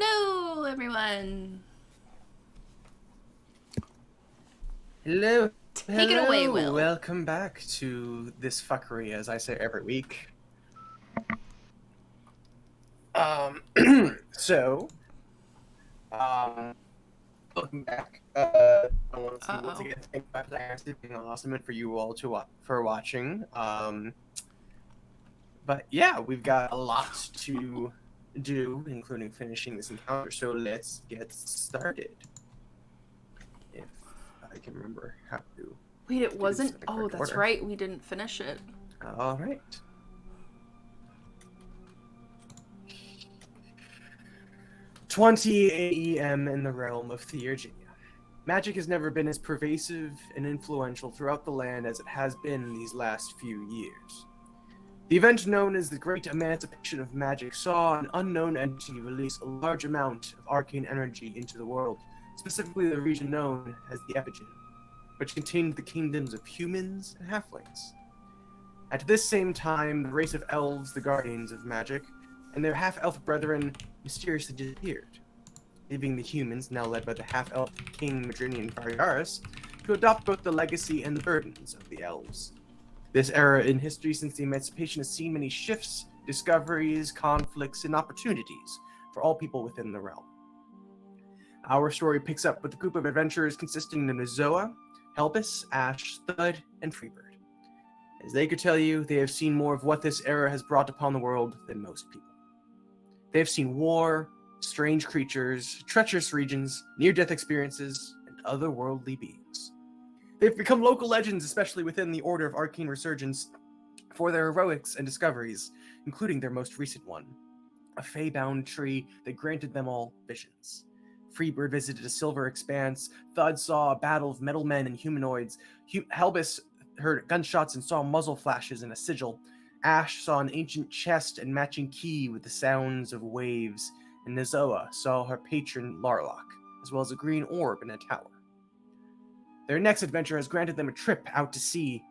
Hello, everyone. Hello, Take it away, hello. Will. Welcome back to this fuckery, as I say every week. Um, so, um, Welcome back. I want to once Uh-oh. again thank my players for being awesome and for you all for watching. But yeah, we've got a lot to do, including finishing this encounter. So let's get started. If I can remember how to Wait, it do this wasn't? in the Oh, correct that's order. right. We didn't finish it. All right. 20 AEM in the realm of Theruginia. Magic has never been as pervasive and influential throughout the land as it has been these last few years. The event known as the Great Emancipation of Magic saw an unknown entity release a large amount of arcane energy into the world, specifically the region known as the Epigen, which contained the kingdoms of humans and halflings. At this same time, the race of elves, the guardians of magic, and their half-elf brethren mysteriously disappeared, leaving the humans, now led by the half-elf king Madrinian Variaris, to adopt both the legacy and the burdens of the elves. This era in history since the emancipation has seen many shifts, discoveries, conflicts, and opportunities for all people within the realm. Our story picks up with a group of adventurers consisting of Nozoa, Helbus, Ash, Thud, and Freebird. As they could tell you, they have seen more of what this era has brought upon the world than most people. They have seen war, strange creatures, treacherous regions, near-death experiences, and otherworldly beings. They've become local legends, especially within the Order of Arcane Resurgence, for their heroics and discoveries, including their most recent one, a fey-bound tree that granted them all visions. Freebird visited a silver expanse, Thud saw a battle of metal men and humanoids, Helbus heard gunshots and saw muzzle flashes in a sigil, Ash saw an ancient chest and matching key with the sounds of waves, and Nozoa saw her patron Larlock, as well as a green orb in a tower. Their next adventure has granted them a trip out to sea.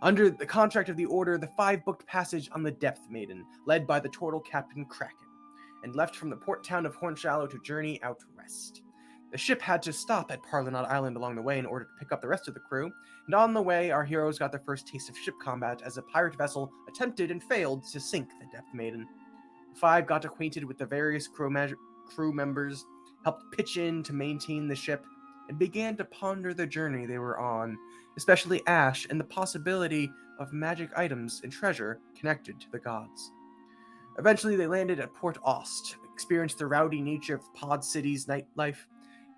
Under the contract of the Order, the five booked passage on the Depth Maiden, led by the turtle captain Kraken, and left from the port town of Hornshallow to journey out west. The ship had to stop at Parlinod Island along the way in order to pick up the rest of the crew, and on the way, our heroes got their first taste of ship combat as a pirate vessel attempted and failed to sink the Depth Maiden. The five got acquainted with the various crew members, helped pitch in to maintain the ship, and began to ponder the journey they were on, especially Ash and the possibility of magic items and treasure connected to the gods. Eventually, they landed at Port Ost, experienced the rowdy nature of Pod City's nightlife,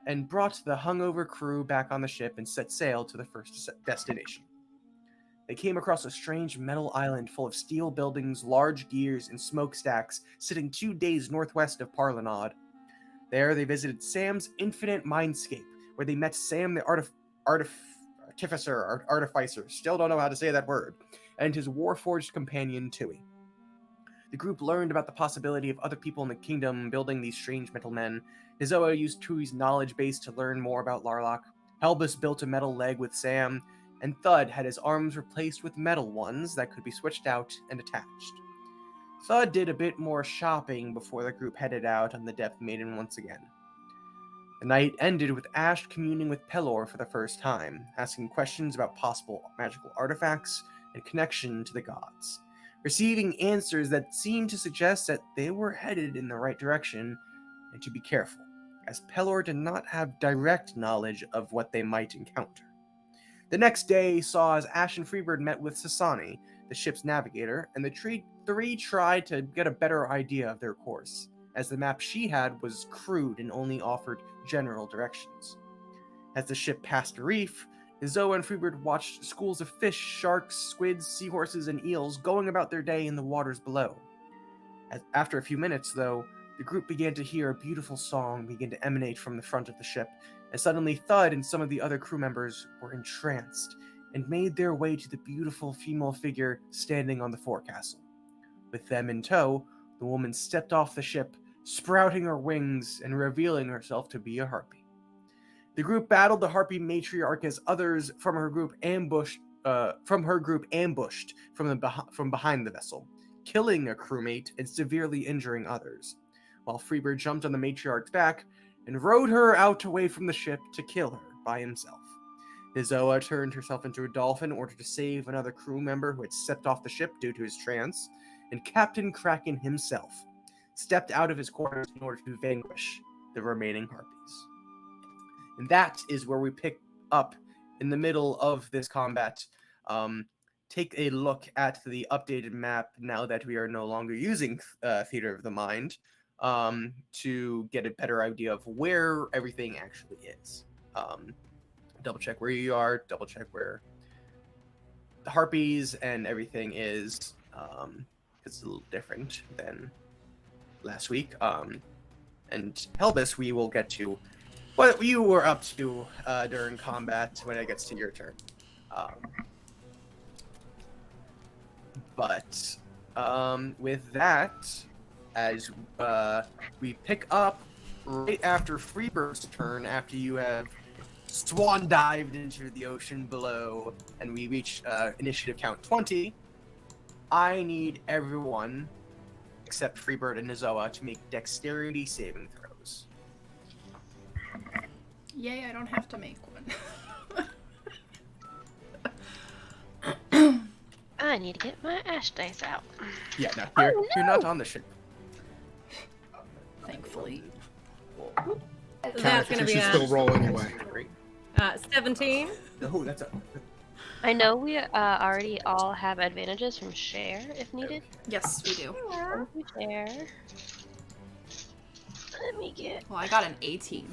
and brought the hungover crew back on the ship and set sail to the first destination. They came across a strange metal island full of steel buildings, large gears, and smokestacks sitting 2 days northwest of Parlinod. There, they visited Sam's infinite mindscape, where they met Sam the artificer, still don't know how to say that word, and his warforged companion, Tui. The group learned about the possibility of other people in the kingdom building these strange metal men. Nozoa used Tui's knowledge base to learn more about Larlock. Helbus built a metal leg with Sam, and Thud had his arms replaced with metal ones that could be switched out and attached. Thud did a bit more shopping before the group headed out on the Depth Maiden once again. The night ended with Ash communing with Pelor for the first time, asking questions about possible magical artifacts and connection to the gods, receiving answers that seemed to suggest that they were headed in the right direction and to be careful, as Pelor did not have direct knowledge of what they might encounter. The next day saw as Ash and Freebird met with Sasani, the ship's navigator, and the three tried to get a better idea of their course, as the map she had was crude and only offered general directions. As the ship passed a reef, Zoa and Freebird watched schools of fish, sharks, squids, seahorses, and eels going about their day in the waters below. After a few minutes, though, the group began to hear a beautiful song begin to emanate from the front of the ship, as suddenly Thud and some of the other crew members were entranced and made their way to the beautiful female figure standing on the forecastle. With them in tow, the woman stepped off the ship, sprouting her wings and revealing herself to be a harpy. The group battled the harpy matriarch as others from her group ambushed from behind the vessel, killing a crewmate and severely injuring others. while Freebird jumped on the matriarch's back and rode her out away from the ship to kill her by himself. Izoa turned herself into a dolphin in order to save another crew member who had stepped off the ship due to his trance, and Captain Kraken himself stepped out of his quarters in order to vanquish the remaining harpies. And that is where we pick up in the middle of this combat. Take a look at the updated map now that we are no longer using Theater of the Mind to get a better idea of where everything actually is. Double check where you are, double check where the harpies and everything is. It's a little different than last week. And Helbus, we will get to what you were up to during combat when it gets to your turn. But with that, as we pick up right after Freebird's turn, after you have swan dived into the ocean below, and we reach initiative count 20, I need everyone except Freebird and Izoa to make dexterity saving throws. Yay, I don't have to make one. I need to get my ash dice out. Yeah, no, you're not on the ship. Thankfully. That's gonna be should still roll anyway. 17. No, that's a... I know we already all have advantages from share if needed. Yes, we do. Thank you, share. Let me get. Well, I got an 18.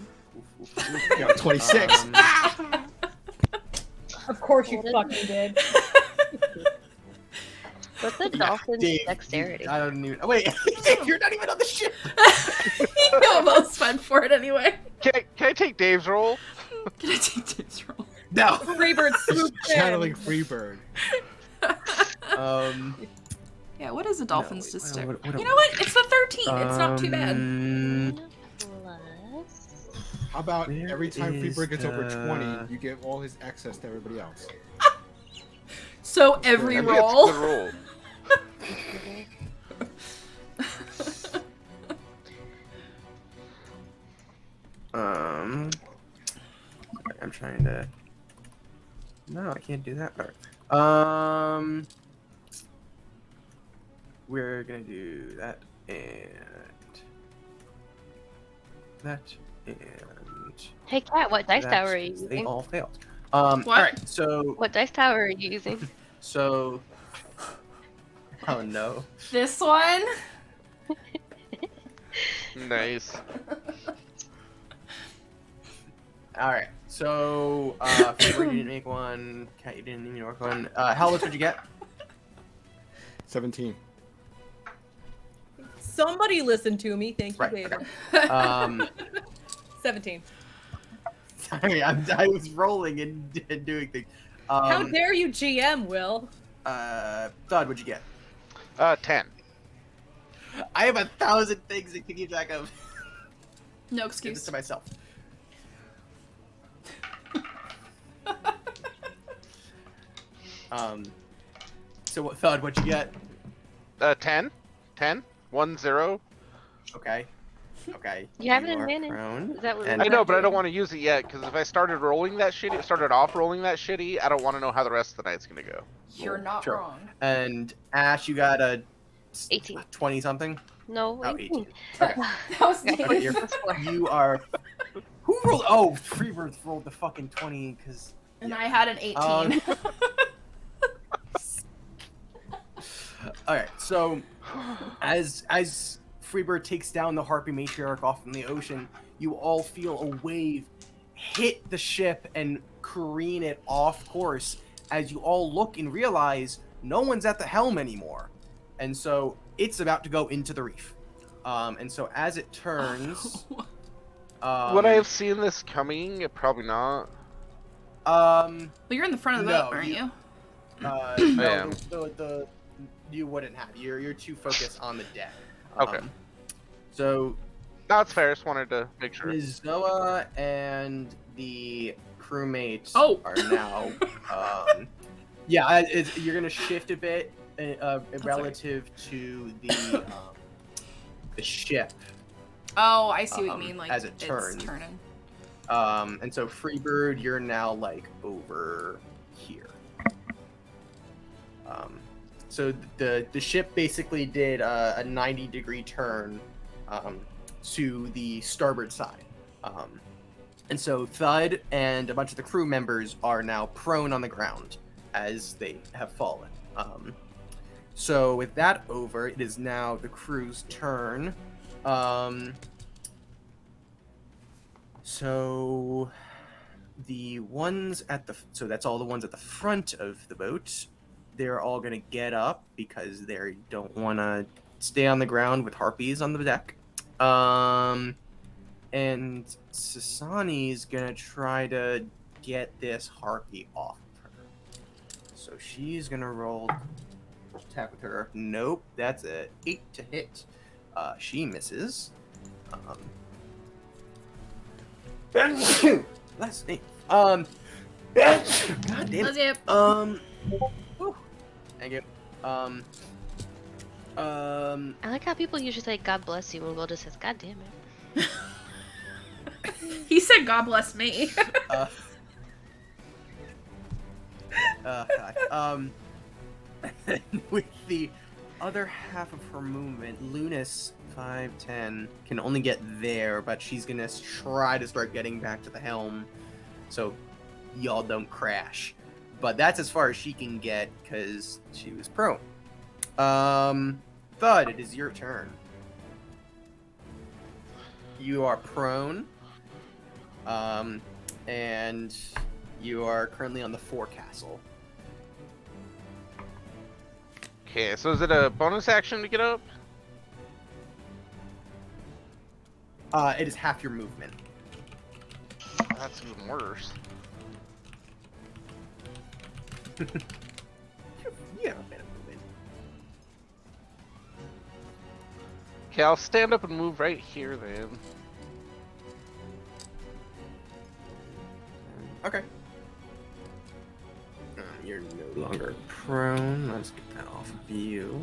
You got 26. Of course you What is fucking did. What's the dolphin's Dave, dexterity? I don't even... Oh, wait, you're not even on the ship! You almost went for it anyway. Can I take Dave's roll? Can I take this roll? No! Freebird swooped Channeling in. Freebird. Yeah, what is a dolphin's wait, dexterity? what- You know what? It's the 13. It's not too bad. Plus. How about Where every time is Freebird gets over the- 20, you give all his access to everybody else? So every I think it's a roll. good roll. I'm trying to... No, I can't do that. All right. We're gonna do that and that and Hey cat, what dice that. tower are you They using? all failed. What? All right. So What dice tower are you using? so. Oh no. This one? Nice. All right. So Freebird, you didn't make one. Cat, you didn't even work one. How much would you get? 17. Somebody listen to me. Thank you, Right. David. Okay. 17. Sorry, I was rolling and doing things. How dare you GM, Will? Thud, what'd you get? 10. I have 1,000 things to keep track of. No Give this excuse. to myself. So what, Thud, what'd you get? 10. 10. 1 0. Okay. Okay. You have an are advantage. prone, Is that what and- I know, but I don't want to use it yet because if I started rolling that shitty, I don't want to know how the rest of the night's gonna go. You're not Sure. wrong. And Ash, you got a 18. 20 something. No, Oh, 18. 18. Okay. That was Okay. Okay, Dave. Plus 4. You are. Who rolled? Oh, Freebird rolled the fucking 20 because. And I had an 18. All right. So, as Freebird takes down the Harpy Matriarch off in the ocean, you all feel a wave hit the ship and careen it off course. As you all look and realize no one's at the helm anymore, and so it's about to go into the reef. And so as it turns, Would I have seen this coming? Probably not. Well, you're in the front of the No, boat, aren't you- you? I no, am. the you wouldn't have. You're too focused on the deck. Okay. So No, it's fair. Just wanted to make sure. Izoa and the crewmates Oh. are now. Yeah, you're gonna shift a bit relative to the ship. Oh, I see what you mean. Like as it turns. it's turning. And so Freebird, you're now like over here. So the ship basically did a 90-degree turn to the starboard side. And so Thud and a bunch of the crew members are now prone on the ground as they have fallen. So with that over, it is now the crew's turn. So the ones at the so that's all the ones at the front of the boat. They're all gonna get up because they don't want to stay on the ground with harpies on the deck. And Sasani's gonna try to get this harpy off of her. So she's gonna roll attack with her. Nope, that's a 8 to hit. She misses. Let's see. God damn Let's it. Whew. Thank you. I like how people usually say "God bless you" when Will just says "God damn it." He said, "God bless me." God. With the other half of her movement, Lunas 5'10" can only get there, but she's gonna try to start getting back to the helm, so y'all don't crash. But that's as far as she can get because she was prone. Thud, it is your turn. You are prone, and you are currently on the forecastle. Okay, so is it a bonus action to get up? It is half your movement. That's even worse. You have a bit of movement. Okay, I'll stand up and move right here then. Okay. You're no longer prone. Let's get that off of you.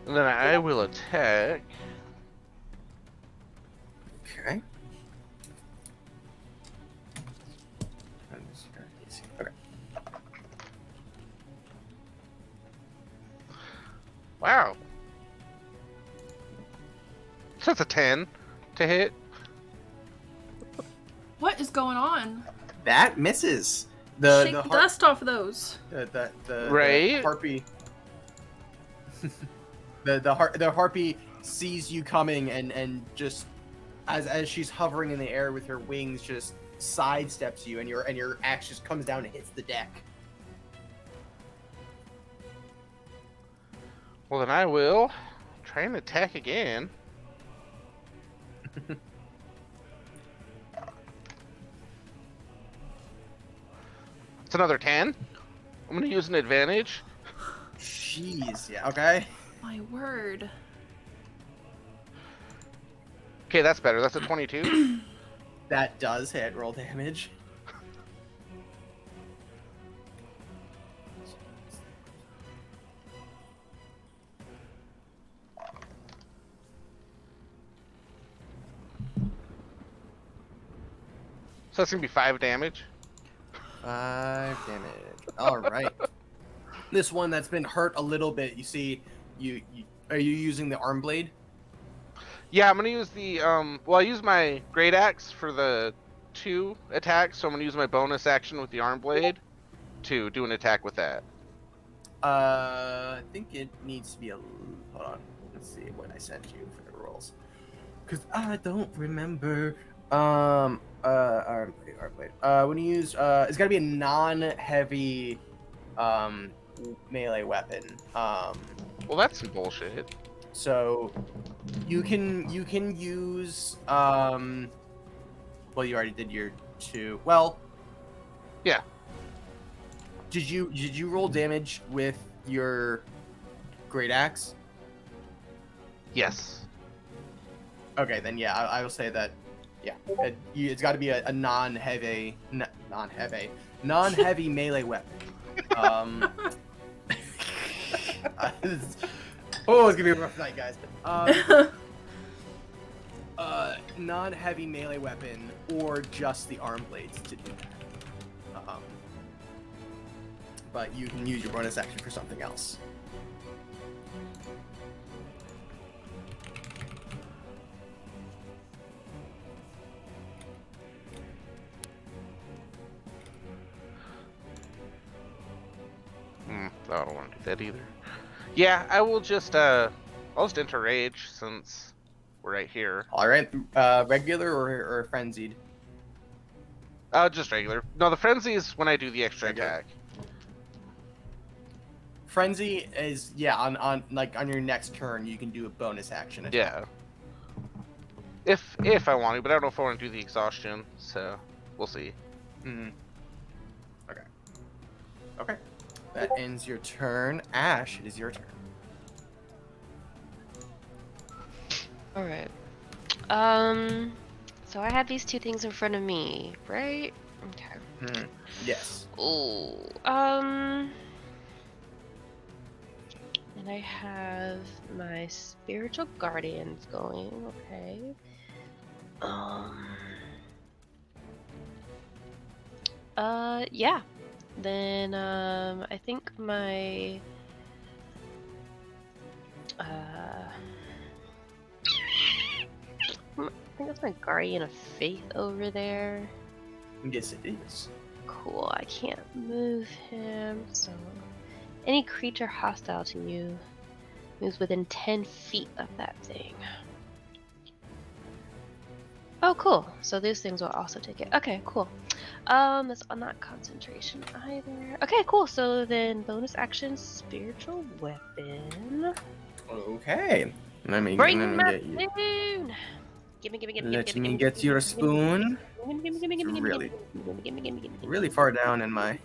And then I will attack. Okay. Okay. Wow. So that's a 10 to hit. What is going on? That misses. Shake the dust off of those. The Right? harpy. the harpy sees you coming and just as she's hovering in the air with her wings, just sidesteps you, and your axe just comes down and hits the deck. Well, then I will try and attack again. It's another 10. I'm gonna use an advantage. Jeez, yeah, okay. My word. Okay, that's better. That's a 22. That does hit. Roll damage. So that's gonna be 5 damage. 5 damage. All right. This one that's been hurt a little bit. You see, are you using the arm blade? Yeah, I'm gonna use the well, I use my great axe for the 2 attacks, so I'm gonna use my bonus action with the arm blade to do an attack with that. I think it needs to be a. Hold on. Let's see what I sent you for the rolls. Because I don't remember. Arm blade. When you use, it's gotta be a non-heavy, melee weapon. Well, that's some bullshit. So, you can use, well, you already did your 2. Well. Yeah. Did you roll damage with your great axe? Yes. Okay, then yeah, I will say that. Yeah, it's got to be a non-heavy melee weapon. Oh, it's gonna be a rough night, guys. non-heavy melee weapon or just the arm blades to do that. But you can use your bonus action for something else. I don't want to do that either. Yeah, I will just I'll just enter rage since we're right here. All right, regular or frenzied? Just regular. No, the frenzy is when I do the extra Regular. attack. Frenzy is on your next turn you can do a bonus action attack. Yeah. If I want to, but I don't know if I want to do the exhaustion, so we'll see. Mm. Okay. Okay. That ends your turn. Ash, it is your turn. All right. So I have these two things in front of me, right? Okay. Yes. Ooh. And I have my spiritual guardians going. Okay. Yeah. Then I think my I think that's my guardian of faith over there. Yes, it is. Cool. I can't move him, so any creature hostile to you moves within 10 feet of that thing. Oh, cool. So these things will also take it. Okay, cool. That's not concentration either. Okay, cool. So then bonus action, spiritual weapon. Okay. Let me Bring get my you. spoon. Gimme. Let me get your spoon. Gimme. Really far down in my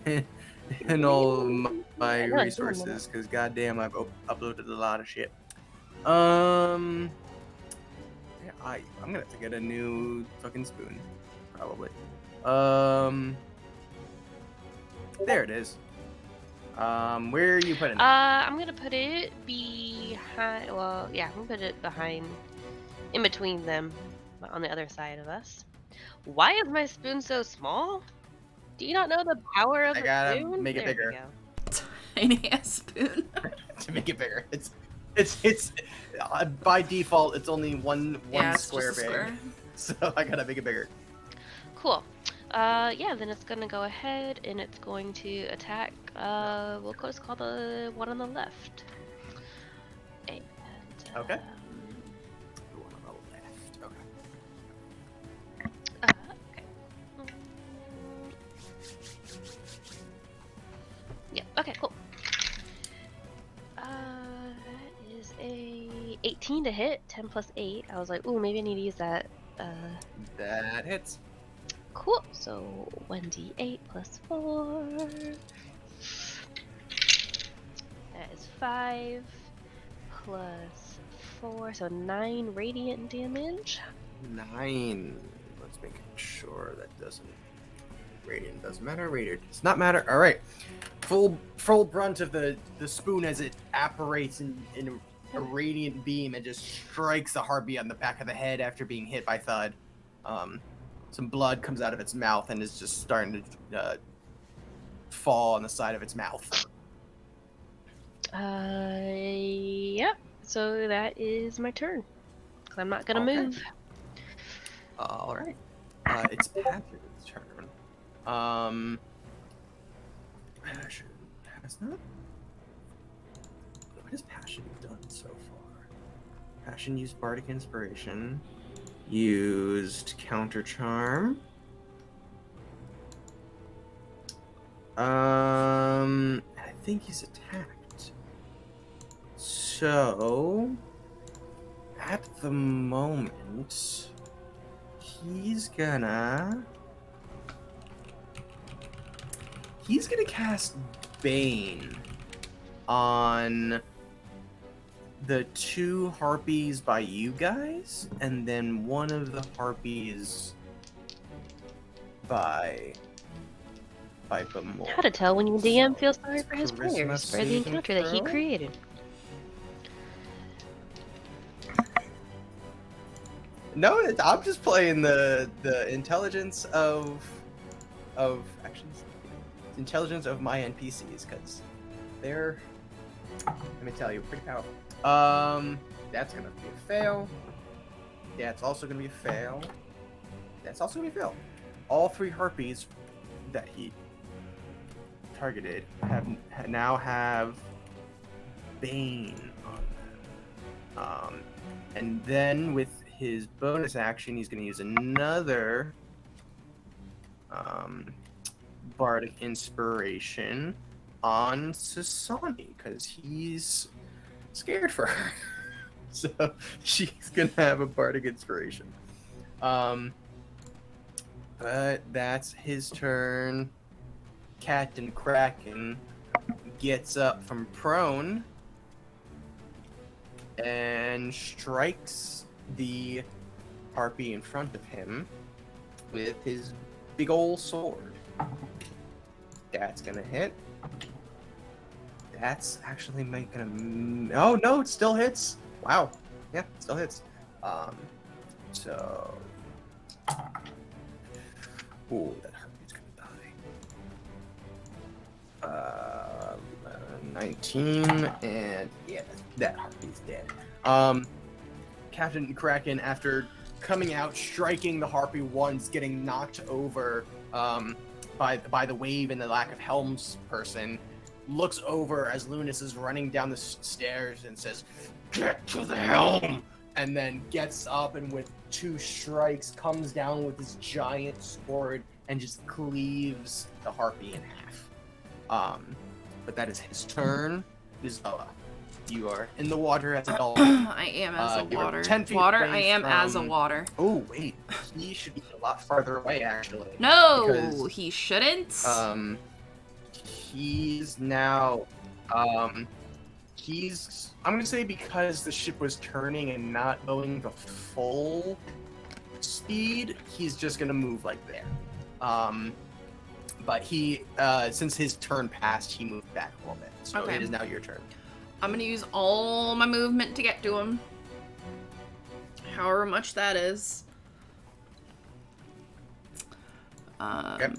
in all my I know, it's resources because goddamn I've uploaded a lot of shit. Yeah, I'm gonna have to get a new fucking spoon, probably. There it is. Where are you putting it? I'm gonna put it behind. Well, yeah, I'm gonna put it behind, in between them, on the other side of us. Why is my spoon so small? Do you not know the power of I the gotta spoon? make it There we bigger. go. Tiny ass spoon. To make it bigger, it's by default it's only one Yeah, it's square just a big, square. so I gotta make it bigger. Cool. Yeah, then it's gonna go ahead and it's going to attack. We'll just call the one on the left. And, Okay. um, The one on the left. Okay. okay. Yeah. Okay. Cool. That is a 18 to hit. 10 plus 8. I was like, ooh, maybe I need to use that. That hits. Cool. So 1d8 plus 4. That is 5 plus 4, so 9 radiant damage. 9. Let's make sure that doesn't. Radiant doesn't matter. Radiant does not matter. All right. Full brunt of the spoon as it apparates in a radiant beam and just strikes the harpy on the back of the head after being hit by thud. Some blood comes out of its mouth and is just starting to fall on the side of its mouth. Yep. So that is my turn. 'Cause I'm not gonna Okay. move. All right. It's Patrick's turn. Passion has not. What has Passion done so far? Passion used Bardic Inspiration. Used Counter Charm. I think he's attacked. So, at the moment, he's gonna cast Bane on the 2 harpies by you guys, and then one of the harpies by Bamor. How to tell when your DM So, feels sorry for his charisma players for the saving encounter that he throw? created. No, I'm just playing the intelligence of actually intelligence of my NPCs because they're, let me tell you, pretty powerful. That's gonna be a fail. That's also gonna be a fail. That's also gonna be a fail. All 3 harpies that he targeted now have Bane on them. And then with his bonus action, he's going to use another Bardic Inspiration on Sasani because he's scared for her. So she's going to have a Bardic Inspiration. But that's his turn. Captain Kraken gets up from prone and strikes the harpy in front of him with his big ol' sword. That's gonna hit. That's actually making a... Oh no, it still hits. Wow. Yeah, it still hits. So... Ooh, that harpy's gonna die. 19, and yeah, that harpy's dead. Captain Kraken, after coming out, striking the harpy once, getting knocked over by the wave and the lack of helms person, looks over as Lunas is running down the stairs and says, "Get to the helm!" And then gets up and with 2 strikes comes down with his giant sword and just cleaves the harpy in half. But that is his turn. Isabella, you are in the water as a dolphin. I am as a You are water. 10 feet Water. away I am as a from- water. Oh wait, he should be a lot farther away actually. No, Because, he shouldn't. He's now, he's, I'm gonna say because the ship was turning and not going the full speed, he's just gonna move like there. But he, since his turn passed, he moved back a little bit. So Okay. it is now your turn. I'm gonna use all my movement to get to him. However much that is. Okay.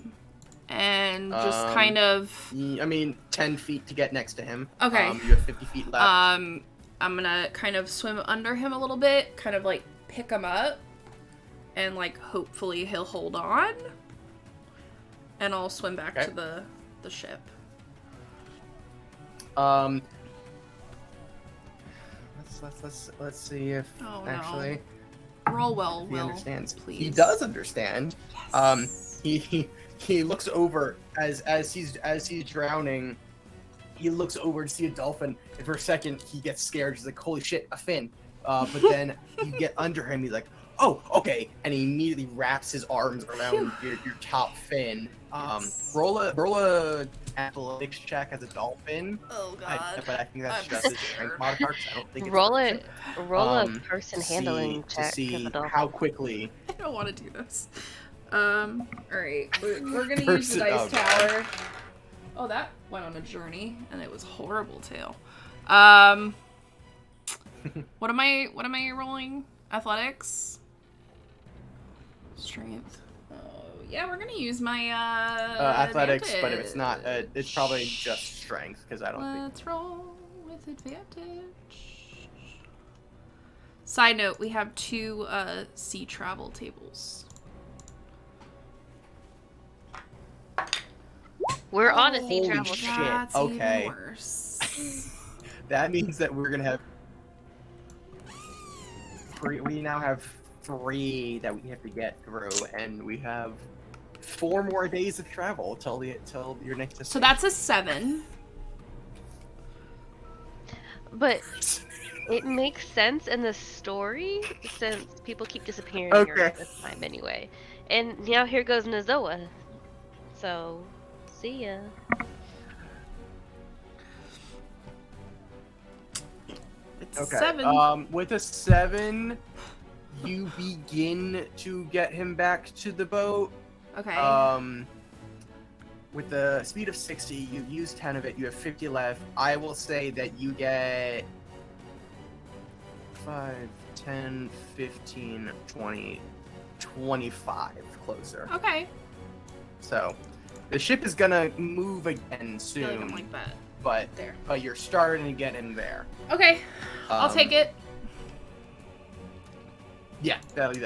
And just kind of... I mean, 10 feet to get next to him. Okay. You have 50 feet left. I'm gonna kind of swim under him a little bit, kind of like pick him up, and like hopefully he'll hold on. And I'll swim back Okay. to the ship. Let's see if Oh, no. actually Roll well, if he Will, understands. please. He does understand. Yes. He looks over as he's drowning. He looks over to see a dolphin, and for a second he gets scared. He's like, "Holy shit, a fin!" But then you get under him. He's like, "Oh, okay," and he immediately wraps his arms around your top fin. Yes. Roll a athletics check as a dolphin. Oh god. But I think that's I'm just his strength scared. modifier. 'Cause I don't think it's Roll proficient. a person to handling see, check. to see as a dolphin. how quickly. I don't want to do this. Alright. We're gonna use the Person- dice oh, God. tower. Oh, that went on a journey, and it was horrible too. What am I rolling? Athletics? Strength. Oh, yeah, we're gonna use my, Athletics, but if it's not, advantage. it's probably just strength, because I don't think. Let's roll with advantage. Side note, we have 2 sea travel tables. We're on a sea Holy travel. shit. That's Okay. even worse. That means that we're gonna have. We now have 3 that we have to get through, and we have 4 more days of travel till your next. So that's a 7. But it makes sense in the story since people keep disappearing Okay. around this time anyway. And now here goes Nazoa. So, see ya. It's Okay. 7. With a 7, you begin to get him back to the boat. Okay. With the speed of 60, you use 10 of it. You have 50 left. I will say that you get 5, 10, 15, 20, 25 closer. Okay. So the ship is gonna move again I feel like soon, I'm like that. but There. you're starting to get him there. Okay. I'll Um, take it. Yeah, that's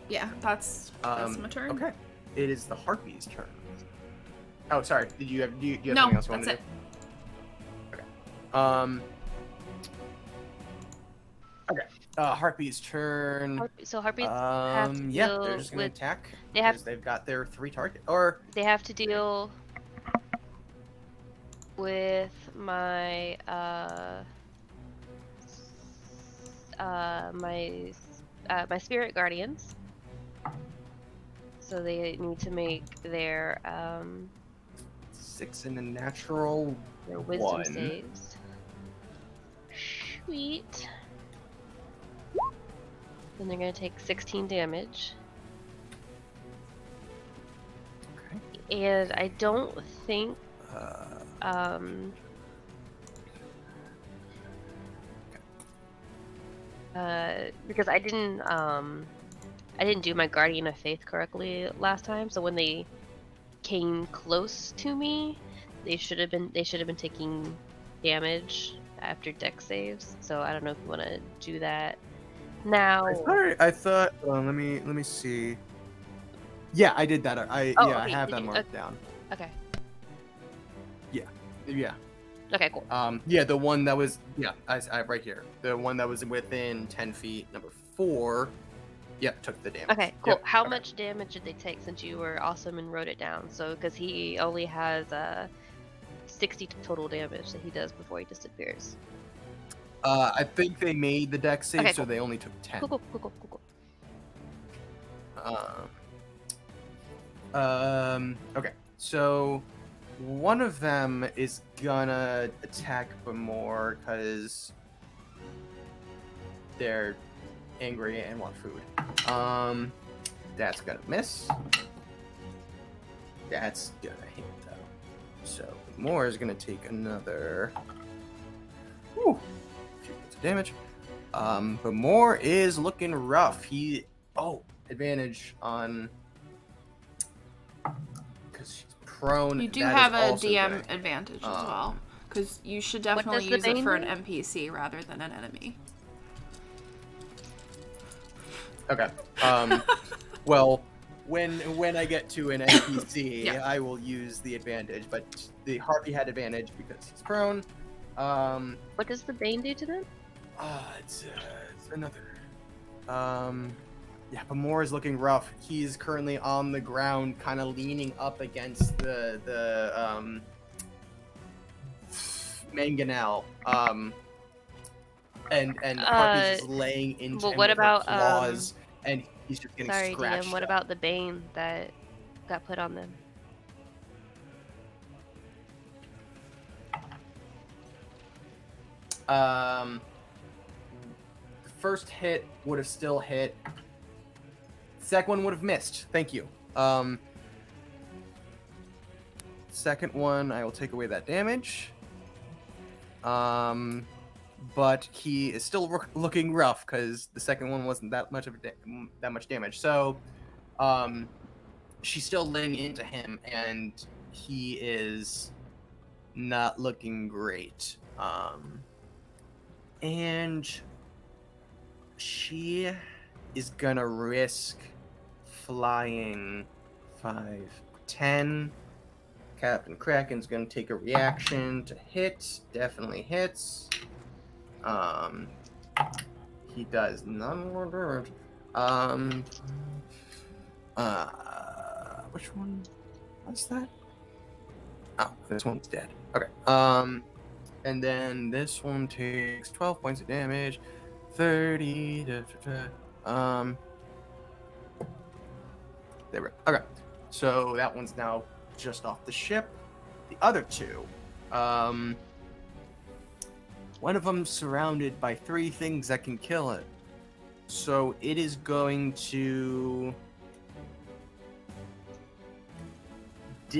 Yeah, that's my turn. okay. It is the harpy's turn. Oh, sorry. Did you have do you have No, something else you want that's to it. do? Okay. Harpy's turn. So harpies have to Yeah, deal they're just gonna with. attack They have. because they've got their 3 target. Or They have to deal with my my spirit guardians. So they need to make their 6 in a natural wisdom 1. saves. Sweet. Then they're gonna take 16 damage. Okay. And I don't think Uh, because I didn't do my Guardian of Faith correctly last time, so when they came close to me, they should have been taking damage after deck saves. So I don't know if you want to do that now. I thought. Let me see. Yeah, I did that. I Oh, I okay, have did that you? marked down. Okay. Yeah. Okay, cool. Yeah, the one that was I right here. The one that was within 10 feet, number 4. Yep, took the damage. Okay, cool. Yep, How okay. much damage did they take since you were awesome and wrote it down? So, because he only has 60 total damage that he does before he disappears. I think they made the deck save, Okay, so cool. they only took 10. Cool. Okay, so one of them is gonna attack Bamor because they're angry and want food. That's gonna miss. That's gonna hit though. So Bamor is gonna take another few points of damage. Bamor is looking rough. Advantage on because she's prone. You do That have is a also DM gonna- advantage as well, because you should What definitely does the use it for bane an do? NPC rather than an enemy. Okay. Well, when I get to an NPC, Yeah. I will use the advantage. But the Harpy had advantage because he's prone. What does the Bane do to them? It's another. Yeah, Bamor is looking rough. He's currently on the ground, kind of leaning up against the mangonel. And Harpy's just laying into well, him what with her about, claws, and he's just getting Sorry, scratched. DM. What up. about the Bane that got put on them? The first hit would have still hit. The second one would have missed. Thank you. Second one, I will take away that damage. But he is still looking rough because the second one wasn't that much damage. So, she's still laying into him, and he is not looking great. And she is gonna risk flying 5, 10. Captain Kraken's gonna take a reaction to hit. Definitely hits. He does none more damage. Which one was that? Oh, this one's dead. Okay. And then this one takes 12 points of damage. 30. There we go. Okay. So that one's now just off the ship. The other two, one of them's surrounded by 3 things that can kill it. So it is going to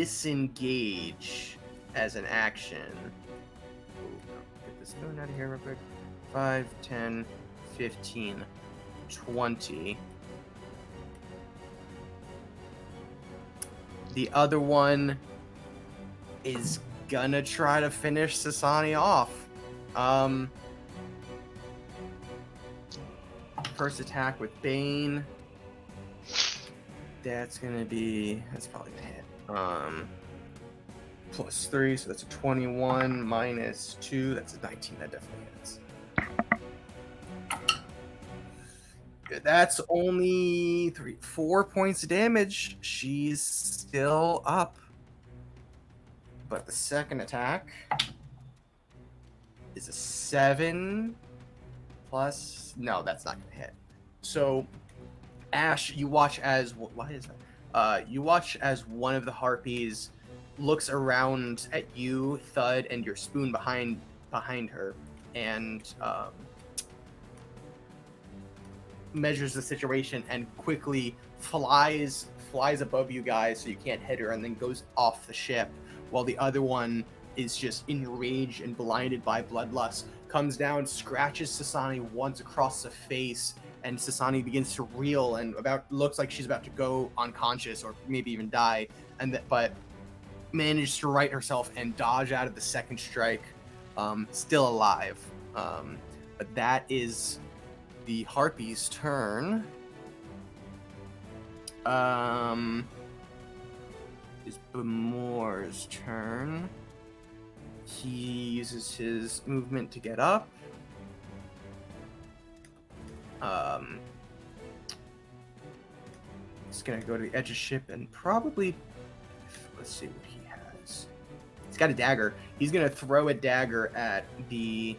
disengage as an action. Ooh, get this stone out of here real quick. 5, 10, 15, 20. The other one is gonna try to finish Sasani off. First attack with Bane. That's probably gonna hit. Plus 3, so that's a 21 minus 2, that's a 19. That definitely hits. That's only 4 points of damage. She's still up. But the second attack is a 7 plus. No, that's not going to hit. So, Ash, you watch as. What is that? You watch as one of the harpies looks around at you, Thud, and your spoon behind her, and measures the situation and quickly flies above you guys so you can't hit her, and then goes off the ship, while the other one is just enraged and blinded by bloodlust, comes down, scratches Sasani once across the face, and Sasani begins to reel and looks like she's about to go unconscious or maybe even die, but manages to right herself and dodge out of the second strike, still alive. But that is the harpy's turn. Is Bemor's turn. He uses his movement to get up. He's gonna go to the edge of ship and probably, let's see what he has. He's got a dagger. He's gonna throw a dagger at the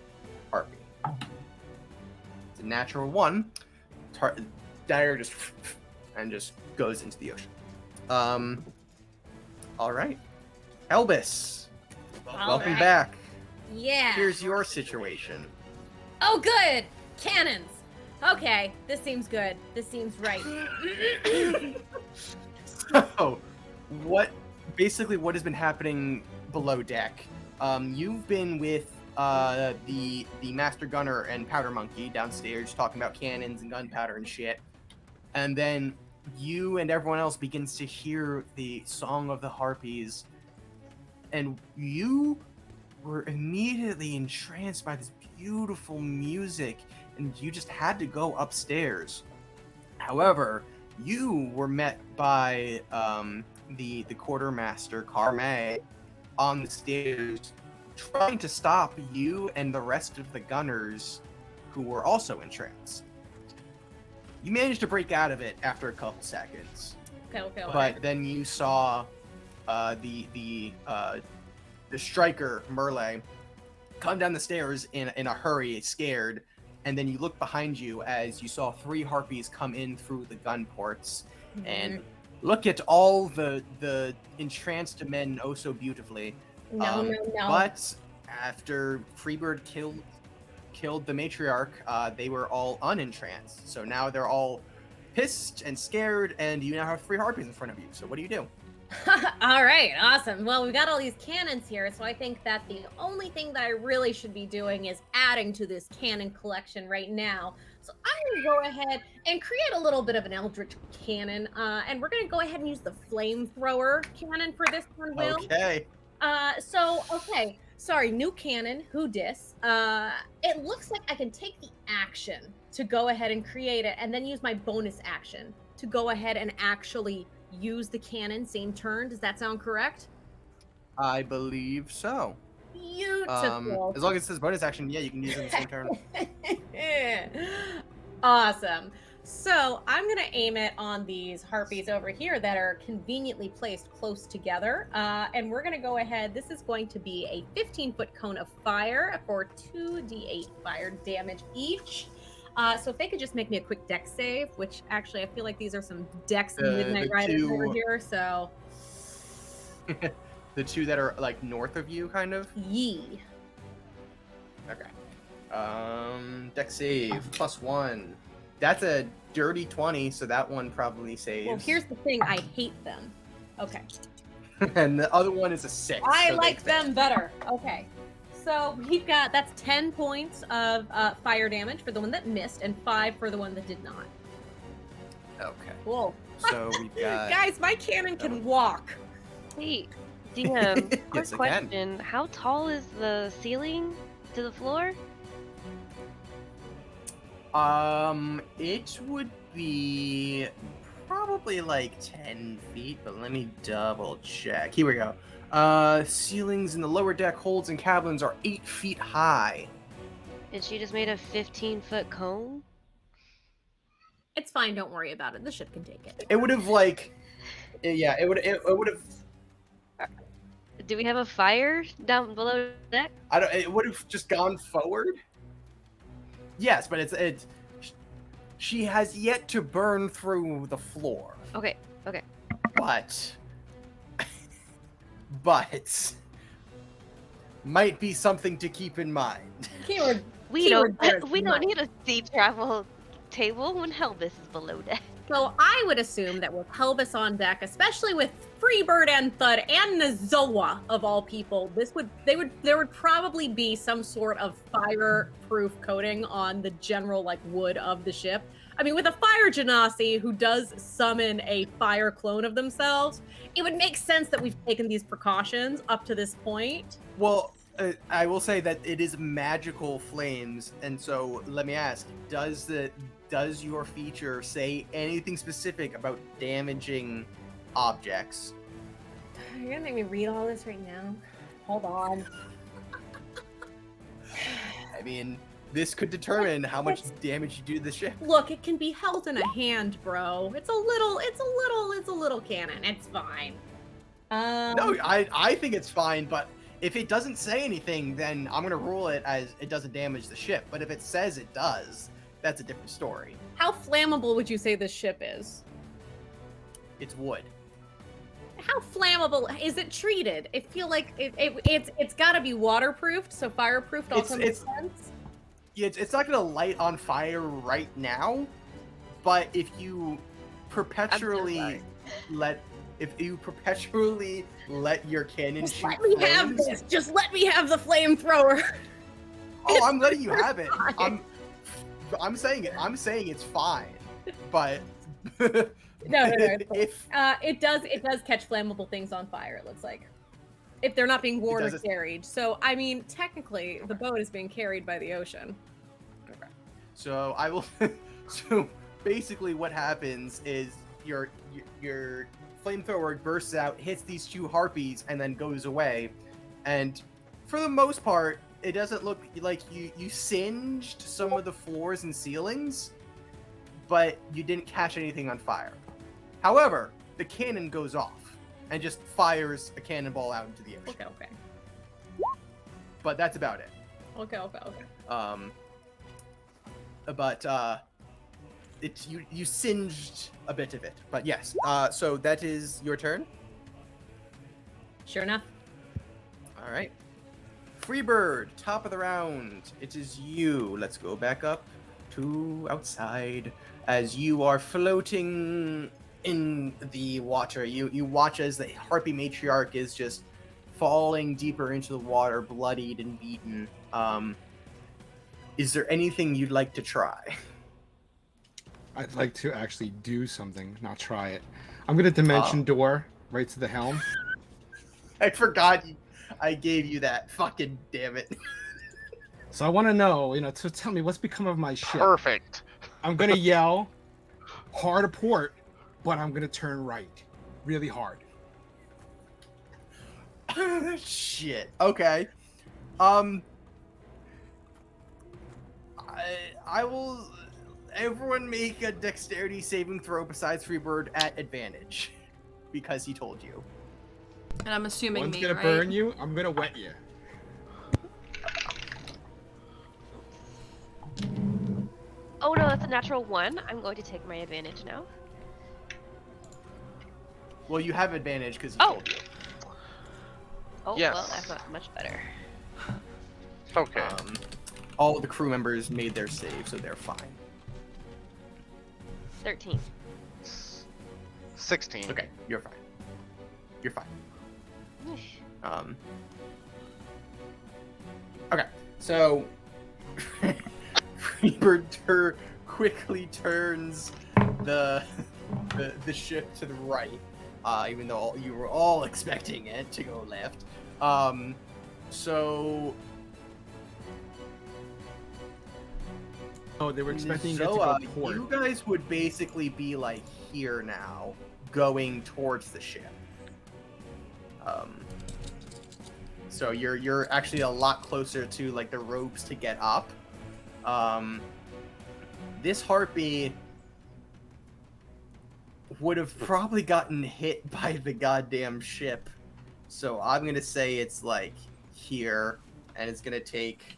harpy. It's a natural 1. Dagger just goes into the ocean. All right, Elvis, welcome back. Yeah. Here's your situation. Oh, good. Cannons. Okay, this seems good. This seems right. So, what has been happening below deck? You've been with the Master Gunner and Powder Monkey downstairs talking about cannons and gunpowder and shit, and then you and everyone else begins to hear the Song of the Harpies, and you were immediately entranced by this beautiful music, and you just had to go upstairs. However, you were met by the quartermaster Carme on the stairs, trying to stop you and the rest of the gunners who were also entranced. You managed to break out of it after a couple seconds. Okay. But then you saw the striker Merle come down the stairs in a hurry, scared, and then you looked behind you as you saw 3 harpies come in through the gun ports, and look at all the entranced men oh so beautifully. No. But after Freebird killed the matriarch, they were all unentranced. So now they're all pissed and scared, and you now have 3 harpies in front of you. So what do you do? All right, awesome. Well, we got all these cannons here, so I think that the only thing that I really should be doing is adding to this cannon collection right now. So I'm gonna go ahead and create a little bit of an eldritch cannon, and we're gonna go ahead and use the flamethrower cannon for this one, Will. Okay. Okay. Sorry, new cannon, who dis? It looks like I can take the action to go ahead and create it, and then use my bonus action to go ahead and actually use the cannon same turn. Does that sound correct? I believe so. Beautiful. As long as it says bonus action, yeah, you can use it in the same turn. Awesome. So I'm going to aim it on these harpies over here that are conveniently placed close together. And we're going to go ahead. This is going to be a 15-foot cone of fire for 2d8 fire damage each. So if they could just make me a quick dex save, which actually I feel like these are some dex midnight riders over here, so... The 2 that are like north of you, kind of? Yee. Okay. Dex save, +1. That's a dirty 20, so that one probably saves. Well, here's the thing. I hate them. Okay. And the other one is a 6. I so like them better. Okay. So we've got, that's 10 points of fire damage for the one that missed, and 5 for the one that did not. Okay. Cool. So we've got. Guys, my cannon can walk. Hey, DM, quick Yes, I can. question. How tall is the ceiling to the floor? It would be probably like 10 feet, but let me double check. Here we go. Ceilings in the lower deck holds and cabins are 8 feet high. And she just made a 15-foot cone? It's fine, don't worry about it. The ship can take it. It would have like, yeah, it would have. Do we have a fire down below deck? It would have just gone forward. Yes, but it's. She has yet to burn through the floor. Okay. But might be something to keep in mind. Keyword. We Keyword there don't is we don't might. need a sea travel table when Helvis is below deck. So I would assume that with Helvis on deck, especially with Freebird and Thud and Nazoa of all people, there would probably be some sort of fireproof coating on the general like wood of the ship. I mean, with a fire genasi who does summon a fire clone of themselves, it would make sense that we've taken these precautions up to this point. Well, I will say that it is magical flames, and so let me ask: does your feature say anything specific about damaging objects? You're gonna make me read all this right now. Hold on. I mean, this could determine how much damage you do to the ship. Look, it can be held in a hand, bro. It's a little cannon. It's fine. No, I think it's fine, but if it doesn't say anything, then I'm gonna rule it as it doesn't damage the ship. But if it says it does, that's a different story. How flammable would you say this ship is? It's wood. How flammable is it treated? I feel like it's got to be waterproofed, so fireproofed also makes sense. It's not gonna light on fire right now, but if you perpetually let your cannon Just shoot let me have flames- this. Just let me have the flamethrower. Oh, I'm letting you have it. I'm saying it's fine, but No. if It does catch flammable things on fire. It looks like, if they're not being worn or does. carried. So I mean, technically, the boat is being carried by the ocean. Okay. So I will. So basically, what happens is your flamethrower bursts out, hits these two harpies, and then goes away. And for the most part, it doesn't look like you singed some of the floors and ceilings, but you didn't catch anything on fire. However, the cannon goes off and just fires a cannonball out into the ocean. Okay. But that's about it. Okay. But it's you singed a bit of it. But yes. So that is your turn. Sure enough. All right. Freebird, top of the round. It is you. Let's go back up to outside as you are floating in the water. You watch as the harpy matriarch is just falling deeper into the water, bloodied and beaten. Is there anything you'd like to try? I'd like to actually do something, not try it. I'm gonna dimension door right to the helm. I forgot I gave you that. Fucking damn it. So I want to know, so tell me what's become of my ship. Perfect. I'm gonna yell hard a port, but I'm gonna turn right, really hard. Shit. Okay. I will. Everyone make a dexterity saving throw besides Freebird at advantage, because he told you. And I'm assuming One's me, gonna right? burn you. I'm gonna wet you. Oh no, that's a natural 1. I'm going to take my advantage now. Well, you have advantage because he Oh. told you. Oh, Yes. well, that's not much better. Okay. All of the crew members made their save, so they're fine. 13. 16. Okay, you're fine. You're fine. Okay, so Freebird quickly turns the ship to the right, even though you were all expecting it to go left. So Oh, they were expecting it to go Zoa, port. you guys would basically be like here now, going towards the ship. So you're actually a lot closer to like the ropes to get up. This harpy would have probably gotten hit by the goddamn ship. So I'm gonna say it's like here, and it's gonna take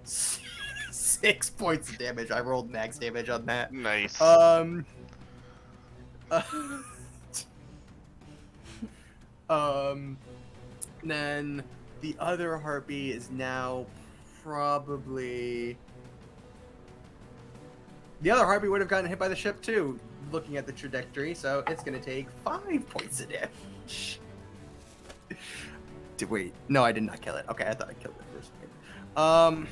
6 points of damage. I rolled max damage on that. Nice. Then the other harpy is now probably. The other harpy would have gotten hit by the ship too, looking at the trajectory, so it's gonna take 5 points of damage. Wait, no, I did not kill it. Okay, I thought I killed it for a second.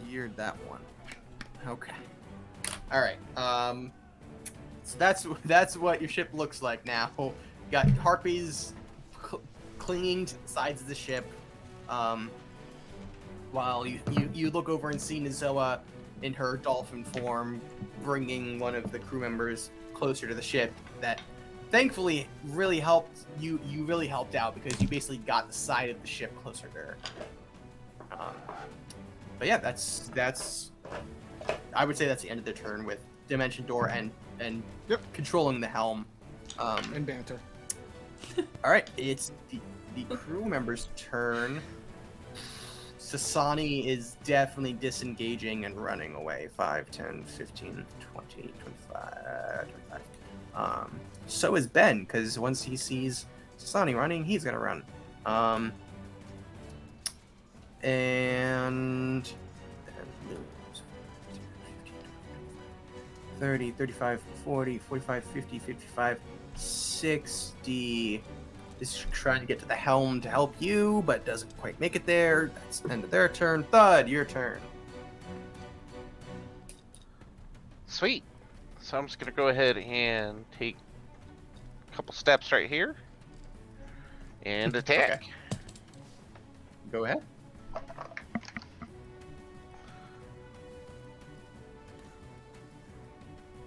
Seared that one. Okay. All right. So that's what your ship looks like now. You got harpies clinging to the sides of the ship, while you look over and see Nizoa in her dolphin form, bringing one of the crew members closer to the ship. That thankfully really helped you. You really helped out because you basically got the side of the ship closer to her. But yeah, that's. I would say that's the end of the turn with Dimension Door and Yep. controlling the helm. And banter. All right, it's the crew member's turn. Sasani is definitely disengaging and running away. 5, 10, 15, 20, 25, 25. So is Ben, because once he sees Sasani running, he's going to run. And 30, 35, 40, 45, 50, 55, 60. Is trying to get to the helm to help you, but doesn't quite make it there. That's the end of their turn. Thud, your turn. Sweet. So I'm just gonna go ahead and take a couple steps right here and attack. Okay. Go ahead.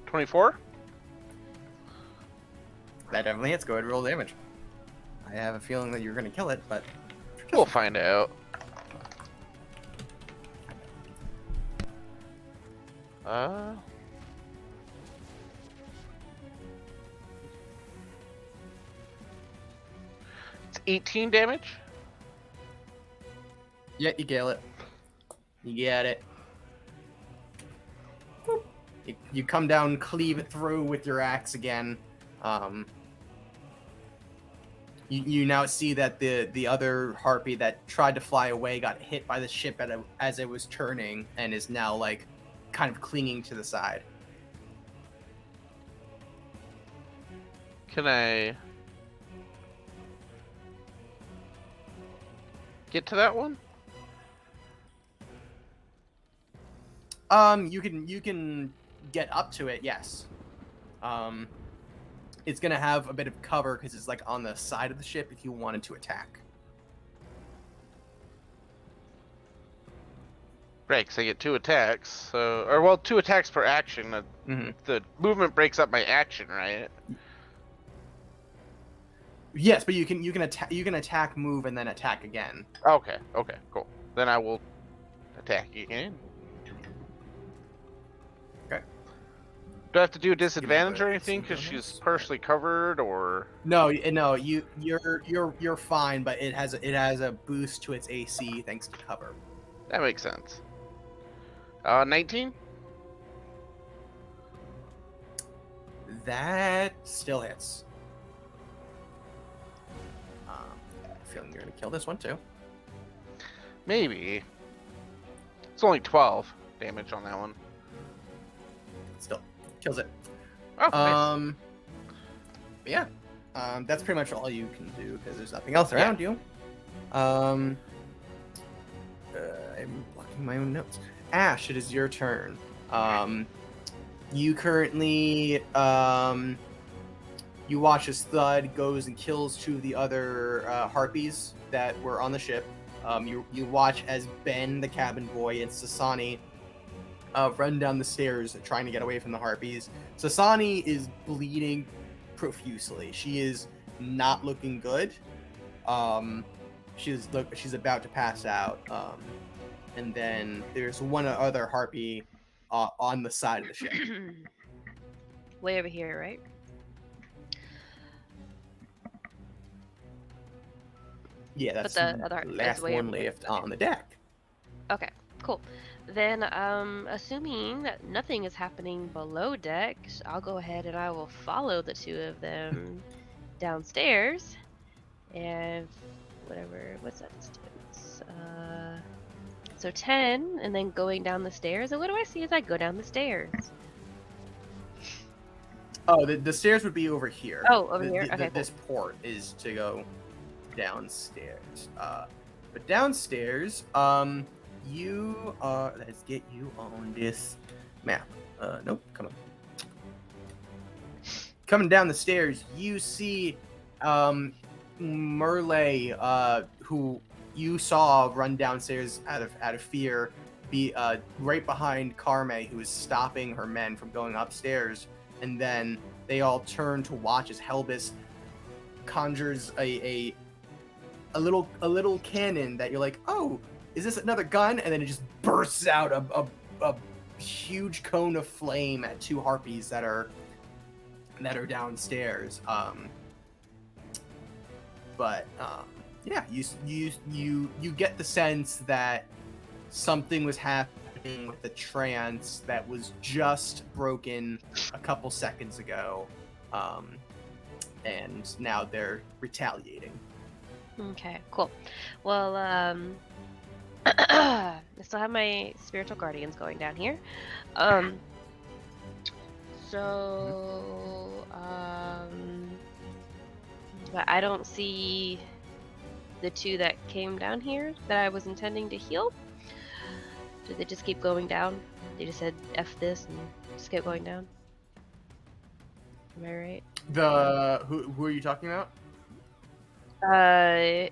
$24. That definitely hits. Go ahead and roll damage. I have a feeling that you're going to kill it, but... We'll find out. It's 18 damage. Yeah, you kill it. You get it. Boop. You come down, cleave it through with your axe again. You now see that the other harpy that tried to fly away got hit by the ship as it was turning and is now like kind of clinging to the side. Can I get to that one? You can get up to it, yes. It's gonna have a bit of cover because it's like on the side of the ship if you wanted to attack. Right, 'cause I get 2 attacks. So, or well, 2 attacks per action. The movement breaks up my action, right? Yes, but you can attack, move, and then attack again. Okay, cool. Then I will attack again. Okay. Do I have to do a disadvantage or a anything because she's disadvantage? partially covered, or? No, you're fine, but it has a boost to its AC thanks to cover. That makes sense. 19? That still hits. Feeling you're gonna kill this one too. Maybe. It's only 12 damage on that one. Still kills it. Oh, nice. But yeah, that's pretty much all you can do because there's nothing else around you. I'm blocking my own notes. Ash, it is your turn. You currently you watch as Thud goes and kills two of the other harpies that were on the ship. You watch as Ben, the cabin boy, and Sasani run down the stairs trying to get away from the harpies. Sasani is bleeding profusely. She is not looking good. She's about to pass out. And then there's one other harpy on the side of the ship. Way over here, right? Yeah, that's the other the is last way one over there. left on the deck. Okay, cool. Then, assuming that nothing is happening below deck, I'll go ahead and I will follow the two of them downstairs. And what's that distance? So 10, and then going down the stairs. And what do I see as I go down the stairs? Oh, the stairs would be over here. Oh, over here? Okay, This port is to go downstairs. But downstairs, you are... Let's get you on this map. Nope, come on. Coming down the stairs, you see Merle, who you saw run downstairs out of fear, be right behind Carme, who is stopping her men from going upstairs. And then they all turn to watch as Helbus conjures a little cannon that you're like, oh, is this another gun? And then it just bursts out a huge cone of flame at two harpies that are downstairs. Yeah, you get the sense that something was happening with the trance that was just broken a couple seconds ago, and now they're retaliating. Okay, cool. Well, I still have my spiritual guardians going down here. But I don't see the two that came down here that I was intending to heal. Did they just keep going down? They just said F this and just kept going down? Am I right? Who are you talking about? The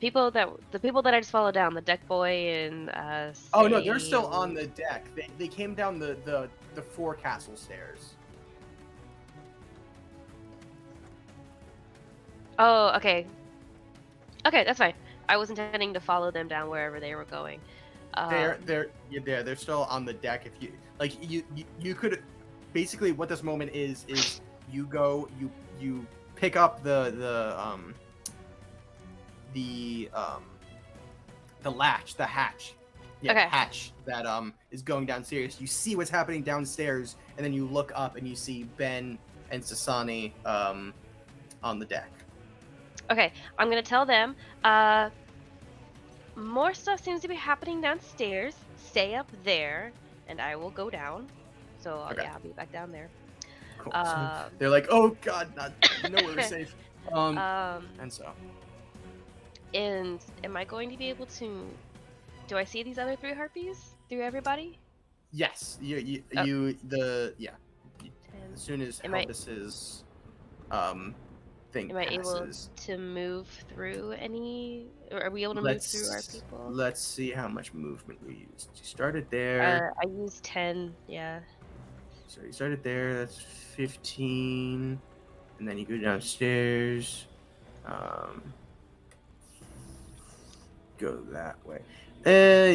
people that I just followed down, the deck boy and Oh no, they're still on the deck. They came down the forecastle stairs. Oh, okay. Okay, that's fine. I was intending to follow them down wherever they were going. They're still on the deck. If you like, you could basically what this moment is you go you pick up the latch, the hatch. Yeah, Okay. the hatch that is going downstairs. You see what's happening downstairs, and then you look up and you see Ben and Sasani on the deck. Okay, I'm gonna tell them. More stuff seems to be happening downstairs. Stay up there, and I will go down. So Okay. yeah, I'll be back down there. Cool. They're like, oh god, nowhere safe. And so. And am I going to be able to? Do I see these other three harpies through everybody? Yes, you Oh. yeah. 10. As soon as Am I- Helbus's thing Am I able passes, to move through any? Or are we able to move through our people? let's see how much movement we used. You started there. I used 10. Yeah. So you started there. That's 15, and then you go downstairs. Go that way.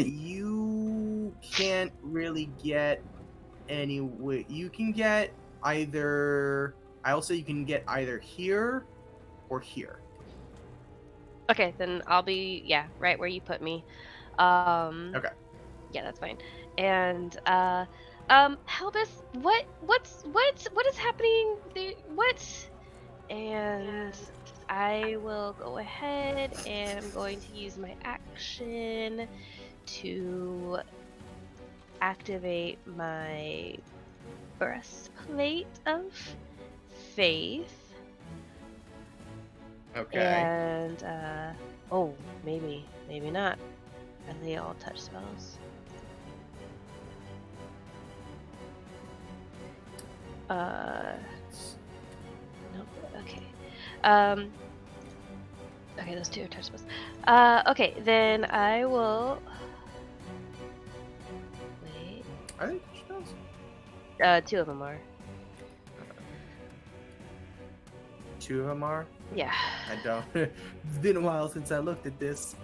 You can't really get any way. You can get either. I'll say you can get either here or here. Okay, then I'll be right where you put me. Okay. Yeah, that's fine. And Helbus, what is happening there? What? And I will go ahead and I'm going to use my action to activate my breastplate of faith. Okay. And oh, maybe not. Are they all touch spells? Nope. Okay. Okay, those two are touch spells. Okay, then I will. Wait. Are they spells? Two of them are. Two of them are? Yeah. I don't. It's been a while since I looked at this.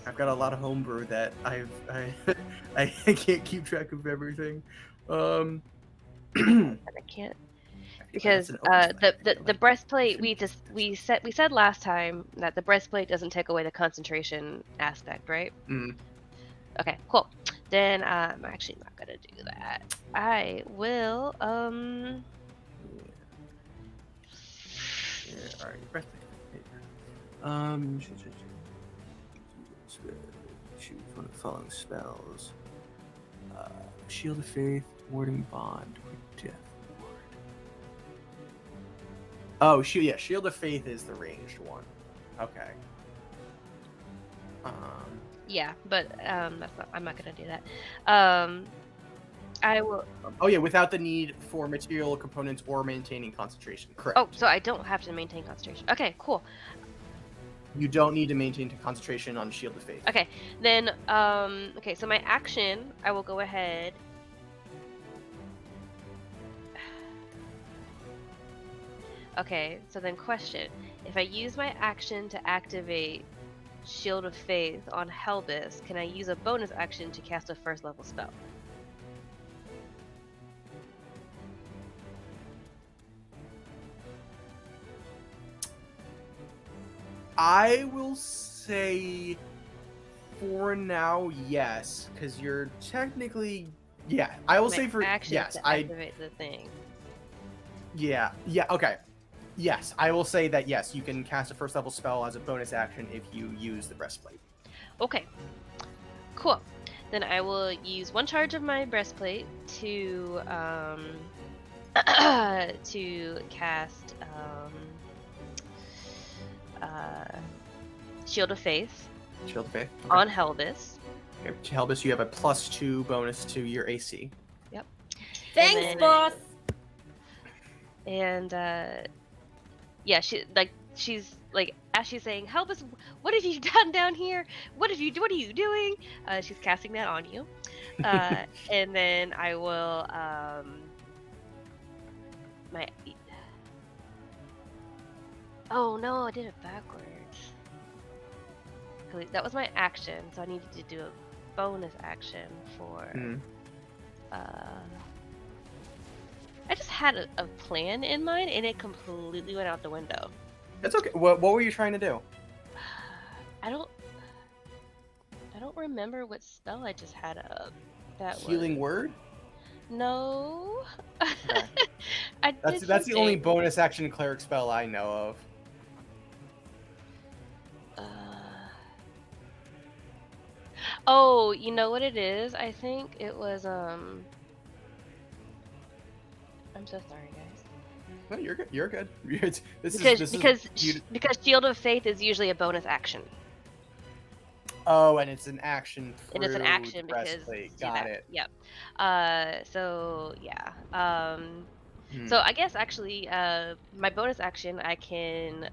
I've got a lot of homebrew that I can't keep track of everything. I can't. Like Because that's an open spell. the breastplate we said last time that the breastplate doesn't take away the concentration aspect, right? Mm. Okay, cool. Then I'm actually not gonna do that. I will Yeah, all right. Breastplate. Choose one of the following spells: Shield of Faith, Warding Bond, or Death Ward. Oh, Shield of Faith is the ranged one. Okay. yeah, but I'm not gonna do that. I will. Oh yeah, without the need for material components or maintaining concentration. Correct. Oh, so I don't have to maintain concentration. Okay, cool. You don't need to maintain concentration on Shield of Faith. Okay, then okay, so my action, I will go ahead. Okay, so then question: if I use my action to activate Shield of Faith on Helbis, can I use a bonus action to cast a first level spell? I will say for now, yes, because you're technically, yeah. I will My say for action yes, to activate the thing. yeah, okay, yes. I will say that yes, you can cast a first level spell as a bonus action if you use the breastplate. Okay, cool. Then I will use one charge of my breastplate to to cast Shield of Faith Shield of Faith. Okay. on Helbis. Okay. Helbis, you have a +2 bonus to your AC. Yep. Thanks, then- boss. And yeah, she's like as she's saying, "Help us! What have you done down here? What are you doing?" She's casting that on you, and then I will my. Oh no, I did it backwards. That was my action, so I needed to do a bonus action for. Mhm. I just had a plan in mind, and it completely went out the window. That's okay. What were you trying to do? I don't remember what spell I just had up. That Healing Word? No. Okay. I did That's the only something. bonus action cleric spell I know of. Oh, you know what it is? I think it was I'm so sorry, guys. No, you're good. You're good. Because Shield of Faith is usually a bonus action. Oh, and it's an action. And it's an through action the because breastplate. see Got that. it. Yep. So yeah. Hmm. So I guess actually, my bonus action, I can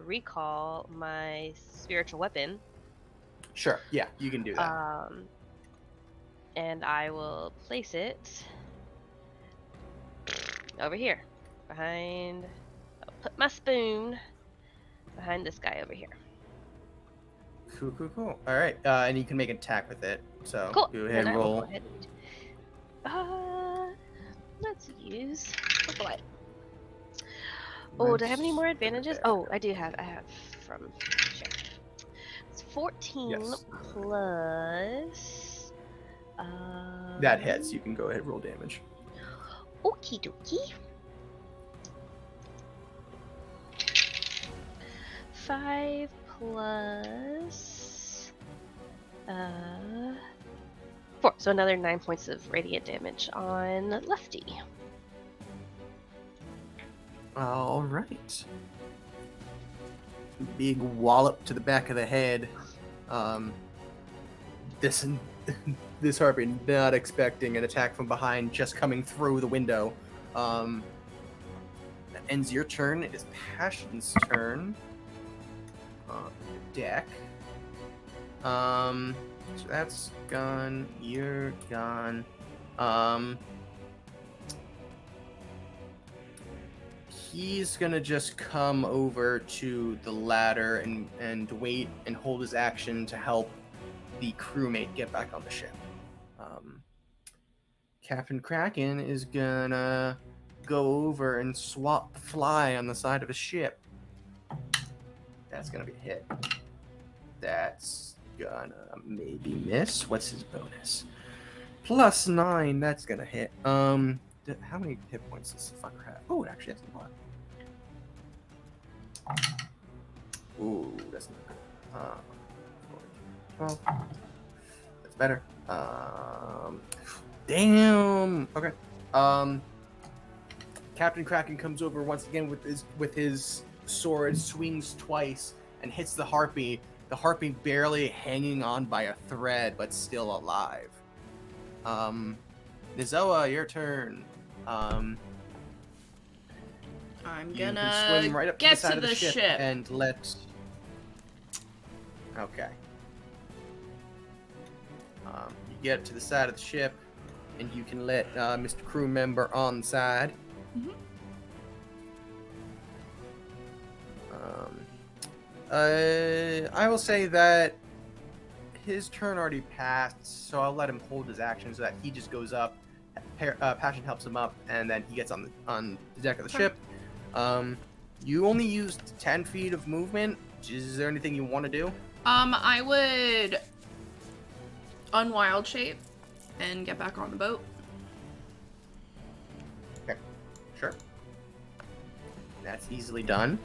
recall my spiritual weapon. Sure. Yeah, you can do that. And I will place it over here, behind. I'll put my spoon behind this guy over here. Cool. All right, and you can make an attack with it. So Cool. go ahead Then and I will roll. go ahead. Let's use. Oh boy. Oh, do I have any more advantages? Oh, I do have. I have from. Sure. It's 14 Yes. plus. That hits. You can go ahead and roll damage. Okie dokie. 5 plus 4, so another 9 points of radiant damage on Lefty. All right. big wallop to the back of the head. This this harpy not expecting an attack from behind, just coming through the window. That ends your turn. It is Passion's turn. Deck. So that's gone. You're gone. He's gonna just come over to the ladder and wait and hold his action to help the crewmate get back on the ship. Captain Kraken is gonna go over and swap the fly on the side of his ship. That's gonna be a hit. That's gonna maybe miss. What's his bonus? +9. That's gonna hit. How many hit points does the fucker have? Oh, it actually has a lot. Ooh, that's not good. 12. That's better. Damn. Okay. Captain Kraken comes over once again with his sword, swings twice, and hits the harpy. The harpy barely hanging on by a thread, but still alive. Nizoa, your turn. I'm You can gonna swim right up get to the side of the ship. and let. Okay. You get to the side of the ship, and you can let Mr. Crew Member on the side. Mhm. I will say that his turn already passed, so I'll let him hold his action so that he just goes up. Passion helps him up, and then he gets on the deck of the ship. You only used 10 feet of movement. Is there anything you want to do? I would unwild shape and get back on the boat. Okay, sure. That's easily done.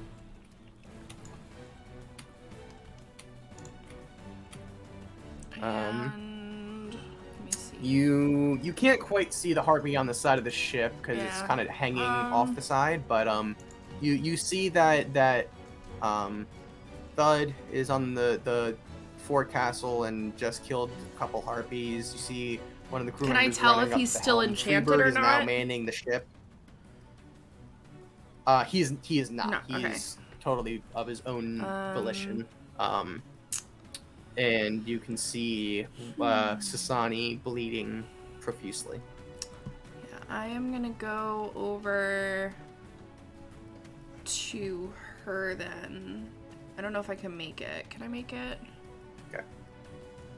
And let me see. You can't quite see the harpy on the side of the ship because it's Yeah. kind of hanging off the side, but you see that Thud is on the forecastle and just killed a couple harpies. You see one of the crew Can I members tell running if up he's the still helm. enchanted Freebird or is now not? manning the ship. He is not. No, okay. He's totally of his own Um, volition. And you can see Sasani bleeding profusely. Yeah, I am gonna go over to her then. I don't know if I can make it. Can I make it?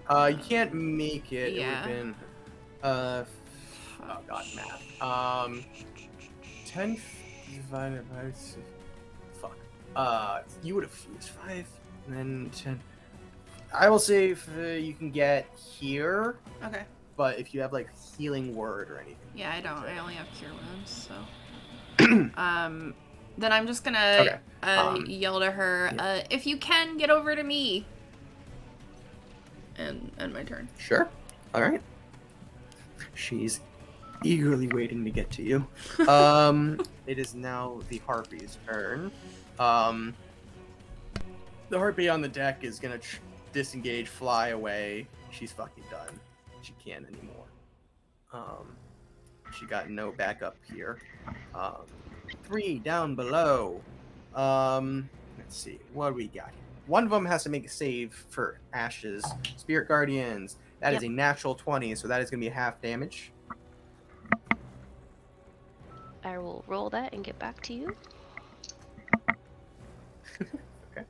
You can't make it. Yeah. It would have been oh god, math. 10 divided by fuck. You would have used 5 and then 10. I will say if you can get here, Okay. but if you have like healing word or anything. Yeah, I don't. I only have cure wounds, so. Then I'm just gonna Okay. yell to her, yeah. if you can, get over to me. And end my turn. Sure. All right. She's eagerly waiting to get to you. It is now the harpy's turn. The harpy on the deck is gonna disengage, fly away. She's fucking done. She can't anymore. She got no backup here. 3 down below. Let's see. What do we got here? One of them has to make a save for Ashes. Spirit Guardians. That is a natural 20, so that is going to be half damage. I will roll that and get back to you. Okay.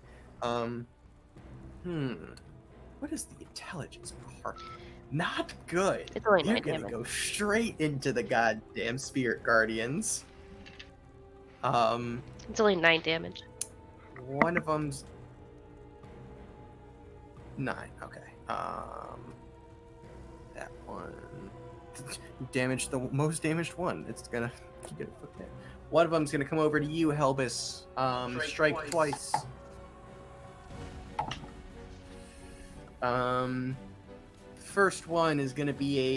What is the intelligence of a harpy? Not good. It's only You're 9 gonna damage. go straight into the goddamn Spirit Guardians. It's only 9 damage. One of them's 9. Okay. That one damaged the most damaged one. It's gonna get okay. One of them's gonna come over to you, Helbus. Strike twice. First one is gonna be a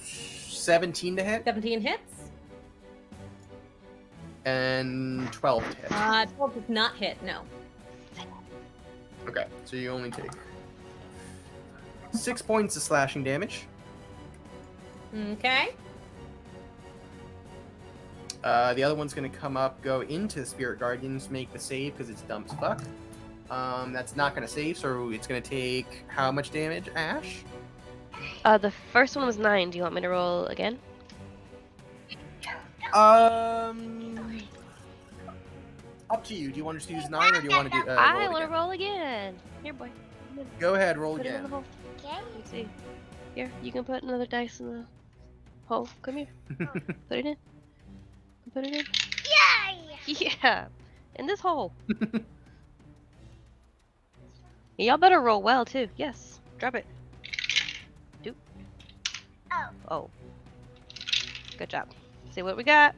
17 to hit. 17 hits. And 12 to hit. 12 does not hit, no. Okay, so you only take 6 points of slashing damage. Okay. The other one's going to come up, go into Spirit Guardians, make the save because it's dumb as fuck. That's not going to save, so it's going to take how much damage, Ash? The first one was 9. Do you want me to roll again? Up to you. Do you want to just use 9 or do you want to do? I roll want to again? roll again. Here, boy. Go ahead, roll Put it in again. the hole. Let's see. Here, you can put another dice in the hole. Come here. Put it in. Put it in. Yeah! In this hole. Y'all better roll well, too. Yes. Drop it. Do. Oh. Good job. See what we got?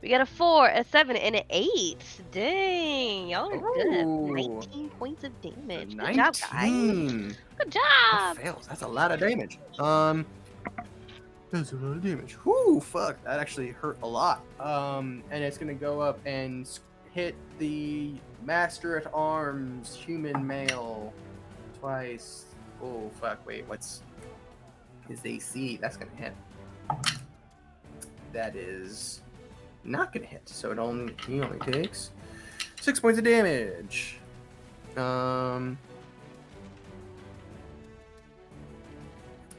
We got a 4, a 7, and an 8. Dang. Y'all are good. Ooh. 19 points of damage. Good 19. job, guys. Good That job. fails. That's a lot of damage. That's a lot of damage. Whoo, fuck. That actually hurt a lot. And it's gonna go up and hit the Master at Arms human male twice. Oh, fuck. Wait, what's his AC? That's gonna hit. That is not gonna hit. So he only takes 6 points of damage.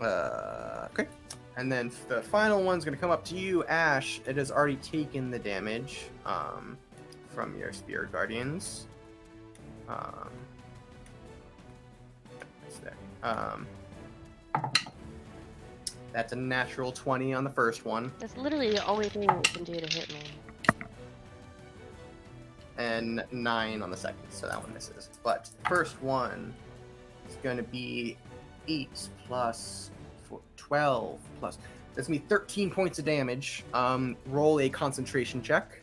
Okay. And then the final one's going to come up to you, Ash. It has already taken the damage from your Spirit Guardians. What's there? That's a natural 20 on the first one. That's literally the only thing we can do to hit me. And 9 on the second, so that one misses. But the first one is going to be 8 plus 12 plus. That's going to be 13 points of damage. Roll a concentration check.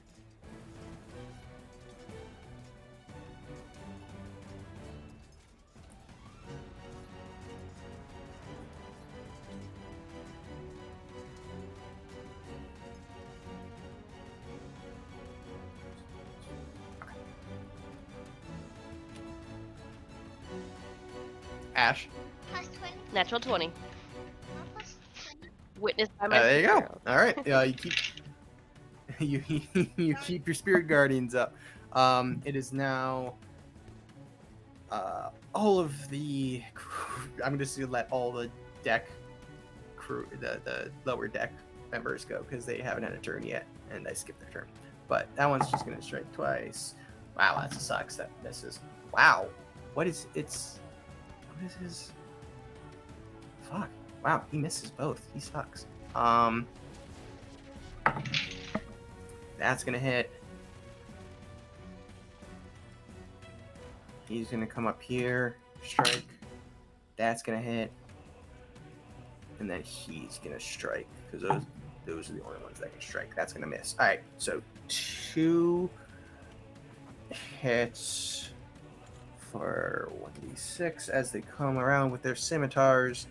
Ash. Natural 20. Witnessed by my There you go. superhero. All right. You keep you keep your Spirit Guardians up. It is now all of the crew, I'm just gonna let all the deck crew, the lower deck members go because they haven't had a turn yet, and I skipped their turn. But that one's just gonna strike twice. Wow, that sucks. That misses. Wow. What is his? Fuck. Wow, he misses both. He sucks. That's gonna hit. He's gonna come up here, strike. That's gonna hit. And then he's gonna strike, because those are the only ones that can strike. That's gonna miss. Alright, so 2 hits for 1d6 as they come around with their scimitars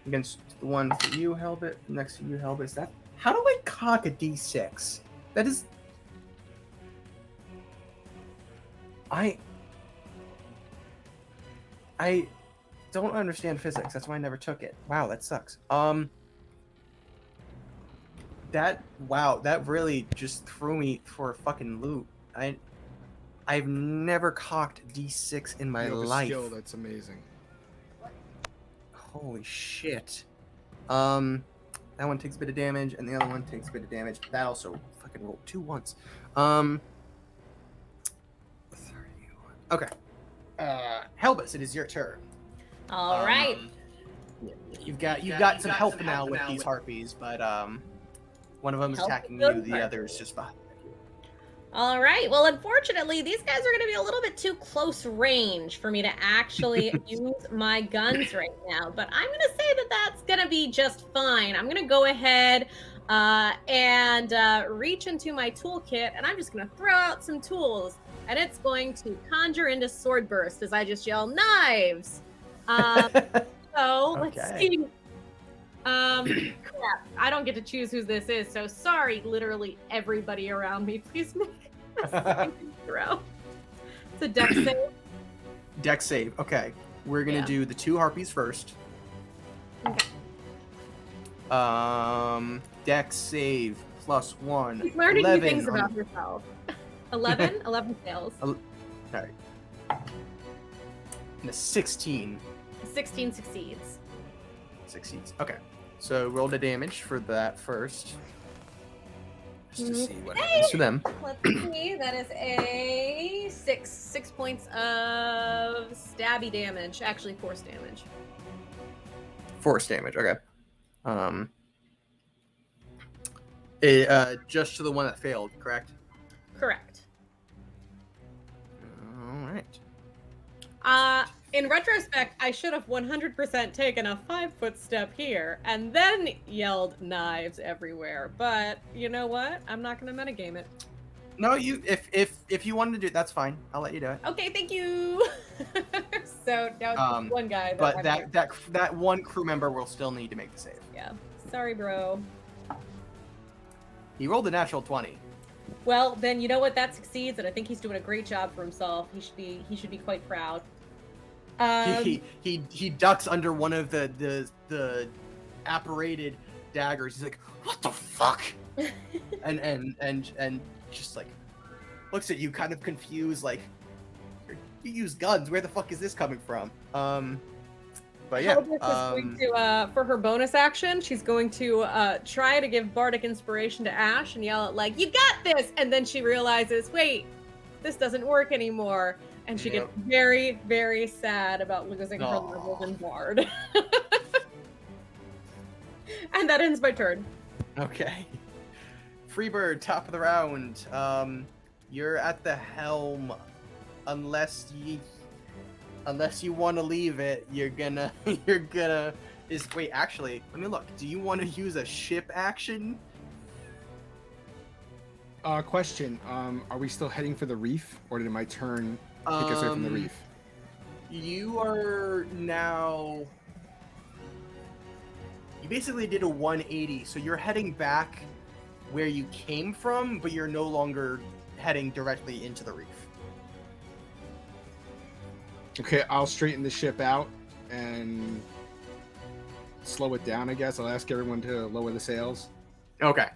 against the one for you, Helbit. Next to you, Helbit. Is that? How do I cock a d6? That is. I don't understand physics. That's why I never took it. Wow, that sucks. That really just threw me for a fucking loop. I've never cocked d6 in my You have a life. skill that's amazing. Holy shit. That one takes a bit of damage, and the other one takes a bit of damage. That also fucking rolled 2 once. 31. Okay. Helbus, it is your turn. All right. You've got some help now with these harpies, but one of them is Help attacking good you, the part. other is just behind you. All right. Well, unfortunately, these guys are going to be a little bit too close range for me to actually use my guns right now. But I'm going to say that that's going to be just fine. I'm going to go ahead and reach into my toolkit, and I'm just going to throw out some tools. And it's going to conjure into sword burst as I just yell, knives! So let's Okay. see Crap. I don't get to choose who this is, so sorry, literally everybody around me. Please make a saving throw. It's a dex save. Dex save. Okay. We're gonna Yeah. do the 2 harpies first. Okay. Dex save +1. She's learning new 11 things on- about herself. 11? 11 fails. Okay. And a 16 16 succeeds. succeeds. Okay. So roll the damage for that first. Just to see what happens to them. Let's see. That is a 6 points of stabby damage. Actually, force damage. Force damage. Okay. Just to the one that failed, correct? Correct. All right. In retrospect, I should have 100% taken a 5-foot step here and then yelled knives everywhere. But you know what? I'm not going to metagame it. No, you. If you wanted to do it, that's fine. I'll let you do it. Okay, thank you. So now it's just one guy. But I'm- that one crew member will still need to make the save. Yeah. Sorry, bro. He rolled a natural 20. Well, then you know what? That succeeds, and I think he's doing a great job for himself. He should be quite proud. He ducks under one of the apparated daggers. He's like, "What the fuck?" and just like looks at you, kind of confused, like, "You use guns? Where the fuck is this coming from?" But yeah. Hellbeth is going to, for her bonus action, she's going to try to give bardic inspiration to Ash and yell at, like, "You got this!" And then she realizes, wait, this doesn't work anymore. And she gets very, very sad about losing her levels in Bard. And that ends my turn. Okay. Freebird, top of the round. You're at the helm. Unless you want to leave it, you're gonna wait, actually, let me look. Do you want to use a ship action? Question. Are we still heading for the reef, or did my turn take us away from the reef? You are now. You basically did a 180, so you're heading back where you came from, but you're no longer heading directly into the reef. Okay, I'll straighten the ship out and slow it down, I guess. I'll ask everyone to lower the sails. Okay.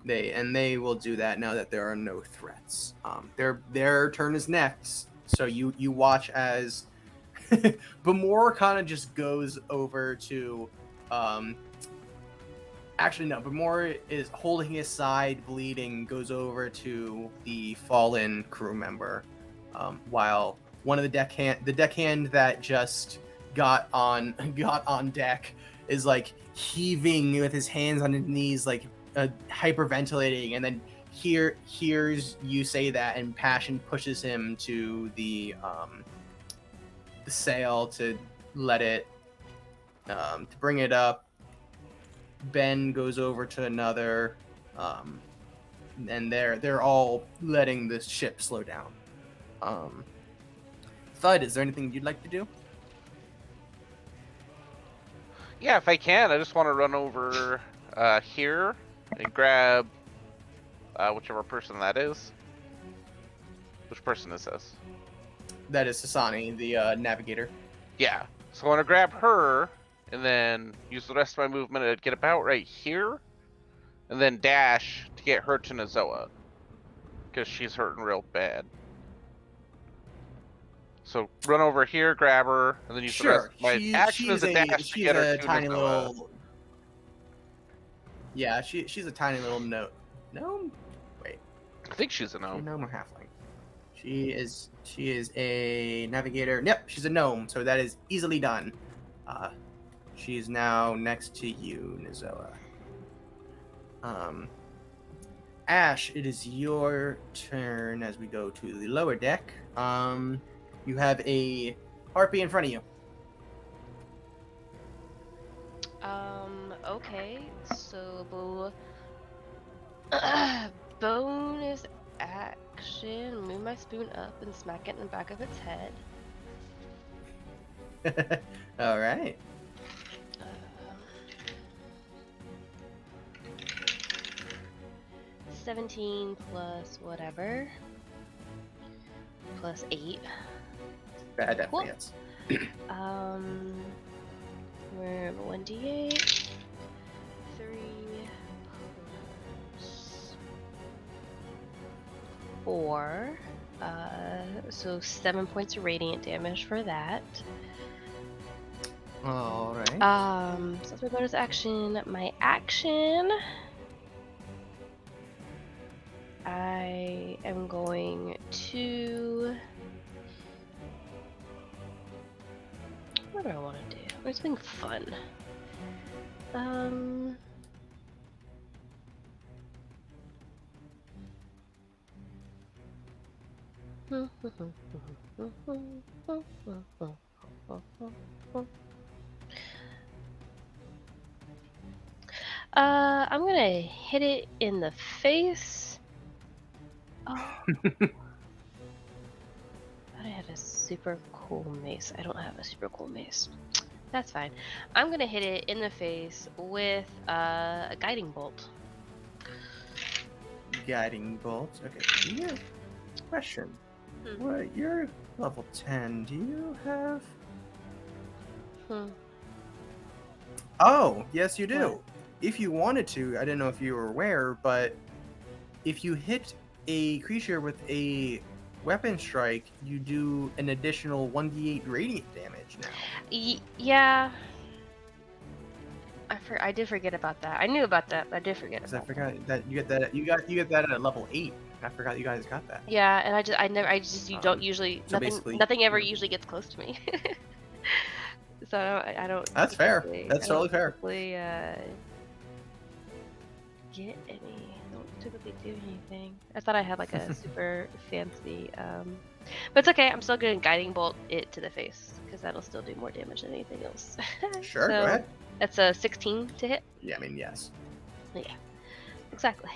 They will do that now that there are no threats. Their turn is next. So you watch as Bamor kind of just goes over to actually no, Bamor is holding his side, bleeding, goes over to the fallen crew member, while one of the deckhand that just got on deck is like heaving with his hands on his knees, like hyperventilating, and then hears you say that, and passion pushes him to the sail to let it to bring it up. Ben goes over to another, and they're all letting the ship slow down. Thud, is there anything you'd like to do? Yeah, if I can, I just want to run over here and grab whichever person that is. Which person is this? That is Sasani, the navigator. Yeah. So I want to grab her and then use the rest of my movement to get about right here, and then dash to get her to Nazoa, because she's hurting real bad. So run over here, grab her, and then use the rest. My action is a dash to get her to tiny Nazoa. little. Yeah, she's a tiny little gnome. Wait, I think she's a gnome. gnome or halfling? She is a navigator. Yep, she's a gnome, so that is easily done. She is now next to you, Nazoa. Ash, it is your turn as we go to the lower deck. You have a harpy in front of you. Okay, so bonus action, move my spoon up and smack it in the back of its head. All right. 17 plus whatever. Plus 8. That definitely Cool. hits. We're 1d8. 3 plus 4. So 7 points of radiant damage for that. All right. So that's my bonus action. My action, I am going to. What do I want to do? What's something fun? I'm gonna hit it in the face. Oh. I had a super cool mace. I don't have a super cool mace. That's fine. I'm gonna hit it in the face with a guiding bolt. Guiding bolt. Okay. Yeah. Question. What? You're level 10. Do you have? Oh, yes, you do. What? If you wanted to, I didn't know if you were aware, but if you hit a creature with a weapon strike, you do an additional 1d8 radiant damage now. Yeah. I did forget about that. I knew about that, but I did forget Because I about forgot that you get that at level 8. I forgot you guys got that. Yeah, and you don't usually, so basically, nothing ever yeah. usually gets close to me. So I don't. That's fair. typically- That's I don't totally fair. typically, get any. I don't typically do anything. I thought I had like a super fancy. But it's okay. I'm still gonna guiding bolt it to the face because that'll still do more damage than anything else. Sure, So, go ahead. That's a 16 to hit. Yeah, I mean, yes. Yeah, exactly.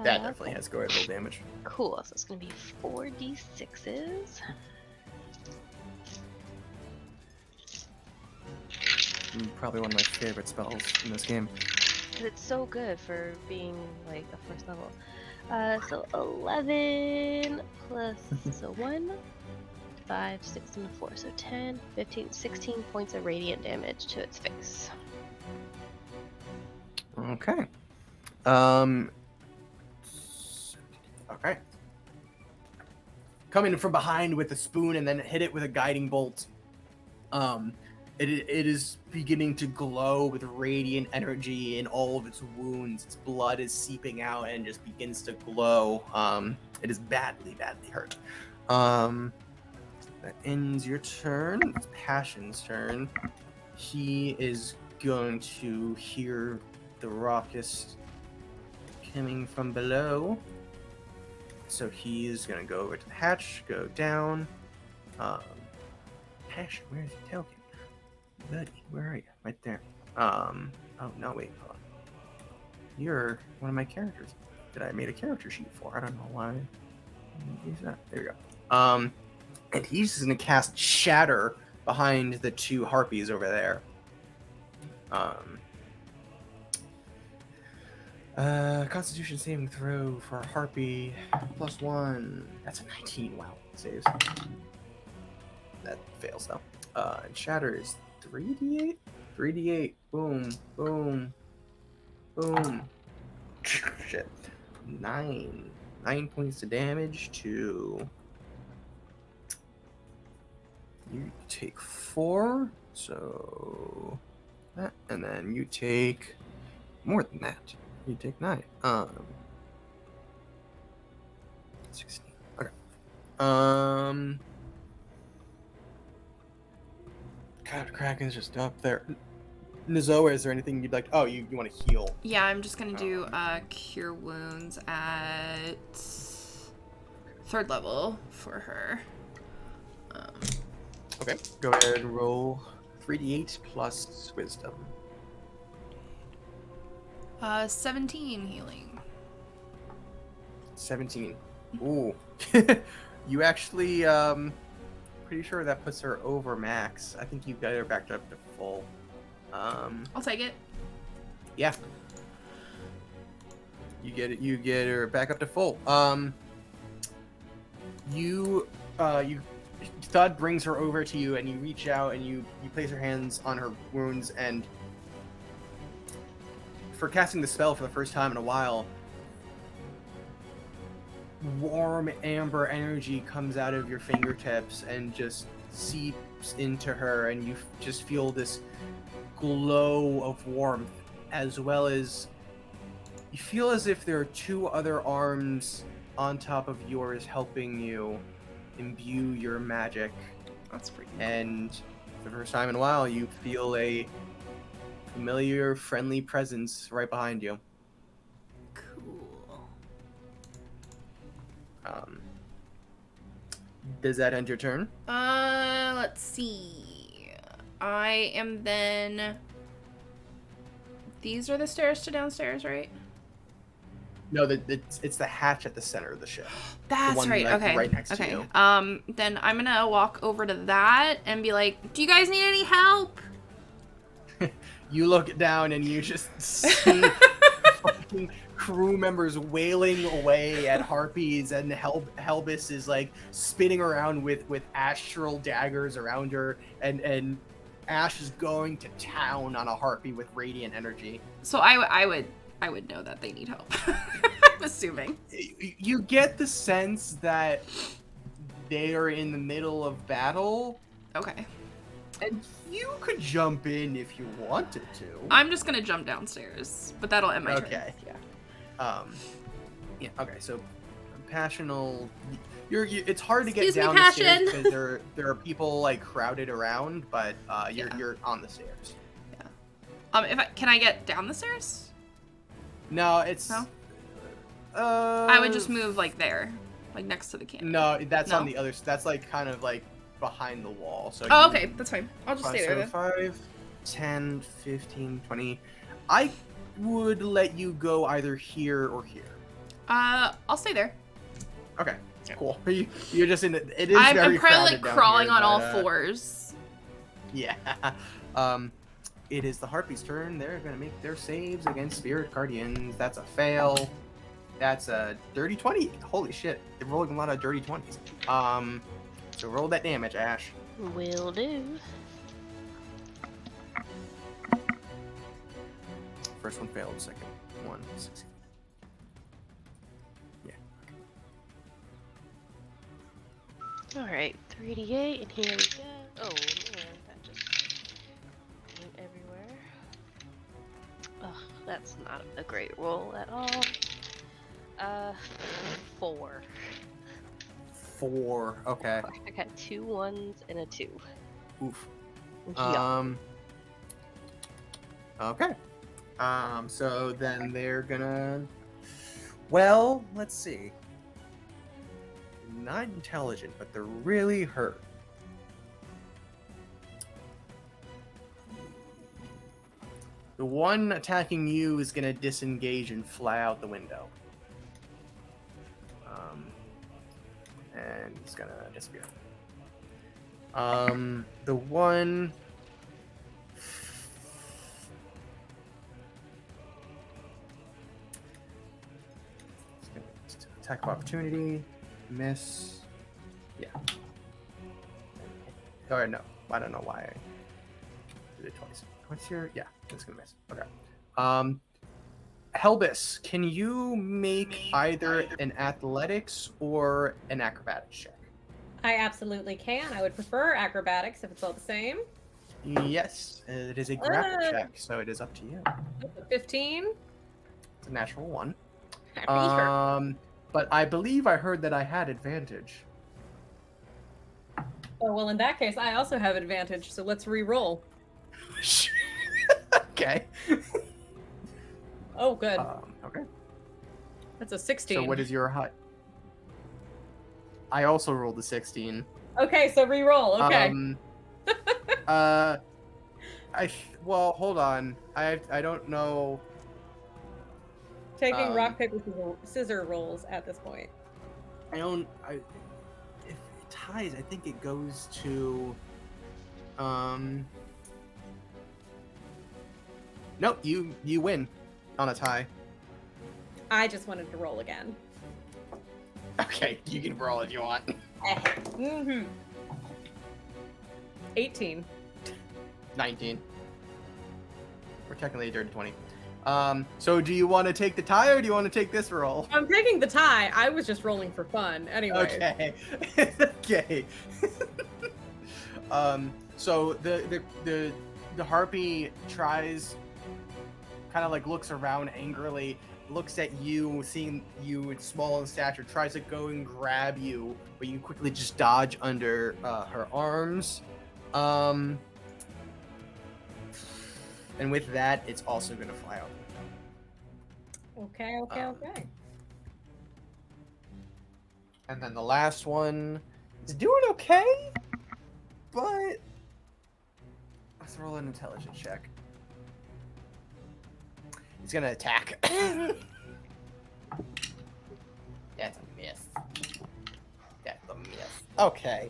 That definitely has go ahead roll damage. Cool. So it's gonna be 4d6s. Probably one of my favorite spells in this game. Because it's so good for being like a first level. So 11 plus so 1, 5, 6, and 4. So 10, 15, 16 points of radiant damage to its face. Okay. Okay. Coming from behind with a spoon and then hit it with a guiding bolt. It is beginning to glow with radiant energy in all of its wounds. Its blood is seeping out and just begins to glow. It is badly, badly hurt. That ends your turn. It's Passion's turn. He is going to hear the raucous coming from below. So he's going to go over to the hatch, go down. Passion, where's your tail? Buddy, where are you? Right there. Oh no, wait, hold on. You're one of my characters that I made a character sheet for. I don't know why. Use that. There you go. And he's just gonna cast Shatter behind the two harpies over there. Constitution saving throw for a harpy +1. That's a 19. Wow, saves. That fails though. And Shatter is 3d8? 3d8. Boom. Boom. Boom. Shit. 9. 9 points of damage to... You take 4. So... That. And then you take... More than that. You take 9. 16. Okay. God, Kraken's just up there. Nizoa, is there anything you'd like? Oh, you want to heal? Yeah, I'm just gonna do cure wounds at 3rd level for her. Okay, go ahead and roll 3d8 plus wisdom. 17 healing. 17. Ooh. You actually, pretty sure that puts her over max. I think you've got her backed up to full. I'll take it. Yeah. You get it. You get her back up to full. You Thud brings her over to you, and you reach out and you place your hands on her wounds, and for casting the spell for the first time in a while, warm amber energy comes out of your fingertips and just seeps into her, and you just feel this glow of warmth, as well as you feel as if there are two other arms on top of yours helping you imbue your magic. That's pretty. And for the first time in a while, you feel a familiar, friendly presence right behind you. Cool. Does that end your turn? Let's see. I am then. These are the stairs to downstairs, right? No, it's the hatch at the center of the ship. That's one, right. like, Okay. right next to okay. you. Then I'm gonna walk over to that and be like, "Do you guys need any help?" You look down and you just see fucking crew members wailing away at harpies, and Helbis is like spinning around with astral daggers around her, and Ash is going to town on a harpy with radiant energy. So I would know that they need help. I'm assuming. You get the sense that they are in the middle of battle, Okay. and you could jump in if you wanted to. I'm just gonna jump downstairs, but that'll end my turn. Okay. Yeah. Yeah. Okay. So, passional. It's hard to get Excuse me, down the stairs Passion. because there are people like crowded around, but you're on the stairs. Can I get down the stairs? No, it's. No? Uh, I would just move like there, like next to the cannon. No, that's No? on the other. That's like kind of like behind the wall. So. Oh, you- okay, that's fine. I'll just stay so there then. 5, 10, 15, 20. I would let you go either here or here. I'll stay there. Okay. Yeah. Cool. You're just in it. It is I'm very probably like crowded down crawling here, on all but, fours. Yeah. It is the Harpy's turn. They're gonna make their saves against Spirit Guardians. That's a fail. That's a dirty 20. Holy shit. They're rolling a lot of dirty 20s. So roll that damage, Ash. Will do. First one failed, second one succeeded. Yeah. Alright, 3d8, and here we go. Oh man, that just went everywhere. Ugh, that's not a great roll at all. 4. 4. Okay. I got 2 1s and a 2. Oof. Yeah. Okay. So then they're gonna. Well, let's see. Not intelligent, but they're really hurt. The one attacking you is gonna disengage and fly out the window. And he's gonna disappear. The one. Attack of opportunity, miss. Yeah. Or no, I don't know why I did it twice. What's your? Yeah, it's gonna miss. Okay. Helbis, can you make either an athletics or an acrobatics check? I absolutely can. I would prefer acrobatics if it's all the same. Yes, it is a grapple check, so it is up to you. 15. It's a natural 1. Happy. But I believe I heard that I had advantage. Oh, well, in that case, I also have advantage, so let's re-roll. Okay. Oh, good. Okay. That's a 16. So what is your height? I also rolled a 16. Okay, so re-roll. Okay. Well, hold on. I don't know. Taking rock, paper, scissor rolls at this point. If it ties, I think it goes to. Nope, you win on a tie. I just wanted to roll again. Okay, you can roll if you want. Mm-hmm. 18. 19. We're technically a dirty 20. So do you want to take the tie or do you want to take this roll? I'm taking the tie. I was just rolling for fun. Anyway. Okay. Okay. So the harpy tries, kind of like looks around angrily, looks at you, seeing you small in stature, tries to go and grab you, but you quickly just dodge under her arms. And with that, it's also gonna fly out. Okay. Okay. And then the last one is doing okay, but let's roll an intelligence check. He's gonna attack. That's a miss. That's a miss. Okay.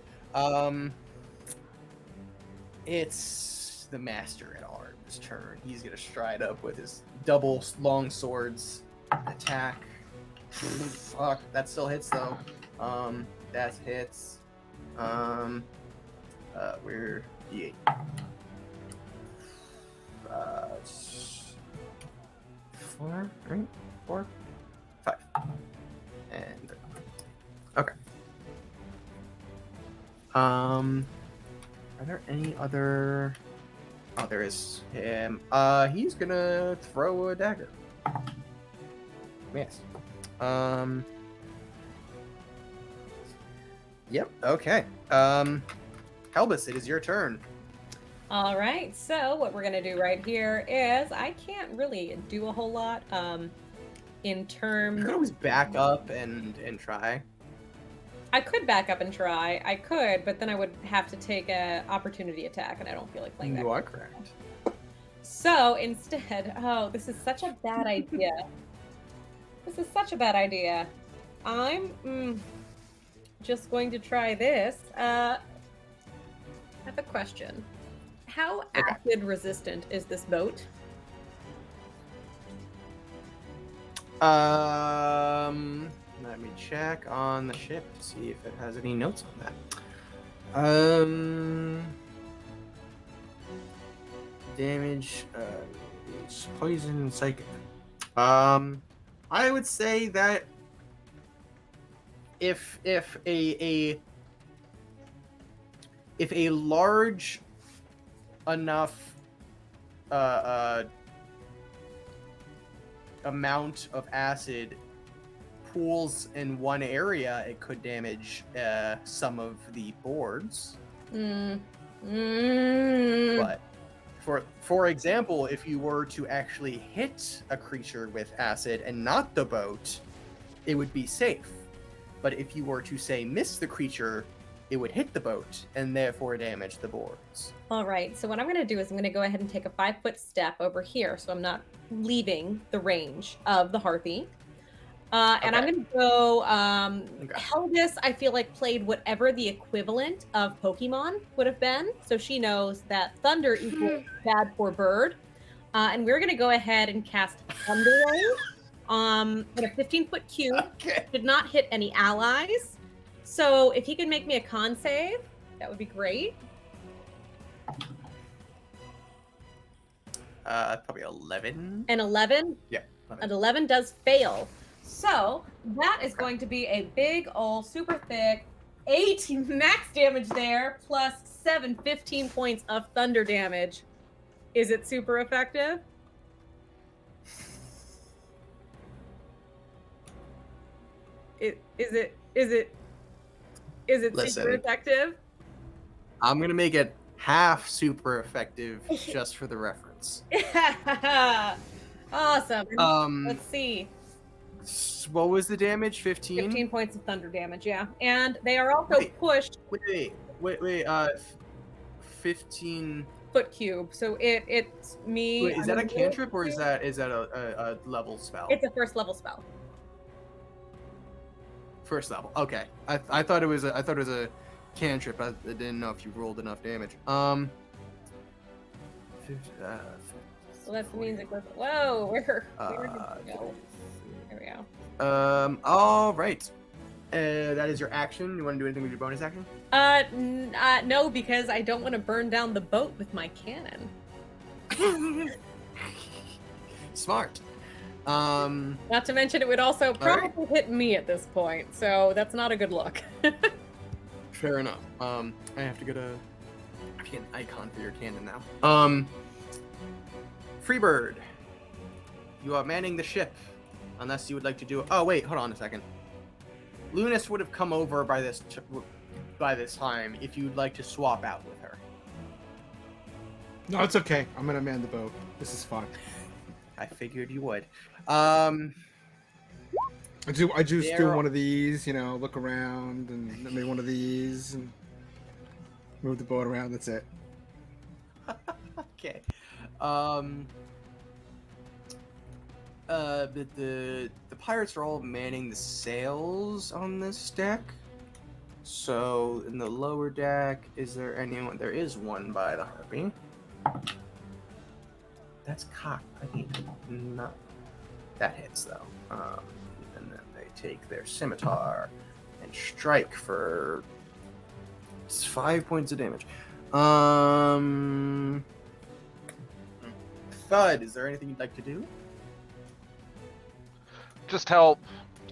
It's the Master at Arms' turn. He's gonna stride up with his double long swords. Attack. Fuck, that still hits though. That hits. We're D8. 4, right? 4, 5, and 3. Okay. Are there any other? Oh, there is him. He's gonna throw a dagger. Yes. Yep. Okay. Helbus, it is your turn. All right. So what we're gonna do right here is I can't really do a whole lot. In You terms, could always back up and try. I could back up and try. I could, but then I would have to take a opportunity attack, and I don't feel like playing that. You are correct. So instead, oh, this is such a bad idea. This is such a bad idea. I'm just going to try this. I have a question. How acid resistant is this boat? Let me check on the ship to see if it has any notes on that. Damage, poison, and psychic. I would say that if a large enough amount of acid pools in one area, it could damage some of the boards. But for example, if you were to actually hit a creature with acid and not the boat, it would be safe. But if you were to say miss the creature, it would hit the boat and therefore damage the boards. All right, so what I'm going to do is I'm going to go ahead and take a 5-foot step over here, so I'm not leaving the range of the harpy. And I'm going to go, Helvis, I feel like, played whatever the equivalent of Pokemon would have been. So she knows that thunder equals bad for bird. And we're going to go ahead and cast Thunder Wave in a 15-foot cube. Okay. Did not hit any allies. So if he can make me a con save, that would be great. Probably 11. An 11? Yeah. 11. An 11 does fail. So that is going to be a big old super thick 8 max damage there, plus 15 points of thunder damage. Is it super effective? Is it Listen. super effective? I'm gonna make it half super effective just for the reference. Awesome. Let's see. What was the damage? 15? 15 points of thunder damage, yeah. And they are also pushed Wait. 15. foot cube. So it's me. Wait, is that a cantrip or is that a level spell? It's a first level spell. First level. Okay. I thought it was a cantrip. I didn't know if you rolled enough damage. So that means it goes. Whoa, where did it go? There we go. All right. That is your action. You want to do anything with your bonus action? No, because I don't want to burn down the boat with my cannon. Smart. Not to mention, it would also probably hit me at this point, so that's not a good look. Fair enough. I have to get an icon for your cannon now. Freebird, you are manning the ship, unless you would like to do. Oh wait, hold on a second. Lunas would have come over by this time if you'd like to swap out with her. No, it's okay. I'm gonna man the boat. This is fun. I figured you would. I just do one of these, look around, and maybe one of these, and move the boat around. That's it. Okay. The pirates are all manning the sails on this deck. So in the lower deck, is there anyone? There is one by the Harpy. That's cocked. I think not. That hits though. And then they take their scimitar and strike for 5 points of damage. Thud, is there anything you'd like to do? Just help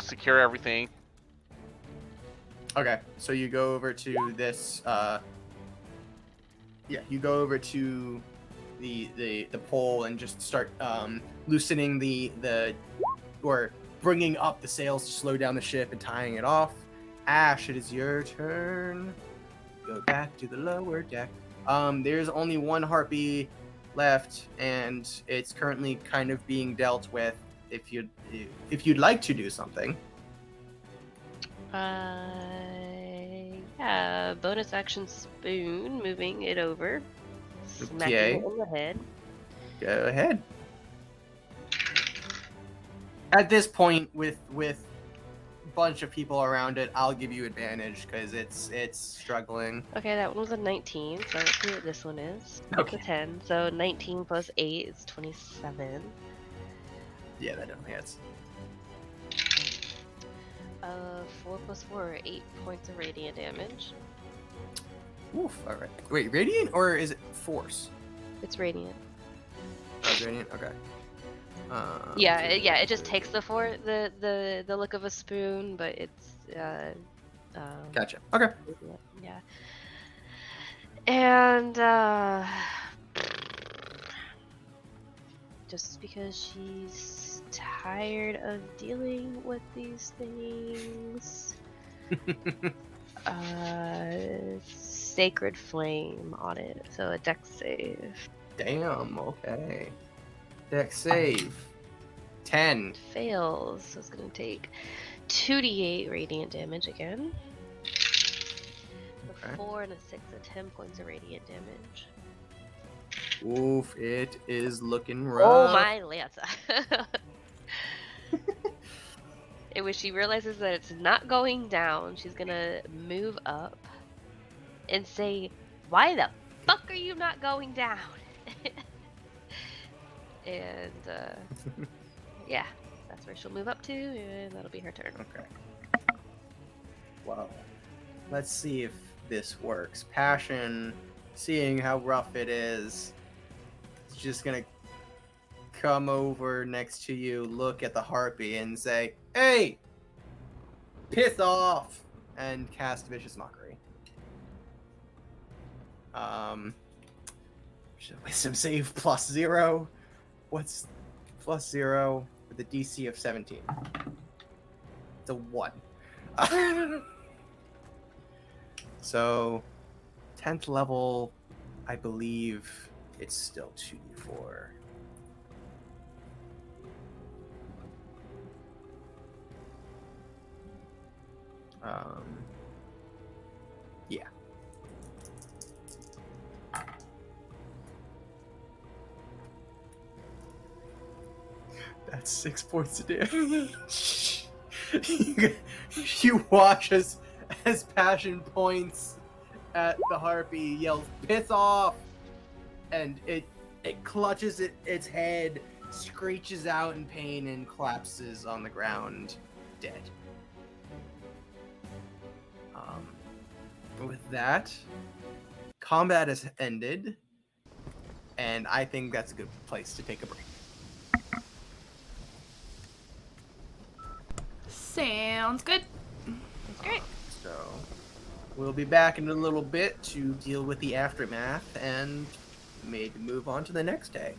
secure everything. Okay, so you go over to this. You go over to the pole and just start loosening or bringing up the sails to slow down the ship and tying it off. Ash, it is your turn. Go back to the lower deck. There's only one harpy left, and it's currently kind of being dealt with. If you'd like to do something. Yeah, bonus action spoon, moving it over, smacking Okay. it in the head. Go ahead. At this point, with a bunch of people around it, I'll give you advantage because it's struggling. Okay, that one was a 19, so let's see what this one is. Okay. It's a 10, so 19 plus 8 is 27. Yeah, that definitely hits. 4 plus 4, 8 points of radiant damage. Oof. All right. Wait, radiant or is it force? It's radiant. Oh, it's radiant. Okay. Yeah, it just takes the look of a spoon, but it's Gotcha. Okay. yeah. And just because she's tired of dealing with these things, sacred flame on it, so a dex save. Damn. Okay. Dex save. 10. Fails, so it's gonna take 2d8 radiant damage again. Okay. A 4 and a 6, 10 points of radiant damage. Oof. It is looking rough. Oh my Lanta. And when she realizes that it's not going down, she's gonna move up and say, "Why the fuck are you not going down?" And yeah, that's where she'll move up to, and that'll be her turn. Okay. Well, let's see if this works. Passion, seeing how rough it is just gonna come over next to you, look at the harpy, and say, "Hey, piss off!" and cast Vicious Mockery. Wisdom save +0. What's +0 with a DC of 17? It's a 1. So, 10th level, I believe it's still 2d4. Yeah. That's 6 points of damage. You watch as Passion points at the harpy, yells, "Piss off!" and it clutches its head screeches out in pain and collapses on the ground, dead. With that, combat has ended, and I think that's a good place to take a break. Sounds good. That's great. So, we'll be back in a little bit to deal with the aftermath and maybe move on to the next day.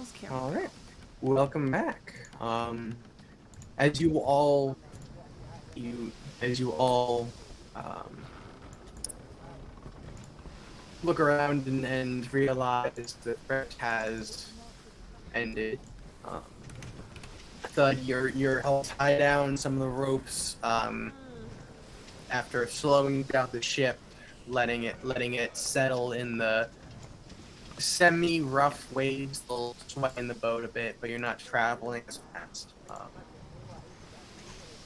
How's camera? All right. Welcome back. As you all, um, look around and realize the threat has ended. Thud, you're held tied down. Some of the ropes. After slowing down the ship, letting it settle in the semi-rough waves, they'll sway the boat a bit, but you're not traveling as fast.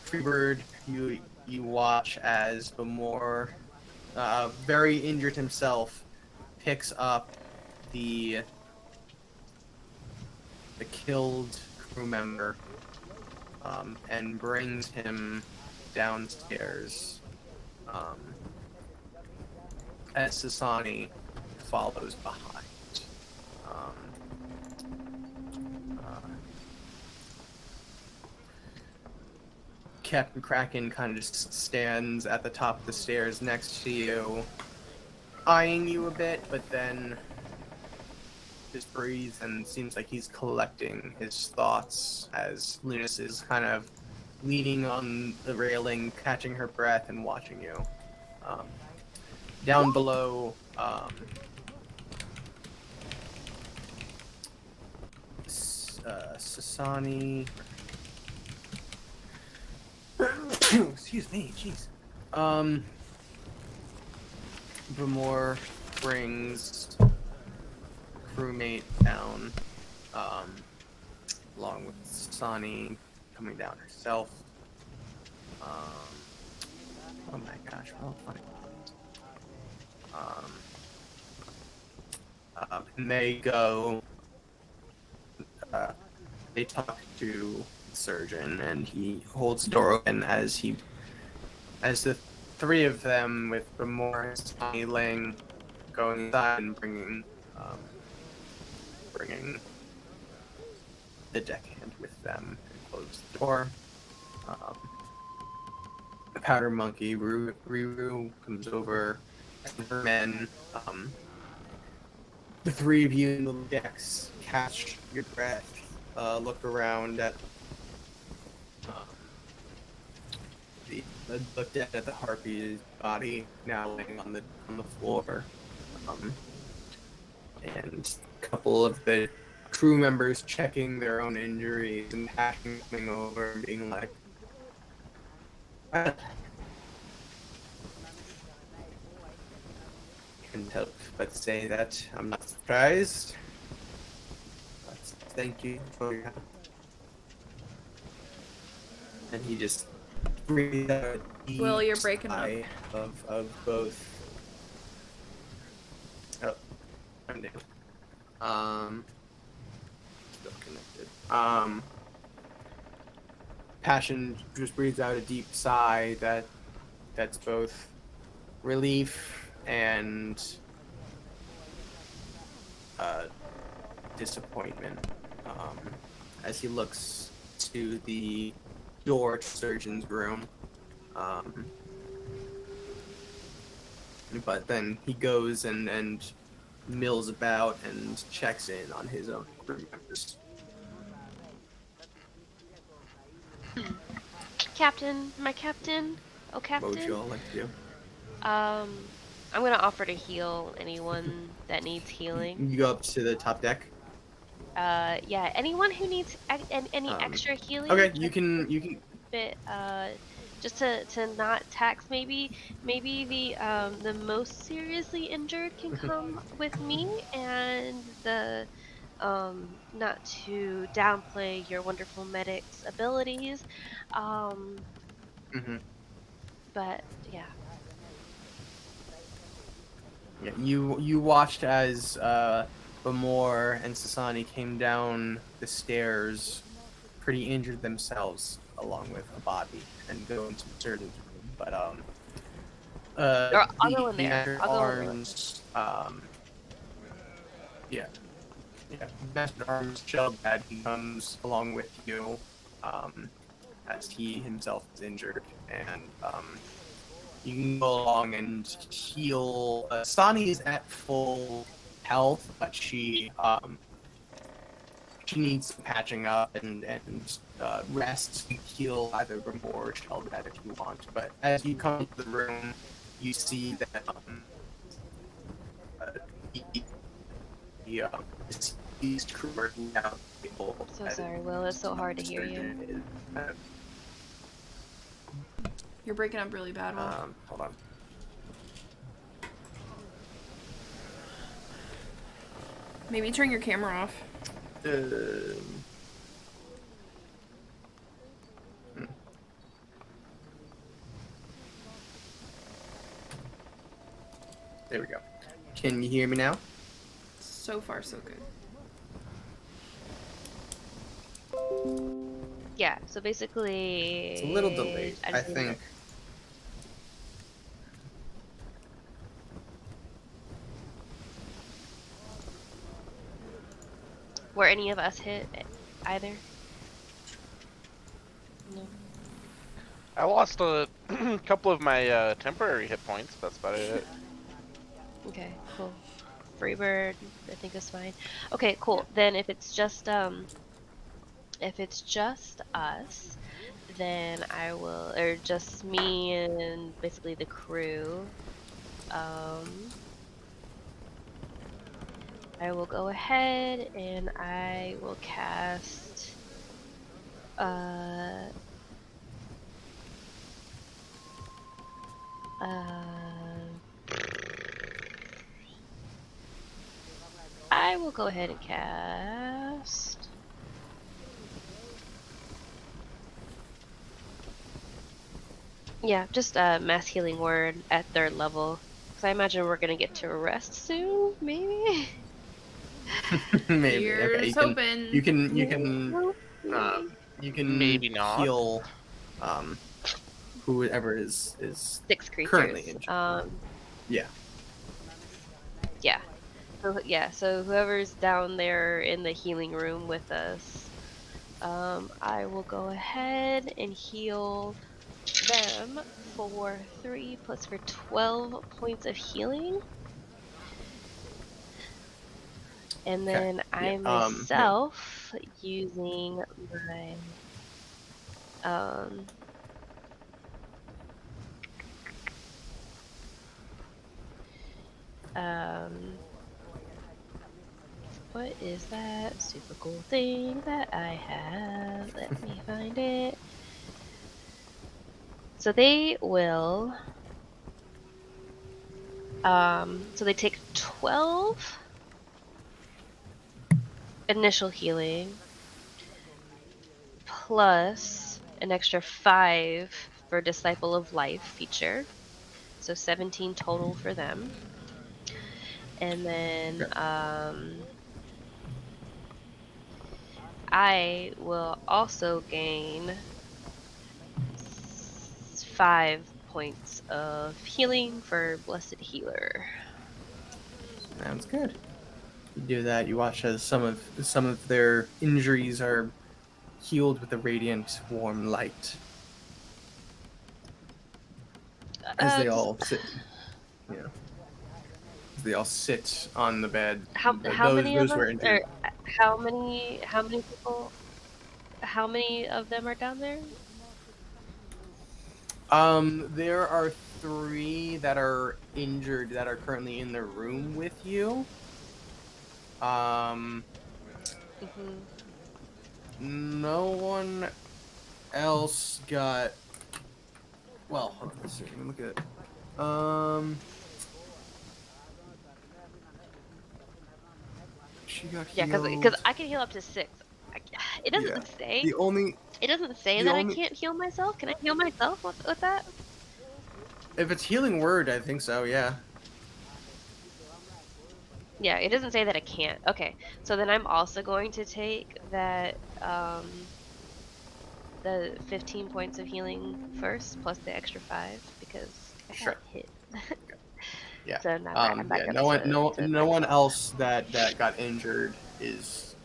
Freebird, you watch as Bamor, very injured himself, picks up the killed crew member, and brings him downstairs. As Sasani follows behind. Captain Kraken kind of just stands at the top of the stairs next to you, eyeing you a bit, but then just breathes and seems like he's collecting his thoughts as Lunas is kind of leaning on the railing, catching her breath and watching you. Down below, Sasani. Excuse me, jeez. Bramor brings crewmate down, along with Sasani coming down herself. Oh my gosh, well, funny. And they go. They talk to the surgeon, and he holds the door open as the three of them, with Bramor and Sonny laying, going inside and bringing the deckhand with them and close the door. The powder monkey Riru comes over, and her men. The three of you in the decks catch your breath, look around at looked at the harpy's body now laying on the floor, and a couple of the crew members checking their own injuries and hacking coming over and being like, "Well, couldn't help but say that I'm not surprised. But thank you for your help." And he just breathed out a deep Will, you're breaking up. sigh of both. Oh, I'm down. Still connected. Passion just breathes out a deep sigh that's both relief and disappointment, as he looks to the door to surgeon's room. But then he goes and mills about and checks in on his own crew members. Captain, my captain. Oh, What would you captain. all like to do? I'm gonna offer to heal anyone that needs healing. You go up to the top deck. Yeah, anyone who needs any extra healing. Okay, you can. Bit, just to not tax maybe the most seriously injured can come with me, and the not to downplay your wonderful medic's abilities, but yeah. Yeah, you watched as Bamor and Sasani came down the stairs, pretty injured themselves, along with a body, and go into the surgeon's room. But I'll go in there. I'll go in there. Arms, Master Arms Sheldad, he comes along with you, as he himself is injured, and you can go along and heal. Sani is at full health, but she she needs some patching up and rest and heal either Brimore or Sheldad if you want. But as you come into the room, you see that the deceased crew are now able. I'm so sorry, Will. It's so hard to hear you. You're breaking up really bad, Will. Hold on. Maybe turn your camera off. There we go. Can you hear me now? So far, so good. Yeah, so basically... It's a little delayed, I just need to- think. Were any of us hit either? No. I lost a couple of my temporary hit points. That's about it. Okay, cool. Freebird, I think is fine. Okay, cool. Then if it's just us, then I will, or just me and basically the crew. I will go ahead and I will cast I will go ahead and cast just a mass healing word at 3rd level. Because I imagine we're gonna get to rest soon, maybe? Maybe. Here's Okay, hoping. you can Maybe not. heal whoever is 6 creatures. currently injured. Yeah. Yeah. So whoever's down there in the healing room with us, I will go ahead and heal them for 3 plus for 12 points of healing. And then I myself, using my what is that super cool thing that I have? Let me find it. So they will so they take 12 initial healing plus an extra 5 for Disciple of Life feature. So 17 total for them. And then I will also gain 5 points of healing for Blessed Healer. Sounds good. You do that. You watch as some of their injuries are healed with the radiant, warm light. As they all sit, as they all sit on the bed. How many those of were us? injured. Or how many people? How many of them are down there? There are 3 that are injured that are currently in the room with you. No one else got. Well, hold on a second. Let me look at it. She got Yeah, healed. because I can heal up to 6. It doesn't say. It doesn't say that I can't heal myself. Can I heal myself with that? If it's healing word, I think so. Yeah. Yeah, it doesn't say that I can't. Okay, so then I'm also going to take that the 15 points of healing first, plus the extra 5 because I got hit. Yeah. So now I'm back up no one else that got injured is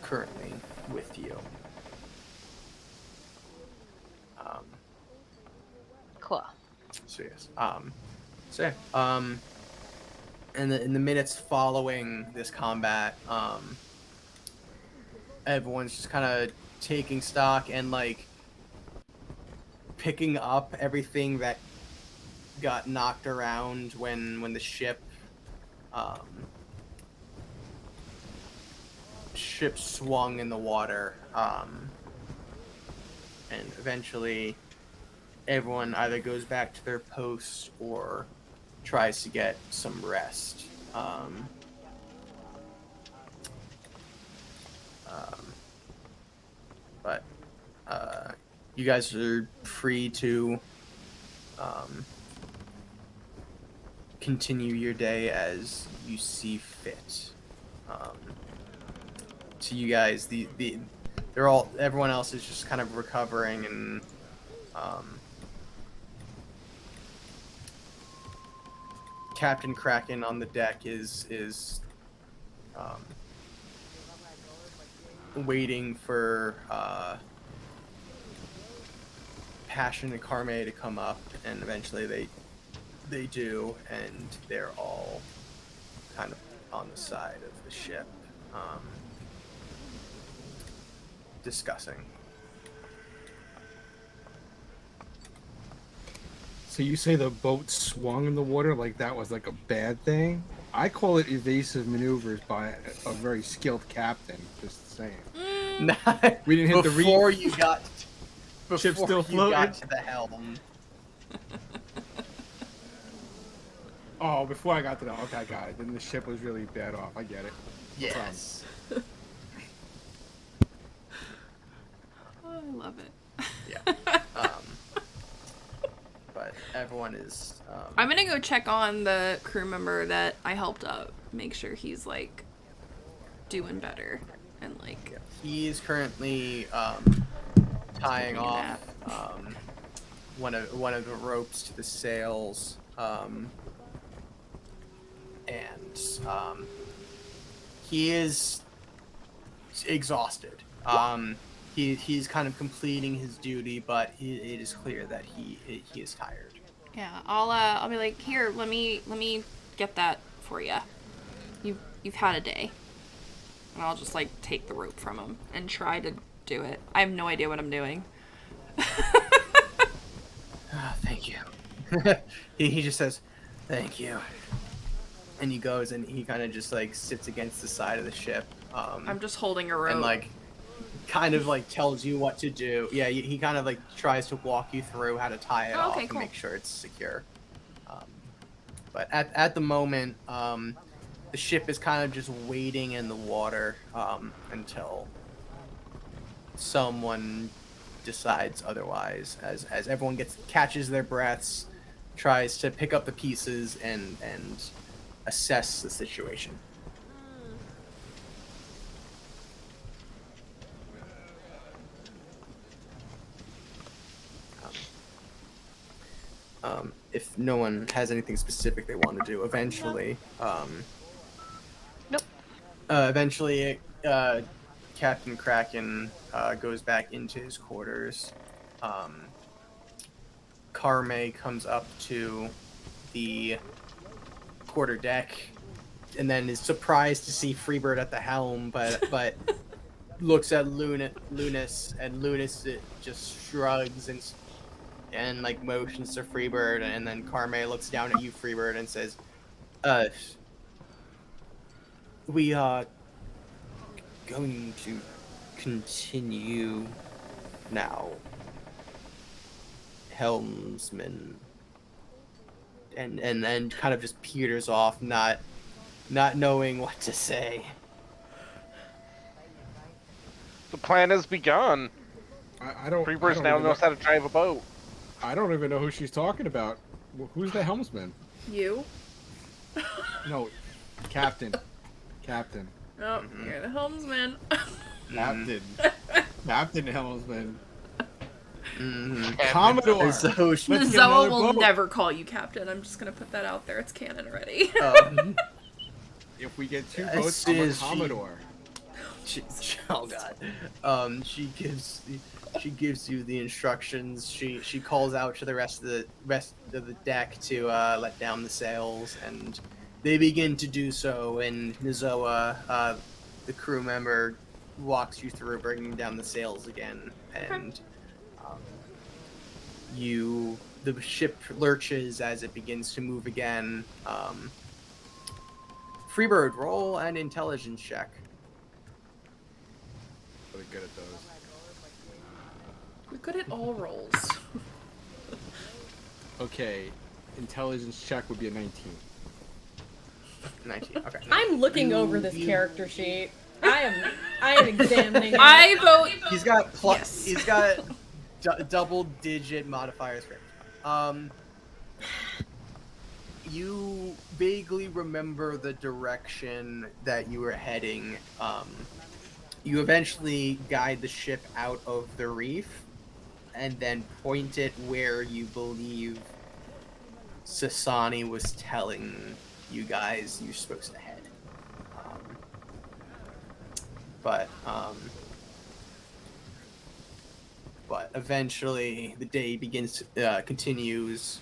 currently with you. Cool. So yes. In the minutes following this combat, everyone's just kind of taking stock and like picking up everything that got knocked around when the ship swung in the water, and eventually everyone either goes back to their posts or tries to get some rest. But you guys are free to continue your day as you see fit. To you guys, everyone else is just kind of recovering, and Captain Kraken on the deck is waiting for Passion and Carme to come up, and eventually they do, and they're all kind of on the side of the ship, discussing. So you say the boat swung in the water like that was like a bad thing? I call it evasive maneuvers by a very skilled captain. Just saying. We didn't hit the reef. Before you got Ship still you floating? got to the helm. Oh, before I got to the okay, I got it. Then the ship was really bad off. I get it. No problem. Yes. Oh, I love it. Yeah. But everyone is. I'm gonna go check on the crew member that I helped up. Make sure he's like doing better and like. He is currently tying taking a off nap. one of the ropes to the sails, and he is exhausted. He's kind of completing his duty, but it is clear that he is tired. Yeah, I'll be like, here, let me get that for you. You've had a day. And I'll just like take the rope from him and try to do it. I have no idea what I'm doing. Thank you. he just says, "Thank you," and he goes and he kind of just like sits against the side of the ship. I'm just holding a rope. And like kind of like tells you what to do. Yeah, he kind of like tries to walk you through how to tie it off and cool. make sure it's secure. But at the moment, the ship is kind of just waiting in the water until someone decides otherwise. As everyone catches their breaths, tries to pick up the pieces and assess the situation. If no one has anything specific they want to do, eventually, Nope. Eventually, Captain Kraken goes back into his quarters. Carme comes up to the quarter deck, and then is surprised to see Freebird at the helm, but looks at Lunas, and Lunas just shrugs and like motions to Freebird, and then Carme looks down at you, Freebird, and says, we are going to continue now, helmsman. And then kind of just peters off, not knowing what to say. The plan has begun. I don't. Freebird I don't now even knows know, how to drive a boat. I don't even know who she's talking about. Who's the helmsman? You? No, captain. Captain. Oh, you're the helmsman. Captain. Captain helmsman. Mm-hmm. Commodore. So Let's get Zoa another will boat. never call you captain. I'm just gonna put that out there. It's canon already. If we get two As boats, soon I'm a as she- Commodore. Oh god. She gives you the instructions. She calls out to the rest of the deck to let down the sails, and they begin to do so. And Nizoa, the crew member, walks you through, bringing down the sails again, and um, the ship lurches as it begins to move again. Freebird, roll an intelligence check. Really good at those. We're good at all rolls. Okay, intelligence check would be a 19. 19. Okay. I'm looking over this character sheet. I am examining it. I vote. He's got Yes. He's got double-digit modifiers for everything. You vaguely remember the direction that you were heading. You eventually guide the ship out of the reef, and then point it where you believe Sasani was telling you guys you're supposed to head. But eventually the day continues.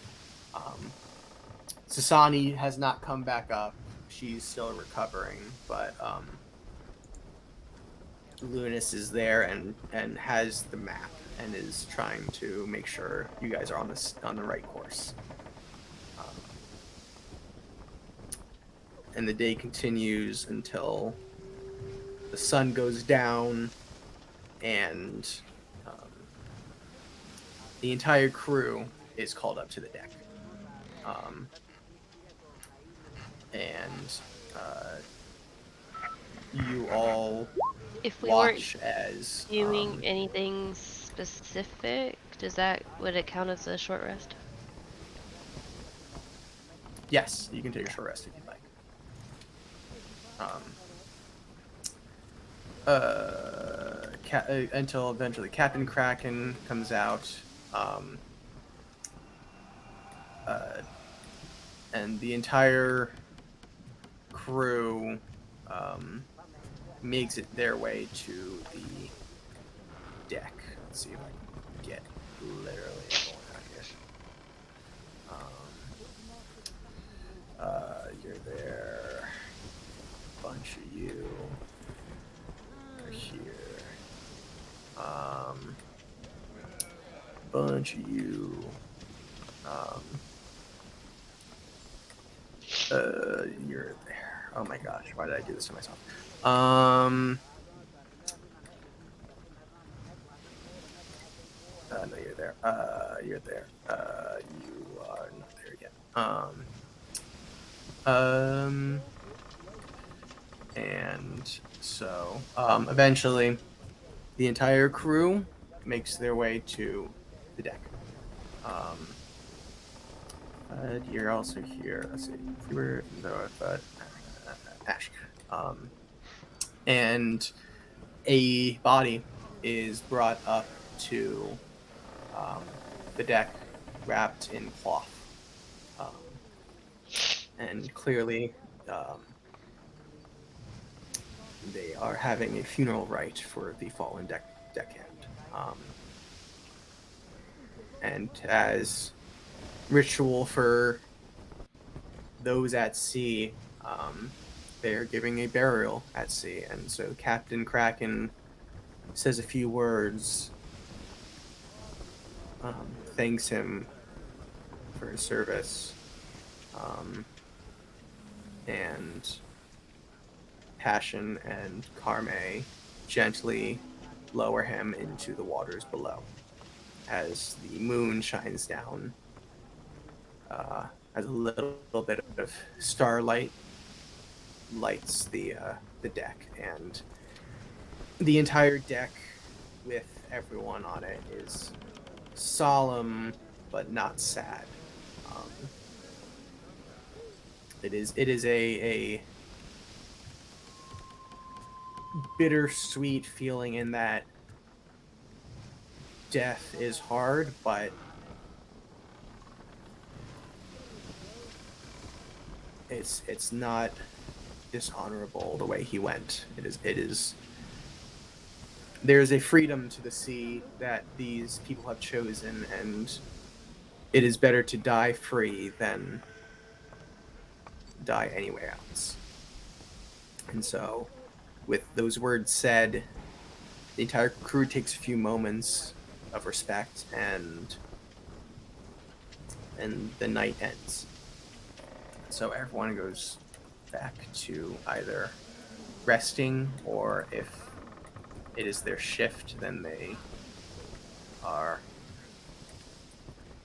Sasani has not come back up. She's still recovering, but Lunas is there and has the map and is trying to make sure you guys are on the right course. And the day continues until the sun goes down, and the entire crew is called up to the deck. You all If we watch weren't as doing anything specific, would it count as a short rest? yes, you can take a short rest if you'd like. Until eventually Captain Kraken comes out, and the entire crew makes it their way to the deck. Let's see if I can get literally going out here. You're there. Bunch of you are here. Bunch of you. You're there. Oh my gosh, why did I do this to myself? No, you're there. You're there. You are not there yet. And so, eventually, the entire crew makes their way to the deck. You're also here. Let's see. If you were Ash. And a body is brought up to the deck, wrapped in cloth, and clearly they are having a funeral rite for the fallen deckhand. And as ritual for those at sea, they're giving a burial at sea, and so Captain Kraken says a few words, thanks him for his service, and Passion and Carme gently lower him into the waters below as the moon shines down, as a little bit of starlight lights the deck, and the entire deck with everyone on it is solemn but not sad. It is a bittersweet feeling in that death is hard, but it's not dishonorable the way he went. It is there's a freedom to the sea that these people have chosen, and it is better to die free than die anywhere else. And so with those words said, the entire crew takes a few moments of respect, and the night ends. So everyone goes back to either resting, or if it is their shift, then they are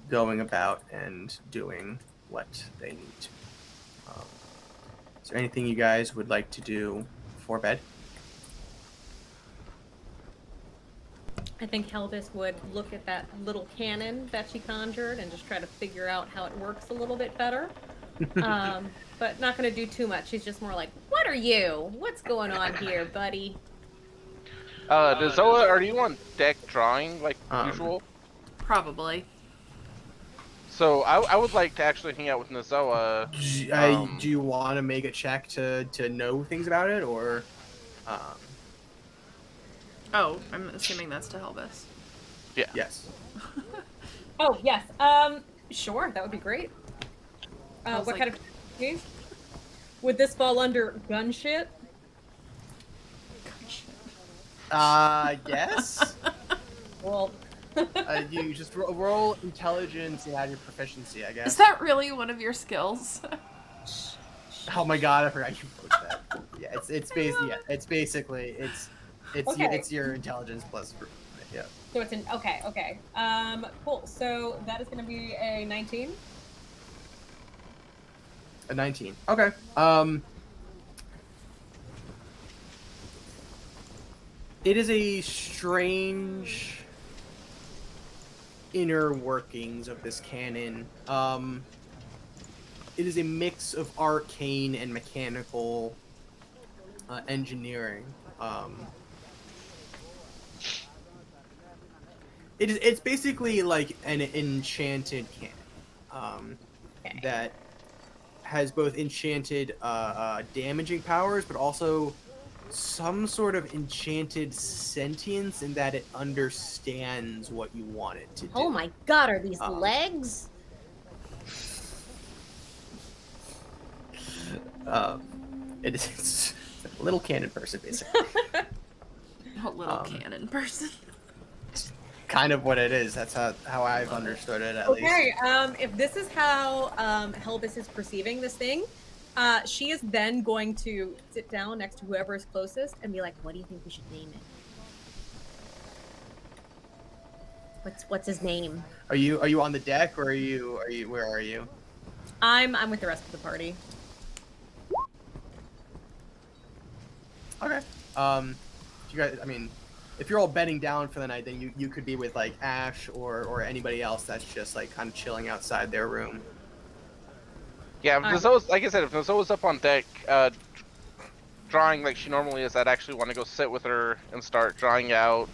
going about and doing what they need to. Is there anything you guys would like to do before bed? I think Helvis would look at that little cannon that she conjured and just try to figure out how it works a little bit better. But not going to do too much. She's just more like, "What are you? What's going on here, buddy?" Zoa, are you on deck drawing like usual? Probably. So I would like to actually hang out with Nazoa. Do you want to make a check to know things about it, or? Oh, I'm assuming that's to Helvis. Yeah. Yes. Oh, yes. Sure, that would be great. What like- kind of games? Would this fall under gun shit? Yes. Well, You just roll intelligence and add your proficiency, I guess. Is that really one of your skills? Oh my god, I forgot you wrote that. Yeah, it's basically Okay. it's your intelligence plus. Yeah. so it's an okay. Cool. So that is going to be a 19. A 19. Okay. It is a strange inner workings of this cannon. It is a mix of arcane and mechanical engineering. It's basically like an enchanted cannon that has both enchanted damaging powers, but also some sort of enchanted sentience in that it understands what you want it to do. Oh my god, are these legs? It's a little cannon person, basically. A little cannon person. Kind of what it is. That's how I've understood it, at least. Okay, if this is how Helvis is perceiving this thing, she is then going to sit down next to whoever is closest and be like, "What do you think we should name it? What's his name?" Are you on the deck, or are you where are you? I'm with the rest of the party. Okay. You guys, I mean, if you're all bedding down for the night, then you could be with like Ash or anybody else that's just like kind of chilling outside their room. Yeah, if Nazoa's, like I said, if Nazoa's up on deck, drawing like she normally is, I'd actually want to go sit with her and start drawing out,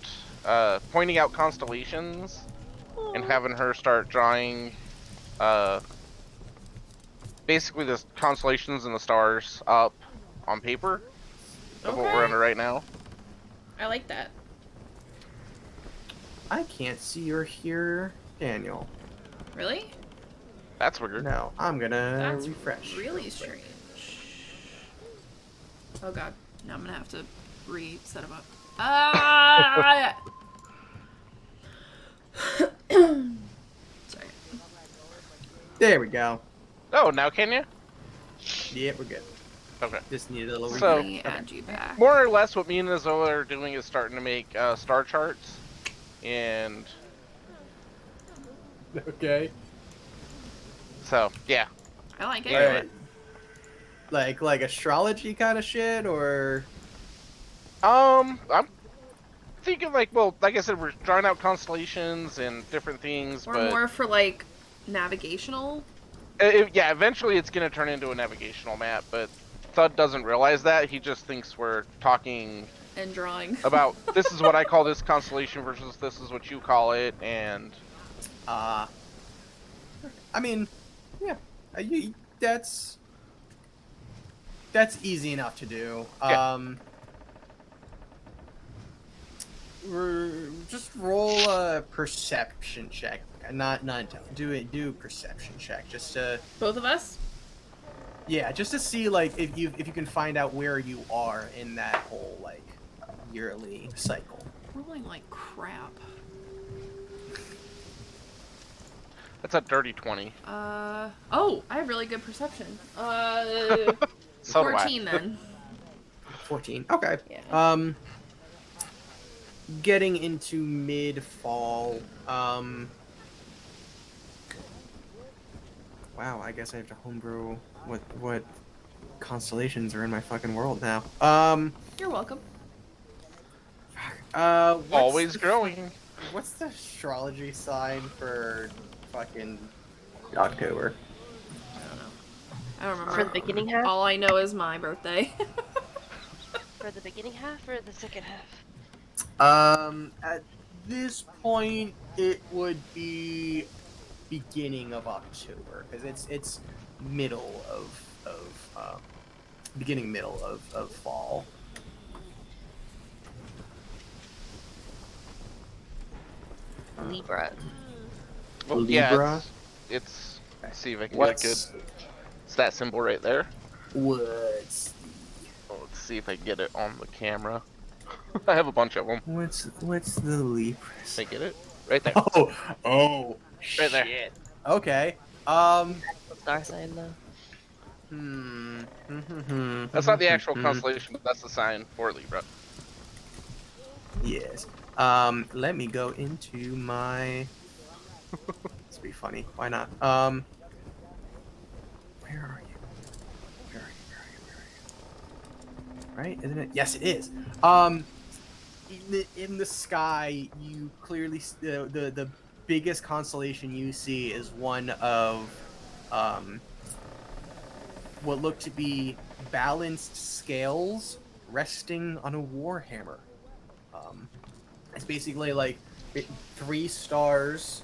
pointing out constellations, and having her start drawing, basically the constellations and the stars up on paper of what we're under right now. I like that. I can't see or hear Daniel. Really? That's weird. No, I'm gonna That's refresh. really strange. Oh god. Now I'm gonna have to reset him up. Ah! Sorry. There we go. Oh, now can you? Yeah, we're good. Okay. Just need a little So- Let me add you back. More or less, what me and Nazoa are doing is starting to make star charts, and Okay. so yeah. I like it. Right. Like astrology kind of shit, or I'm thinking like, well, like I said, we're drawing out constellations and different things, Or but more for like navigational. yeah, eventually it's gonna turn into a navigational map. But Thud doesn't realize that. He just thinks we're talking And drawing. about this is what I call this constellation versus this is what you call it, and I mean, yeah, that's easy enough to do. Yeah. Just roll a perception check, not do perception check, just to Both of us? Yeah, just to see like if you can find out where you are in that whole like yearly cycle. Rolling like crap. That's a dirty 20. Oh, I have really good perception. So do I. 14 then. 14. Okay. Yeah. Getting into mid-fall. Wow, I guess I have to homebrew what constellations are in my fucking world now. You're welcome. What's Always the growing. What's the astrology sign for fucking October? I don't know. I don't remember. For the beginning half? All I know is my birthday. For the beginning half or the second half? At this point, it would be beginning of October because it's middle of beginning middle of fall. Libra. Well, Libra? yeah, it's let's see if I can get a good. It's that symbol right there. What's Oh, let's see if I can get it on the camera. I have a bunch of them. what's the Libra? Can I get it? Right there. Oh, Right there. shit. Okay. Star sign though. That's not the actual constellation, but that's the sign for Libra. Yes. Let me go into my. Let's be funny. Why not? Where are you? Where are you? Where are you? Right? Isn't it? Yes, it is. In the sky, you clearly the biggest constellation you see is one of what look to be balanced scales resting on a warhammer. It's basically like 3 stars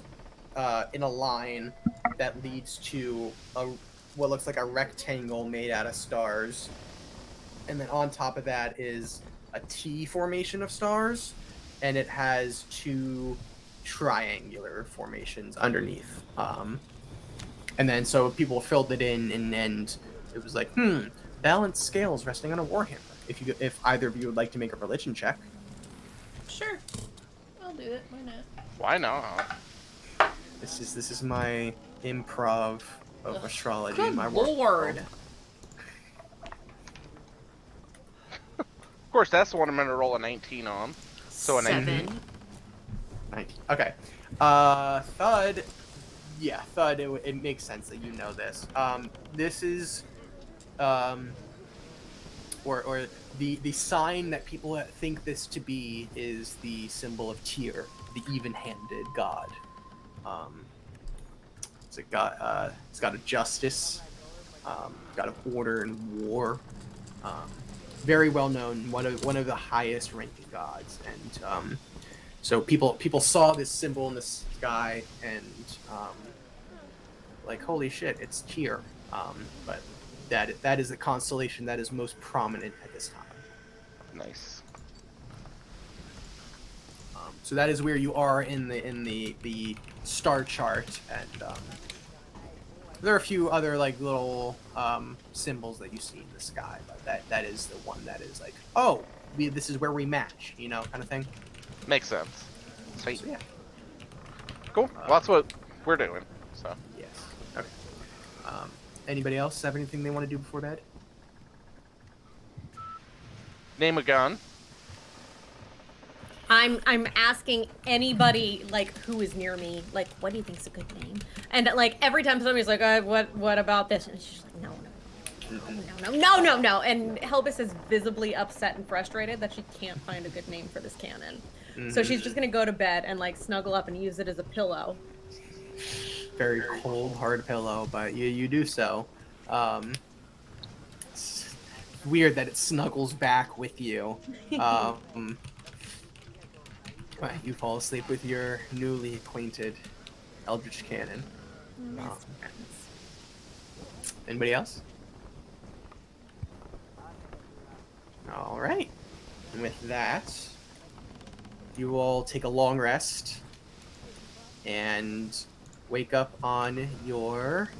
in a line that leads to what looks like a rectangle made out of stars, and then on top of that is a T formation of stars, and it has 2 triangular formations underneath. And then so people filled it in, and it was like, balanced scales resting on a warhammer. If either of you would like to make a religion check. Sure. I'll do it. Why not? Why not? This is my improv of astrology Good in my world. lord. Of course, that's the one I'm gonna roll a 19 on. So a 19. 7. 19. Okay. Thud. Yeah, Thud. It makes sense that you know this. This is, or the sign that people think this to be is the symbol of Tyr, the even-handed god. It's got a justice, got an order and war. Very well known, one of the highest ranking gods, and so people saw this symbol in the sky and like, holy shit, it's Tyr. But that is the constellation that is most prominent at this time. Nice. So that is where you are in the star chart, and there are a few other like little symbols that you see in the sky, but that is the one that is like, oh, this is where we match, kind of thing. Makes sense. Sweet. So, yeah. Cool. Well, that's what we're doing. So. Yes. Okay. Anybody else have anything they want to do before bed? Name a gun. I'm asking anybody like who is near me, like, what do you think's a good name? And like every time somebody's like, what about this? And she's like, no. And Helbus is visibly upset and frustrated that she can't find a good name for this cannon. So she's just gonna go to bed and like snuggle up and use it as a pillow. Very cold, hard pillow, but you do so. It's weird that it snuggles back with you. You fall asleep with your newly acquainted Eldritch Cannon. Anybody else? All right. And with that, you all take a long rest and wake up on your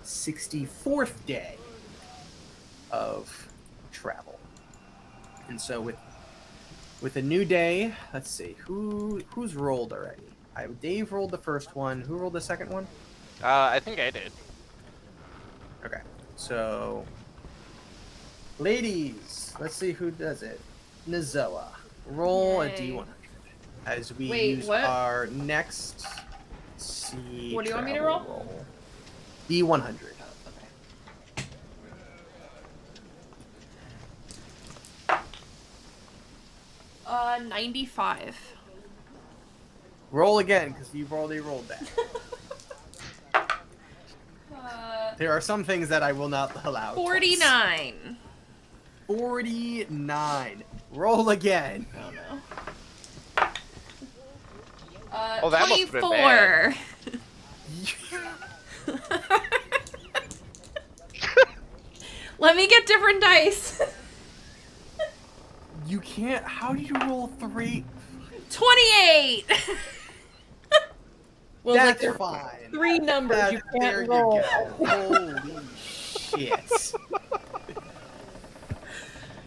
64th day of travel. And so with a new day, let's see, who's rolled already? Dave rolled the first one. Who rolled the second one? I think I did. Okay. So ladies, let's see who does it. Nazoa, roll a Yay. D100 as we Wait, use what? our next sea What do you want me to travel roll? D100. 95. Roll again, because you've already rolled that. There are some things that I will not allow. 49. 49. Roll again. Oh no. Oh, that must've been bad. 24. Let me get different dice. You can't. How do you roll 3? 28. Well, like That's there are fine. 3 numbers you There can't you roll. go. Holy shit.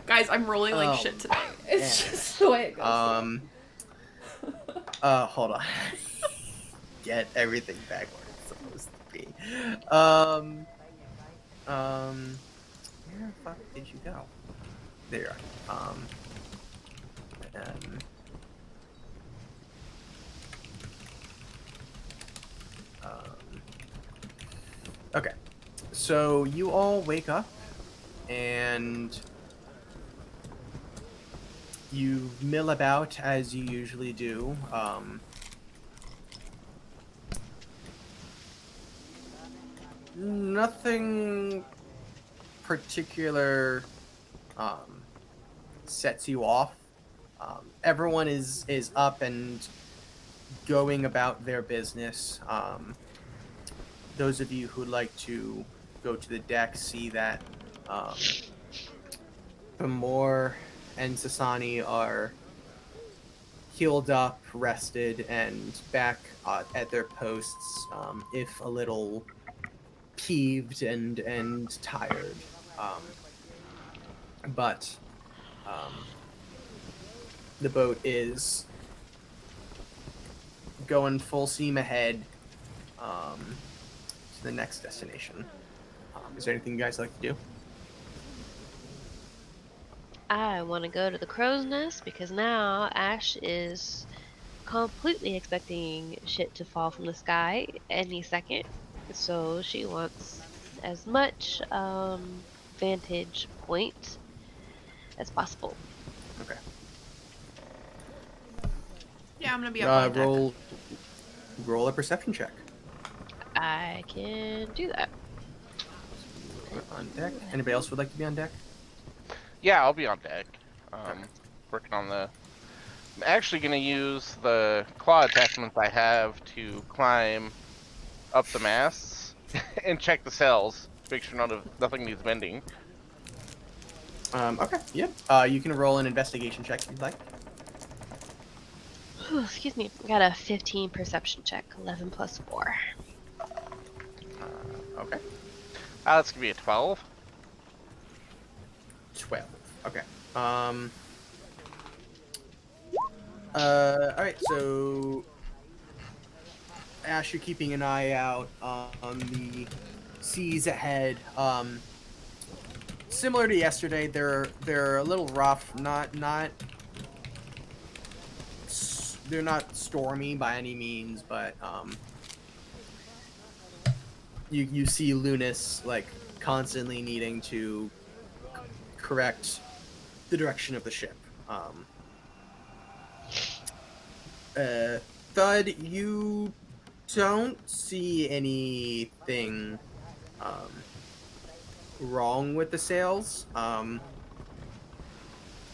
Guys, I'm rolling like Oh, shit today. It's man. just the way it goes. Hold on. Get everything back where it's supposed to be. Where the fuck did you go? There you are. Okay. So you all wake up and you mill about as you usually do. Nothing particular sets you off. Everyone is up and going about their business. Those of you who'd like to go to the deck see that Bamor and Sasani are healed up, rested, and back at their posts, if a little peeved and tired. But the boat is going full steam ahead to the next destination. Is there anything you guys like to do? I want to go to the crow's nest because now Ash is completely expecting shit to fall from the sky any second. So she wants as much vantage point as possible. Okay. Yeah, I'm gonna be up on deck. Roll a perception check. I can do that. On deck. Anybody else would like to be on deck? Yeah, I'll be on deck. Working on the... I'm actually going to use the claw attachments I have to climb up the masts and check the sails. Make sure nothing needs mending. Okay, yep. You can roll an investigation check if you'd like. Whew, excuse me. I got a 15 perception check. 11 plus 4. Okay. That's going to be a 12. 12. Okay. Alright, so Ash, you're keeping an eye out on the seas ahead. Similar to yesterday, they're a little rough, they're not stormy by any means, but you see Lunas like constantly needing to correct the direction of the ship. Thud, you don't see anything wrong with the sails.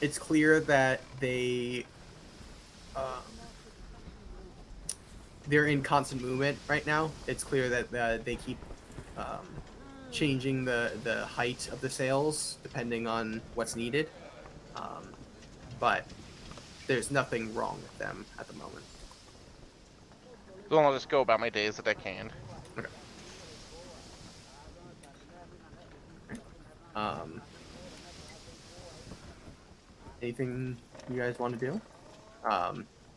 It's clear that they're in constant movement right now. It's clear that they keep changing the height of the sails depending on what's needed. But there's nothing wrong with them at the moment. Then I'll just go about my days that I can. Okay. Anything you guys want to do?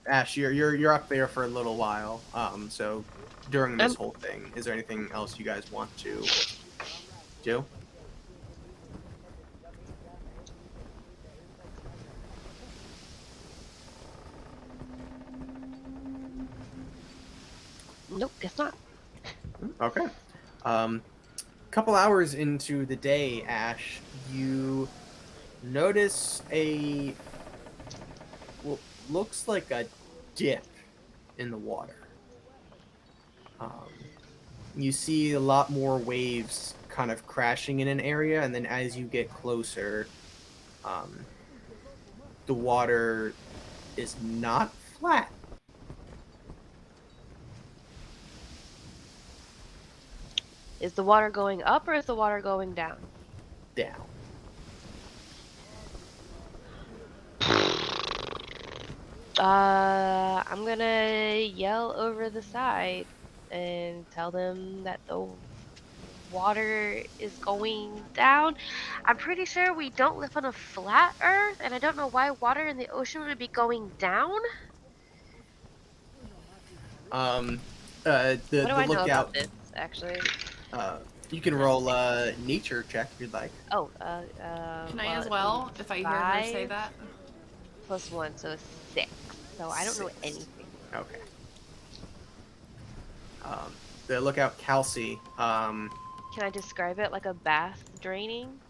Ash, you're up there for a little while. So during this whole thing, is there anything else you guys want to do? Nope, guess not. Okay. Couple hours into the day, Ash, you notice looks like a dip in the water. You see a lot more waves kind of crashing in an area, and then as you get closer, the water is not flat. Is the water going up or is the water going down? Down. I'm gonna yell over the side and tell them that the water is going down. I'm pretty sure we don't live on a flat Earth, and I don't know why water in the ocean would be going down. The What do I know lookout. about this, actually? You can roll a nature check if you'd like. Oh, Can I as well, if I hear her say 5 that? plus 1, so 6. So I don't know 6. anything. Okay. The lookout, Kelsey. Can I describe it like a bath draining?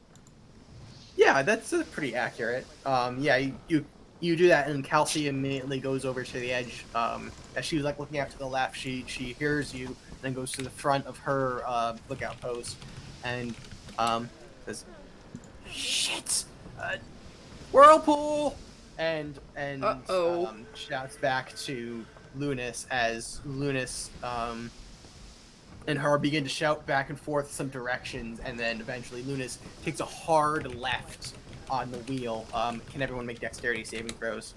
Yeah, that's pretty accurate. Yeah, you do that, and Kelsey immediately goes over to the edge. As she was like looking out to the left, she hears you, and then goes to the front of her lookout post, and says, "Shit, whirlpool!" and shouts back to Lunas as Lunas and her begin to shout back and forth some directions, and then eventually Lunas takes a hard left on the wheel. Can everyone make dexterity saving throws?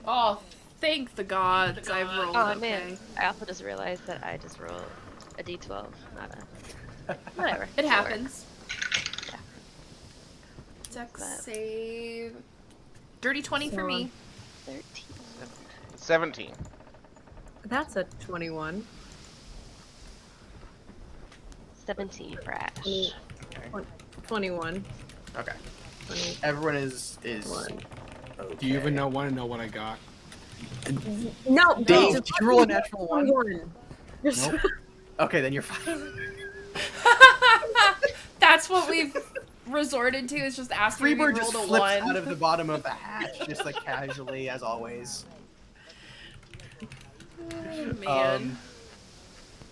Oh, thank the gods, I've rolled Oh okay. man, I also just realized that I just rolled a d12, not a... Whatever. It it'll happens. Yeah. Dex But- save. Dirty 20 for me. 13. 17. That's a 21. 17 for Ash. 21. Okay. 20. Everyone is One. okay. Do you even want to know what I got? No, Dave, just did you roll a natural one? 21. Nope. Okay, then you're fine. That's what we've resorted to, is just asking if we Freebird just rolled a flips 1. out of the bottom of the hatch, just like casually as always. Oh, man.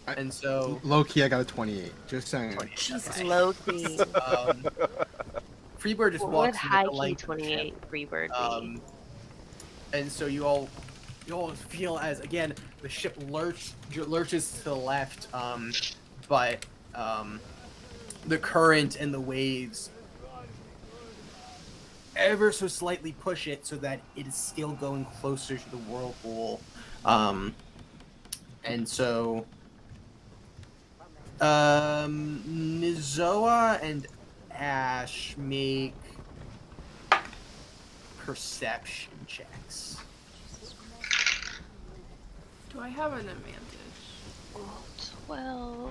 And so Low key, I got a 28. Just saying. Jesus. Low key. Freebird just What would walks high into the key length of the 28 Freebird be? ship. And so you all feel as again the ship lurches to the left, but the current and the waves ever so slightly push it so that it is still going closer to the whirlpool. And so Nizoa and Ash make perception checks. Do I have an advantage? 12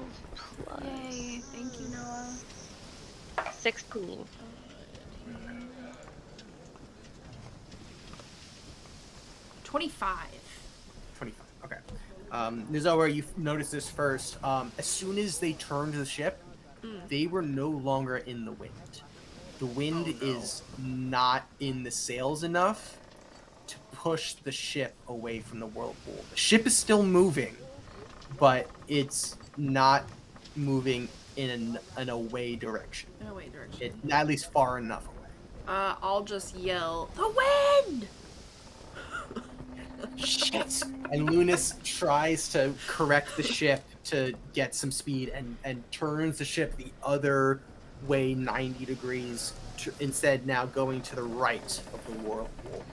plus Yay, thank you, Noah. 16. 25. 25. Okay. Nizoa, you noticed this first. As soon as they turned the ship, they were no longer in the wind. The wind is not in the sails enough to push the ship away from the whirlpool. The ship is still moving, but it's not moving in an away direction. No, wait, direction. It at least far enough away. I'll just yell, the wind! Shit! And Lunas tries to correct the ship to get some speed and turns the ship the other way 90 degrees, instead now going to the right of the whirlpool.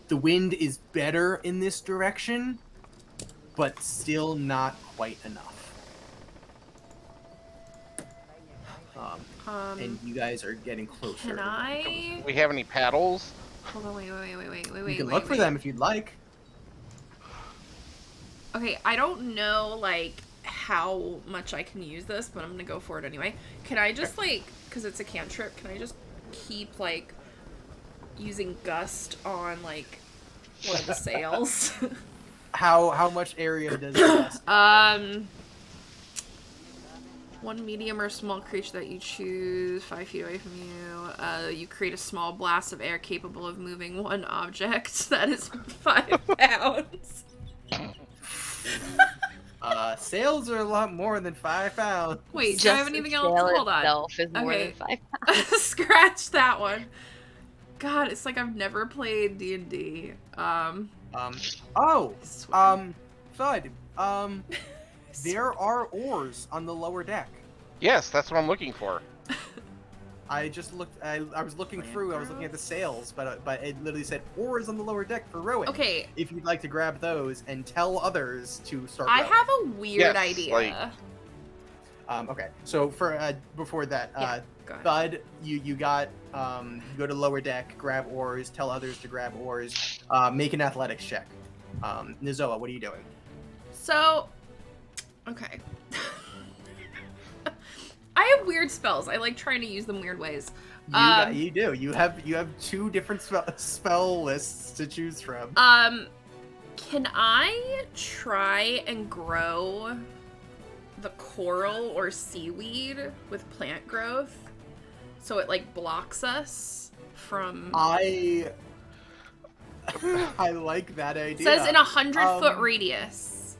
The wind is better in this direction, but still not quite enough. and you guys are getting closer. Can I? Do we have any paddles? Hold on, wait. You can look for them if you'd like. Okay, I don't know, like, how much I can use this, but I'm gonna go for it anyway. Can I just, like, because it's a cantrip, can I just keep, like, using Gust on, like, one of the sails? How much area does it last? One medium or small creature that you choose 5 feet away from you. You create a small blast of air capable of moving one object that is 5 pounds. Sails are a lot more than 5 pounds. Wait, do I have anything else? Hold on. Itself is more than 5 pounds. Scratch that one. God, it's like I've never played D&D. Thud. There are oars on the lower deck. Yes, that's what I'm looking for. I just looked. I was looking through. I was looking at the sails, but it literally said oars on the lower deck for rowing. Okay. If you'd like to grab those and tell others to start. I rowing. have a weird Yes, idea. like- Okay. So for before that, Yeah, go ahead. Thud, you got you go to lower deck, grab oars, tell others to grab oars, make an athletics check. Nizoa, what are you doing? So, okay. I have weird spells. I like trying to use them weird ways. You do. You have 2 different spell lists to choose from. Can I try and grow the coral or seaweed with plant growth so it like blocks us from? I like that idea. It says in 100-foot radius.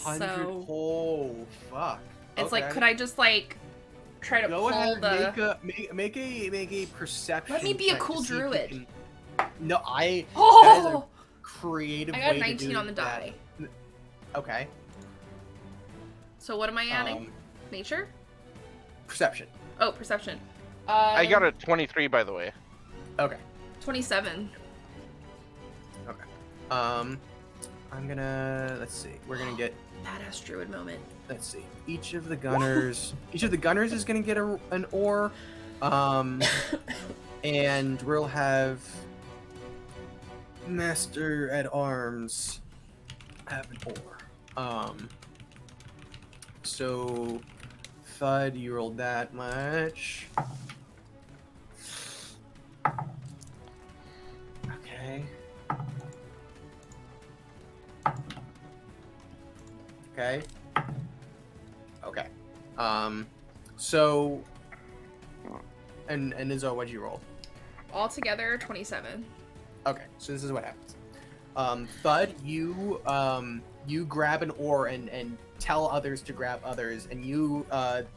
100. So Oh fuck. it's Okay. like, could I just like try to Go pull ahead. the? Make a perception. Let me be a check to cool see if you druid. can- No, that is a Oh, creative I way got to 19 do on the that. die. Okay. So what am I adding? Nature? Perception. Oh, perception. I got a 23, by the way. Okay. 27. I'm gonna let's see. We're gonna get Badass druid moment. let's see. Each of the gunners is gonna get an oar. And we'll have Master at Arms have an oar. So Thud, you rolled that much. Okay. Okay. Okay. So and Izzo, what'd you roll? Altogether, 27. Okay, so this is what happens. Thud, you grab an oar and tell others to grab others, and you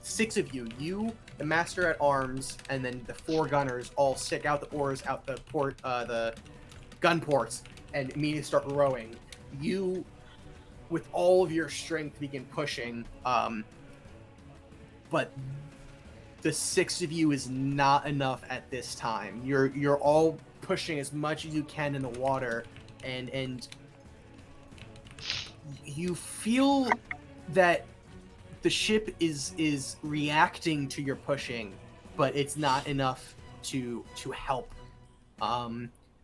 6 of you, the Master at Arms, and then the 4 gunners all stick out the oars out the gun ports and immediately start rowing. You, with all of your strength, begin pushing, but the 6 of you is not enough at this time. You're all pushing as much as you can in the water, and you feel that the ship is reacting to your pushing, but it's not enough to help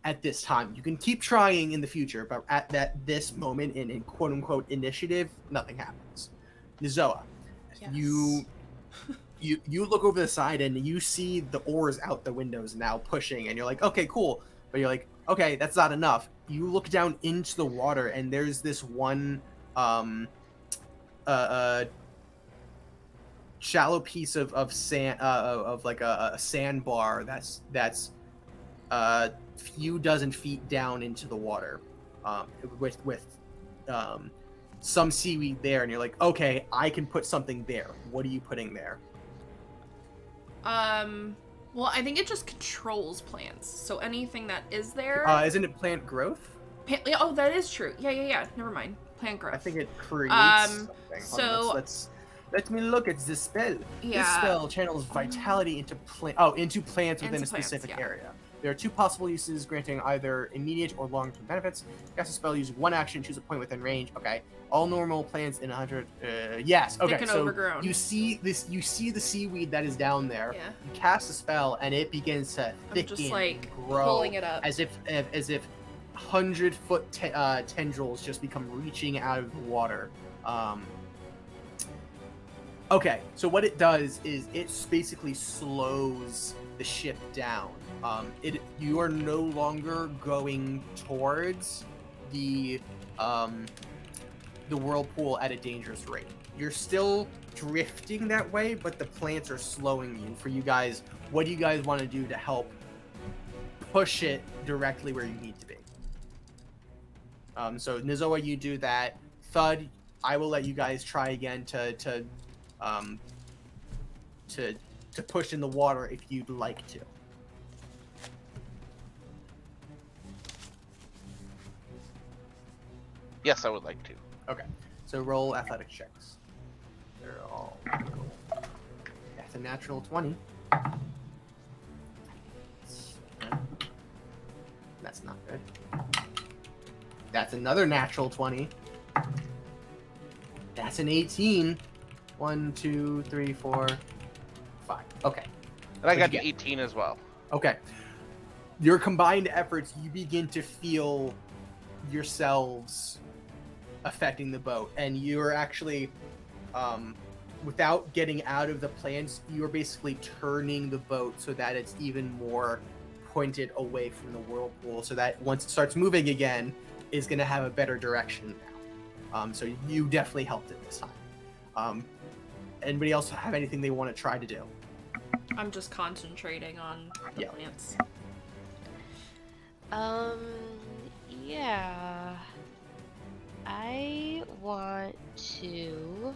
at this time. You can keep trying in the future, but at this moment in quote unquote initiative, nothing happens. Nizoa, Yes. You look over the side and you see the oars out the windows now pushing, and you're like, okay, cool. But you're like, okay, that's not enough. You look down into the water, and there's this one shallow piece of sand, of like a sandbar that's few dozen feet down into the water, with some seaweed there, and you're like, okay, I can put something there. What are you putting there? Well, I think it just controls plants. So anything that is there. Isn't it plant growth? Oh, that is true. Yeah. Never mind. Plant growth. I think it creates something. Hold on, so- let me look at this spell. Yeah. This spell channels vitality into plants within Into a plants, specific yeah. area. There are 2 possible uses granting either immediate or long-term benefits. Cast a spell, use 1 action, choose a point within range. Okay. All normal plants in 100. Yes. Okay. Thick and So overgrown. you see this. You see the seaweed that is down there. Yeah. You cast a spell, and it begins to I'm thicken just like and grow, pulling it up. as if 100-foot tendrils just become reaching out of the water. Okay, so what it does is it basically slows the ship down. You are no longer going towards the whirlpool at a dangerous rate. You're still drifting that way, but the plants are slowing you. For you guys, what do you guys want to do to help push it directly where you need to be? So Nizoa, you do that. Thud, I will let you guys try again to push in the water if you'd like to. Yes, I would like to. Okay, so roll athletic checks. They're all cool. That's a natural 20. That's not good. That's another natural 20. That's an 18. 1, 2, 3, 4, 5. Okay. And I got What'd the you get? 18 as well. Okay. Your combined efforts, you begin to feel yourselves affecting the boat, and you're actually, without getting out of the plants, you're basically turning the boat so that it's even more pointed away from the whirlpool, so that once it starts moving again, is going to have a better direction now. So you definitely helped it this time. Anybody else have anything they want to try to do? I'm just concentrating on the Yeah. plants. Yeah. I want to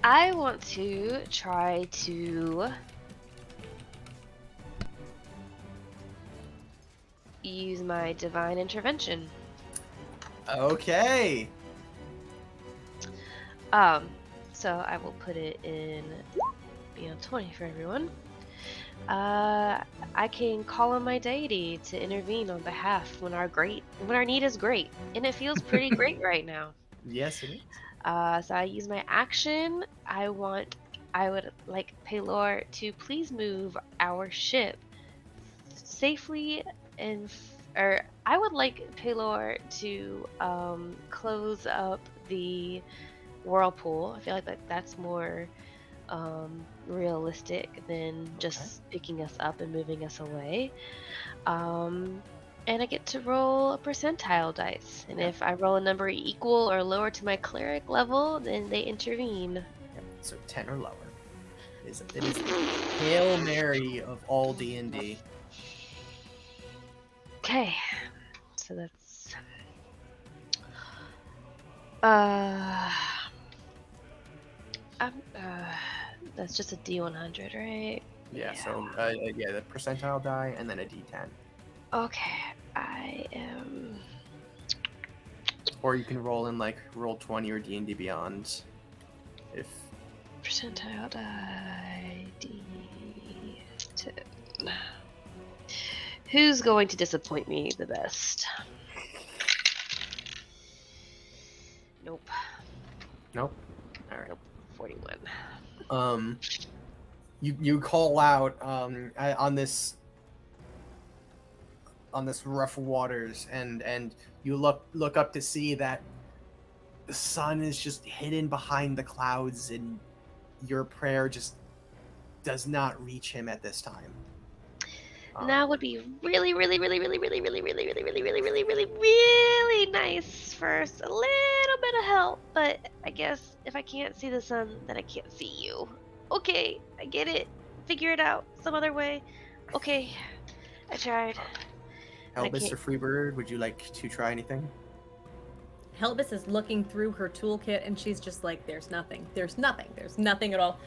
I want to try to use my divine intervention. Okay. So I will put it in 20 for everyone. I can call on my deity to intervene on behalf when our need is great, and it feels pretty great right now. Yes, it is. So I use my action. I would like Paylor to please move our ship safely or I would like Paylor to close up the whirlpool. I feel like that's more realistic than just picking us up and moving us away. And I get to roll a percentile dice. And if I roll a number equal or lower to my cleric level, then they intervene. Yep. So 10 or lower. It is the Hail Mary of all D&D. Okay. So that's just a D100, right? Yeah, so the percentile die and then a D10. Okay, I am. Or you can roll in like roll 20 or D&D Beyond. If Percentile die D10. Who's going to disappoint me the best? Nope. Nope. All right. 41. You call out on this rough waters, and you look up to see that the sun is just hidden behind the clouds, and your prayer just does not reach him at this time. That would be really, really, really, really, really, really, really, really, really, really, really, really, really nice for a little bit of help. But I guess if I can't see the sun, then I can't see you. Okay, I get it. Figure it out some other way. Okay, I tried. Mr. Freebird, would you like to try anything? Helvis is looking through her toolkit and she's just like, there's nothing at all.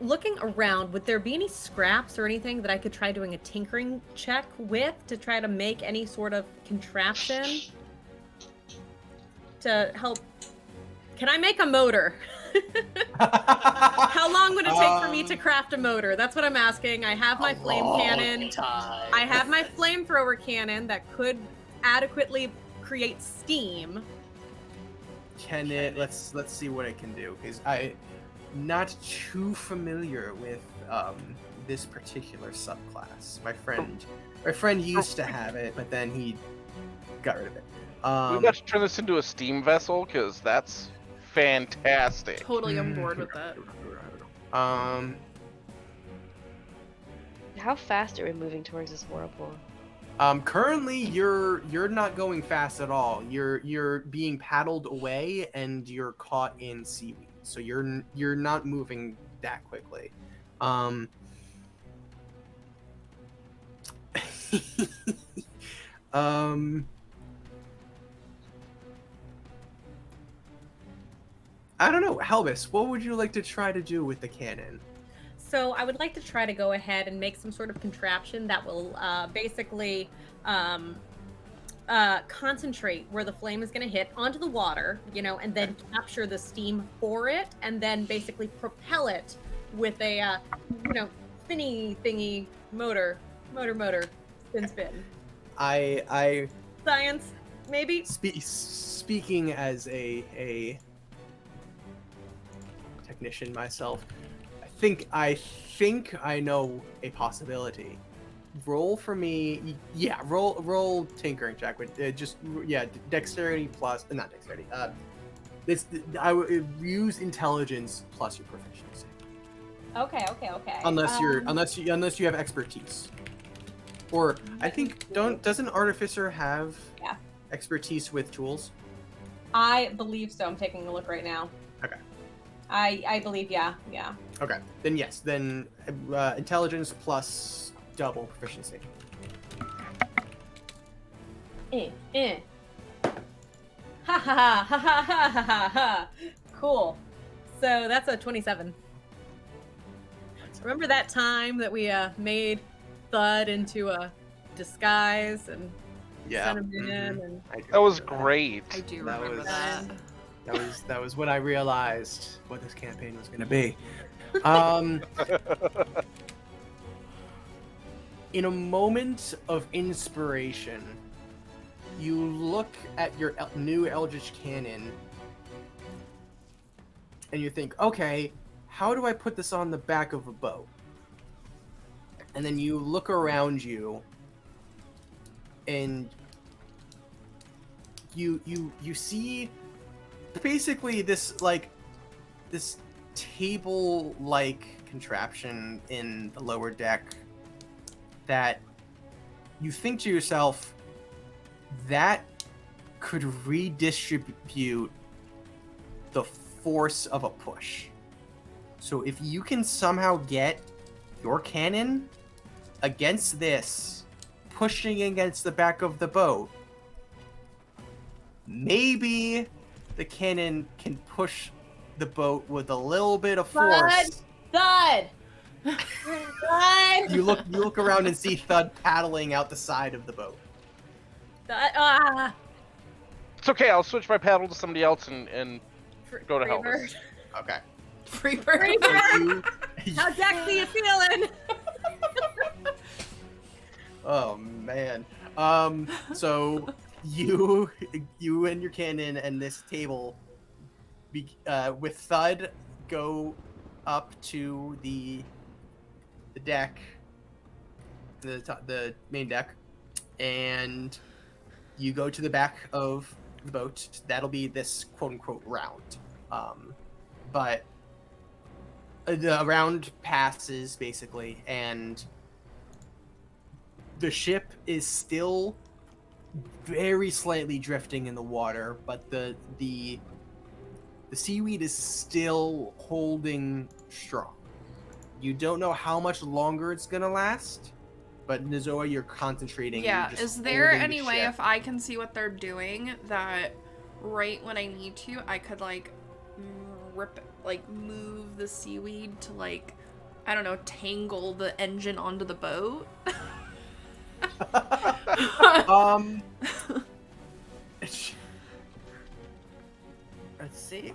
Looking around, would there be any scraps or anything that I could try doing a tinkering check with to try to make any sort of contraption to help? Can I make a motor? How long would it take for me to craft a motor? That's what I'm asking. I have my flame cannon. I have my flamethrower cannon that could adequately create steam. Can it? Let's see what it can do, because I'm not too familiar with this particular subclass. My friend used to have it, but then he got rid of it. We got to turn this into a steam vessel, because that's fantastic. Totally on board with that. How fast are we moving towards this whirlpool? Currently you're not going fast at all. You're being paddled away and you're caught in seaweed. So you're not moving that quickly. I don't know, Helvis, what would you like to try to do with the cannon? So I would like to try to go ahead and make some sort of contraption that will basically concentrate where the flame is going to hit onto the water, and then capture the steam for it, and then basically propel it with a, thingy motor, spin. I Science, maybe? Speaking as a technician myself, I think I know a possibility. Roll for me, roll tinkering check with dexterity plus not dexterity. I would use intelligence plus your proficiency. Okay. Unless you have expertise, or I think doesn't artificer have expertise with tools? I believe so. I'm taking a look right now. Okay. I believe, yeah. Okay, then yes, then intelligence plus double proficiency. Ha ha ha ha ha ha ha ha. Cool. So that's a 27. Remember that time that we made Thud into a disguise and sent him in? And That was great. I do remember that. That was when I realized what this campaign was going to be. In a moment of inspiration, you look at your new Eldritch Cannon and you think, okay, how do I put this on the back of a boat? And then you look around you and you see basically this table-like contraption in the lower deck that you think to yourself that could redistribute the force of a push. So if you can somehow get your cannon against this, pushing against the back of the boat, maybe the cannon can push the boat with a little bit of force. Thud! You look around and see Thud paddling out the side of the boat. It's okay, I'll switch my paddle to somebody else and go to Helvis. Okay. Free bird. How Dexy you feeling? Oh man. So you and your cannon and this table with Thud go up to the deck, the main deck, and you go to the back of the boat. That'll be this quote-unquote round. But the round passes basically, and the ship is still very slightly drifting in the water, but the seaweed is still holding strong. You don't know how much longer it's gonna last, but Nizoa, you're concentrating. Yeah, you're just is there holding any the way ship. if I can see what they're doing that right when I need to, I could like move the seaweed to like, I don't know, tangle the engine onto the boat. Let's see.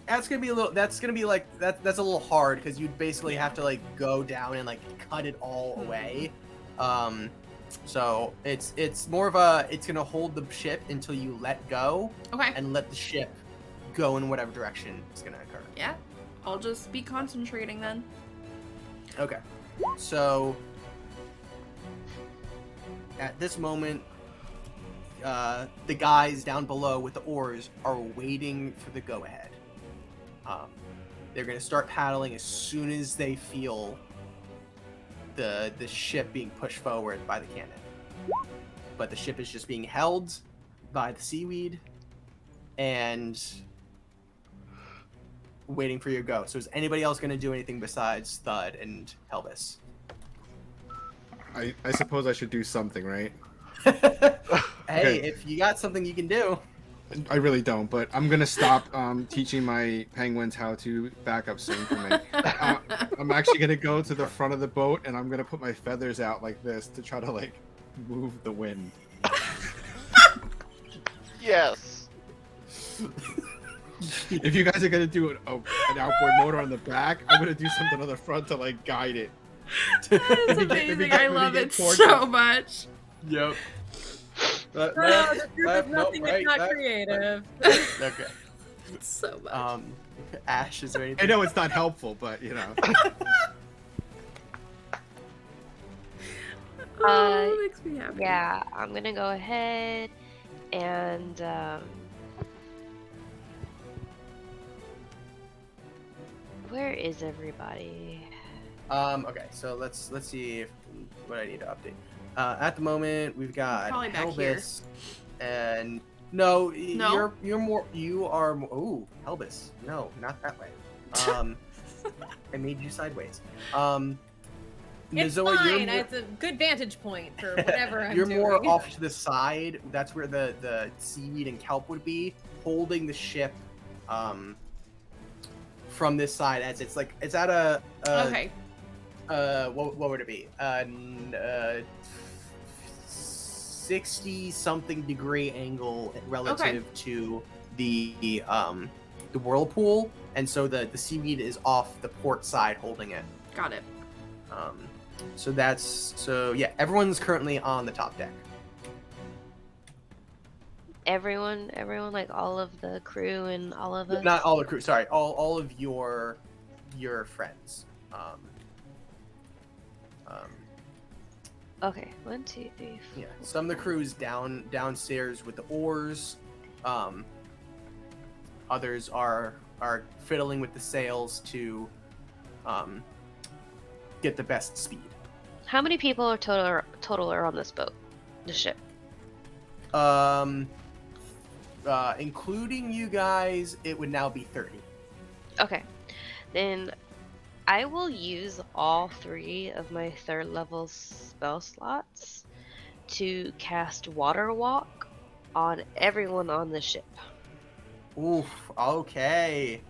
That's gonna be a little. That's gonna be like that. That's a little hard because you'd basically have to like go down and like cut it all away. So it's more of a. It's gonna hold the ship until you let go. Okay. And let the ship go in whatever direction is gonna occur. Yeah. I'll just be concentrating then. Okay. So at this moment, the guys down below with the oars are waiting for the go-ahead. They're going to start paddling as soon as they feel the ship being pushed forward by the cannon. But the ship is just being held by the seaweed and waiting for your go. So is anybody else going to do anything besides Thud and Helvis? I suppose I should do something, right? Hey, if you got something you can do. I really don't, but I'm gonna stop teaching my penguins how to back up swing for me. I'm actually gonna go to the front of the boat and I'm gonna put my feathers out like this to try to like move the wind. Yes. If you guys are gonna do an outboard motor on the back, I'm gonna do something on the front to like guide it. That's amazing. I love it so much. Yep. This group is nothing if not creative. Okay. So much. Ash, is there anything? I know it's not helpful, but you know. It makes me happy. Yeah, I'm gonna go ahead and where is everybody? Okay, so let's see what I need to update. At the moment, we've got Probably back Helvis and no, you are more. Ooh, Helvis. No, not that way. I made you sideways. It's Zoe, fine. It's a good vantage point for whatever I'm you're doing. more off to the side. That's where the seaweed and kelp would be, holding the ship from this side as it's like it's at a Okay. what would it be? 60-something degree angle relative to the whirlpool, and so the seaweed is off the port side holding it. Got it. So yeah, everyone's currently on the top deck. Everyone, like all of the crew and all of us. Not all the crew. Sorry, all of your friends. Okay, 1, 2, 3, 4. Yeah, some of the crew's downstairs with the oars. Others are fiddling with the sails to get the best speed. How many people are total are on this boat, the ship? Including you guys, it would now be 30. Okay, then I will use all 3 of my 3rd level spell slots to cast Water Walk on everyone on the ship. Oof. Okay.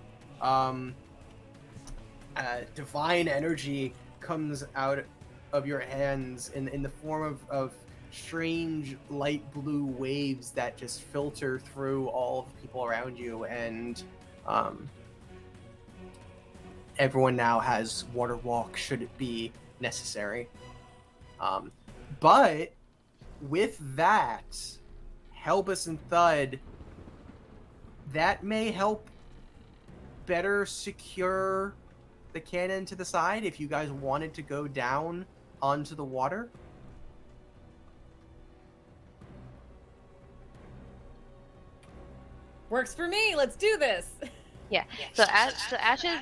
Divine energy comes out of your hands in the form of strange light blue waves that just filter through all the people around you, and everyone now has water walk should it be necessary. But with that, Helbus and Thud, that may help better secure the cannon to the side if you guys wanted to go down onto the water. Works for me. Let's do this. Yeah. So Ash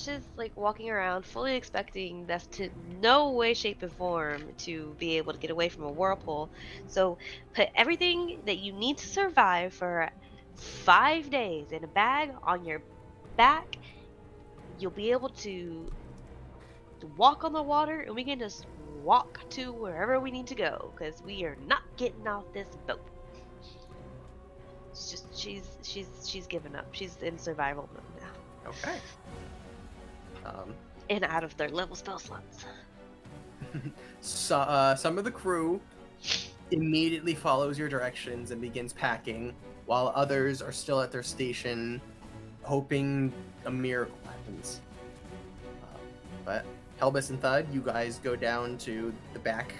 is like walking around, fully expecting this to no way, shape, or form to be able to get away from a whirlpool. So put everything that you need to survive for 5 days in a bag on your back. You'll be able to walk on the water, and we can just walk to wherever we need to go, because we are not getting off this boat. It's just she's given up. She's in survival mode now. Okay. And out of their level spell slots. So, some of the crew immediately follows your directions and begins packing, while others are still at their station, hoping a miracle happens. But Helbus and Thud, you guys go down to the back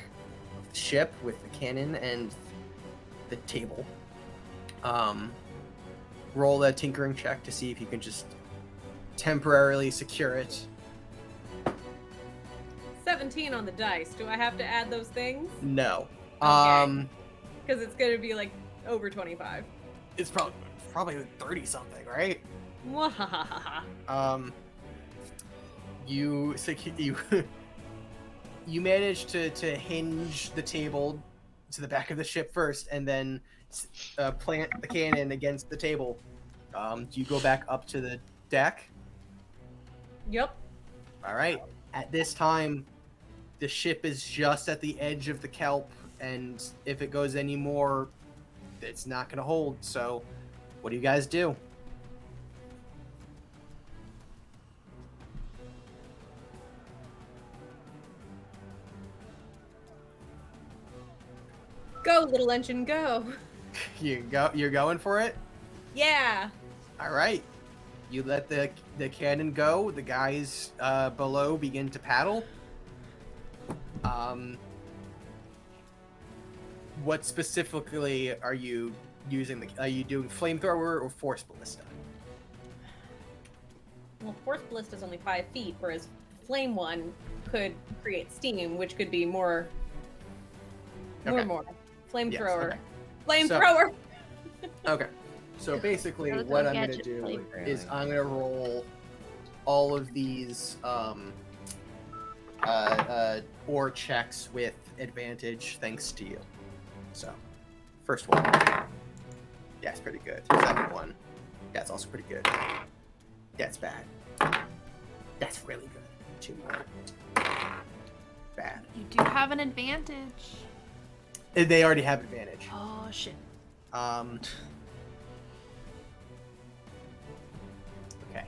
of the ship with the cannon and the table. Roll a tinkering check to see if you can just temporarily secure it. 17 on the dice. Do I have to add those things? No. Okay. Because it's going to be like over 25. It's probably 30 something, right? Mwahahaha. You manage to hinge the table to the back of the ship first, and then plant the cannon against the table. Do you go back up to the deck? Yep. All right. At this time, the ship is just at the edge of the kelp, and if it goes any more, it's not going to hold. So, what do you guys do? Go, little engine, go. You're going for it? Yeah. All right. You let the cannon go. The guys below begin to paddle. What specifically are you using? Are you doing flamethrower or force ballista? Well, force ballista is only 5 feet, whereas flame one could create steam, which could be more. Okay. Flamethrower. Yes, Flamethrower. Okay. So basically, Those what are I'm going to gadget do flamethrowers. is I'm going to roll all of these ore checks with advantage thanks to you. So, first one. Yeah, it's pretty good. Second one. Yeah, it's also pretty good. Yeah, it's bad. That's really good. 2 more. Bad. You do have an advantage. They already have advantage. Oh shit. Okay.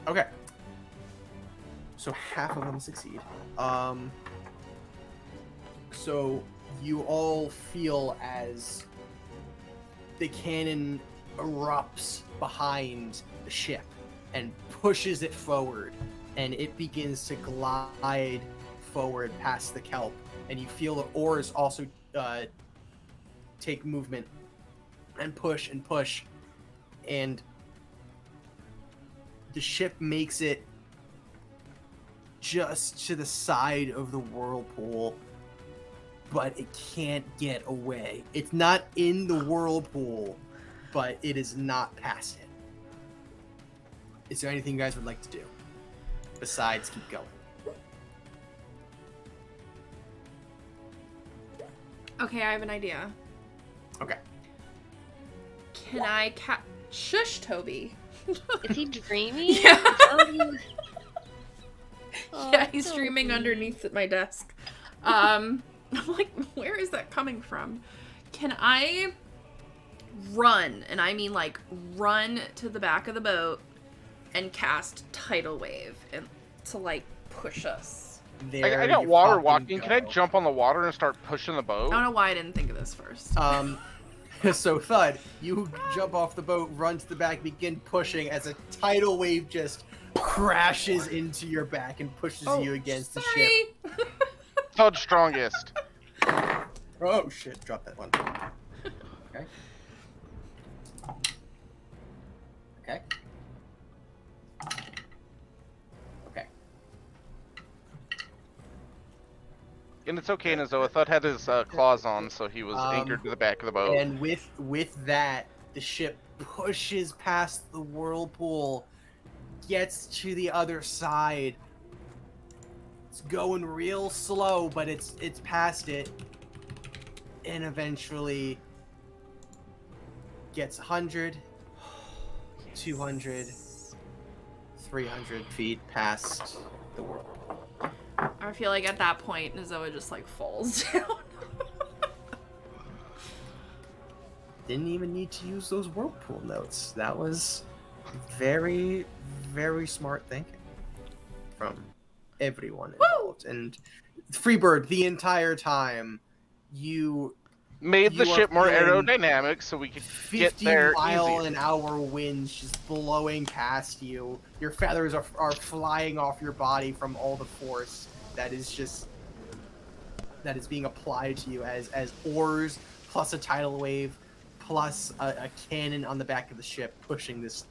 Okay. So half of them succeed. So you all feel as the cannon erupts behind the ship and pushes it forward, and it begins to glide forward past the kelp, and you feel the oars also take movement and push, and the ship makes it just to the side of the whirlpool, but it can't get away. It's not in the whirlpool, but it is not past it. Is there anything you guys would like to do besides keep going? Okay, I have an idea. Okay. Can I shush Toby? Is he dreaming? Yeah. Oh, Yeah, he's Toby. dreaming underneath at my desk. I'm like, where is that coming from? Can I run, and I mean like run to the back of the boat and cast Tidal Wave and to like push us? There I got you water fucking walking. Can I go. jump on the water and start pushing the I boat? don't know why I didn't think of this first. So Thud, you jump off the boat, run to the back, begin pushing as a tidal wave just crashes into your back and pushes you against the ship. Sorry. Thud strongest. Oh shit, drop that one. Okay. Okay. Okay. And it's okay, Nazoa. Thud had his claws on, so he was anchored to the back of the boat. And with that, the ship pushes past the whirlpool, gets to the other side. It's going real slow, but it's past it, and eventually gets 100, 200, 300 feet past the whirlpool. I feel like at that point, Nozoa just like falls down. Didn't even need to use those whirlpool notes. That was very, very smart thinking from everyone involved. And Freebird, the entire time, you Made the are ship more feeling aerodynamic so we could get 50 there mile easier. an hour winds just blowing past you. Your feathers are flying off your body from all the force that is being applied to you as oars plus a tidal wave plus a cannon on the back of the ship pushing this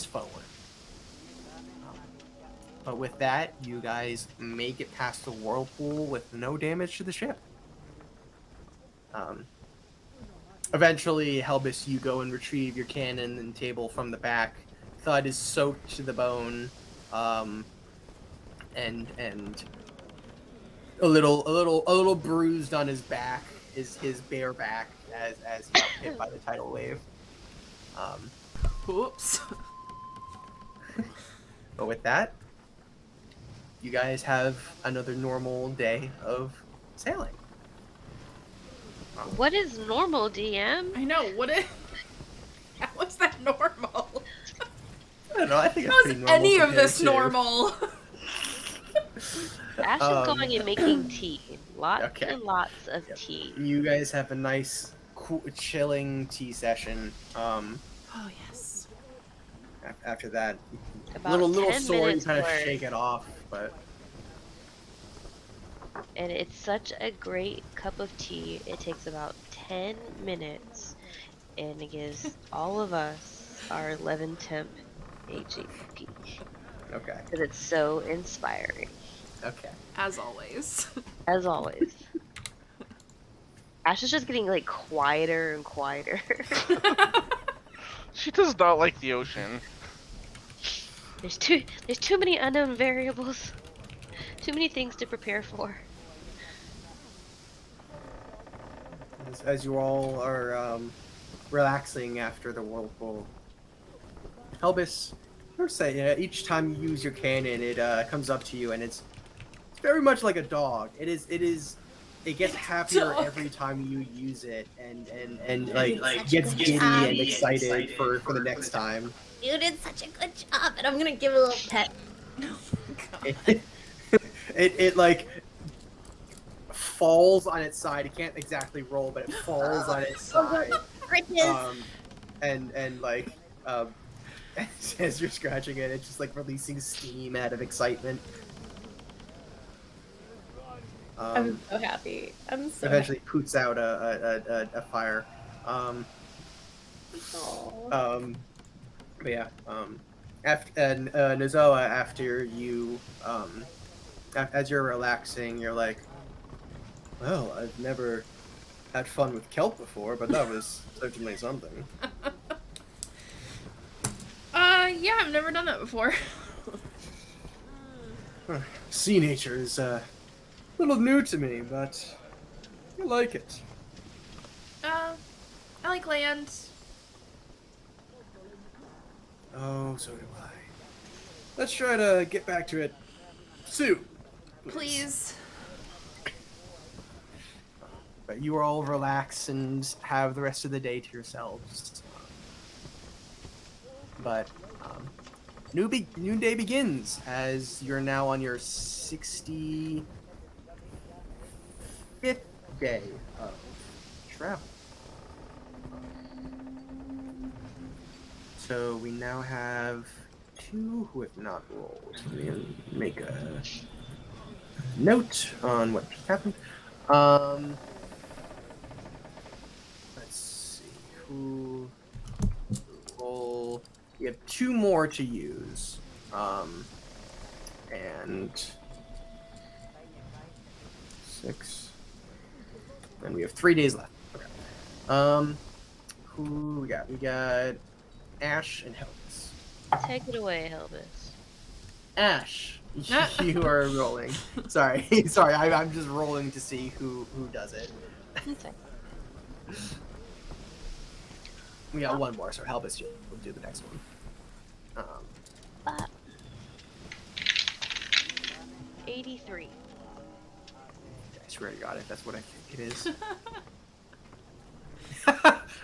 forward. But with that, you guys make it past the whirlpool with no damage to the ship. Eventually, Helbus, you go and retrieve your cannon and table from the back. Thud is soaked to the bone, and a little bruised on his back, his bare back, as he got hit by the tidal wave. Oops. But with that, you guys have another normal day of sailing. What is normal, DM? I know. How is that normal? I don't know. I think How that's is pretty normal. any of compared this to- normal? Ash is going and making tea. Lots Okay. and lots of Yep. tea. You guys have a nice, cool, chilling tea session. Oh yes. After that, About little 10 sore, you minutes kind of worth. shake it off, but And it's such a great cup of tea. It takes about 10 minutes. And it gives all of us our 11 temp HAP. okay, Because it's so inspiring. okay. As always. As always. Ash is just getting like quieter and quieter. She does not like the ocean. There's too many unknown variables. Too many things to prepare for. As you all are relaxing after the whirlpool, Helbus, I would say each time you use your cannon, it comes up to you, and it's very much like a dog. It gets happier Dog. every time you use it, and like Such a gets good giddy job. and excited for the next time. You did such a good job, and I'm gonna give it a little pet. It like falls on its side. It can't exactly roll, but it falls on its side. And like as you're scratching it, it's just like releasing steam out of excitement. I'm so happy. I'm so Eventually poots out a fire. happy. But yeah, after Nozoa, after you as you're relaxing, you're like, well, I've never had fun with kelp before, but that was certainly something. Yeah, I've never done that before. Sea nature is a little new to me, but I like it. I like land. Oh, so do I. Let's try to get back to it soon. Please. But you are all relax and have the rest of the day to yourselves. But new day begins as you're now on your 65th day of travel. So we now have 2 who have not rolled. Let me make a note on what just happened. Let's see who roll. We have 2 more to use, and 6. And we have 3 days left. Okay. Who we got? We got Ash and Helbus. Take it away, Helbus. Ash, you are rolling. Sorry, I'm just rolling to see who does it. Okay. We got 1 more, so Helbus, you'll do the next one. 83. I swear to God, if that's what I think it is.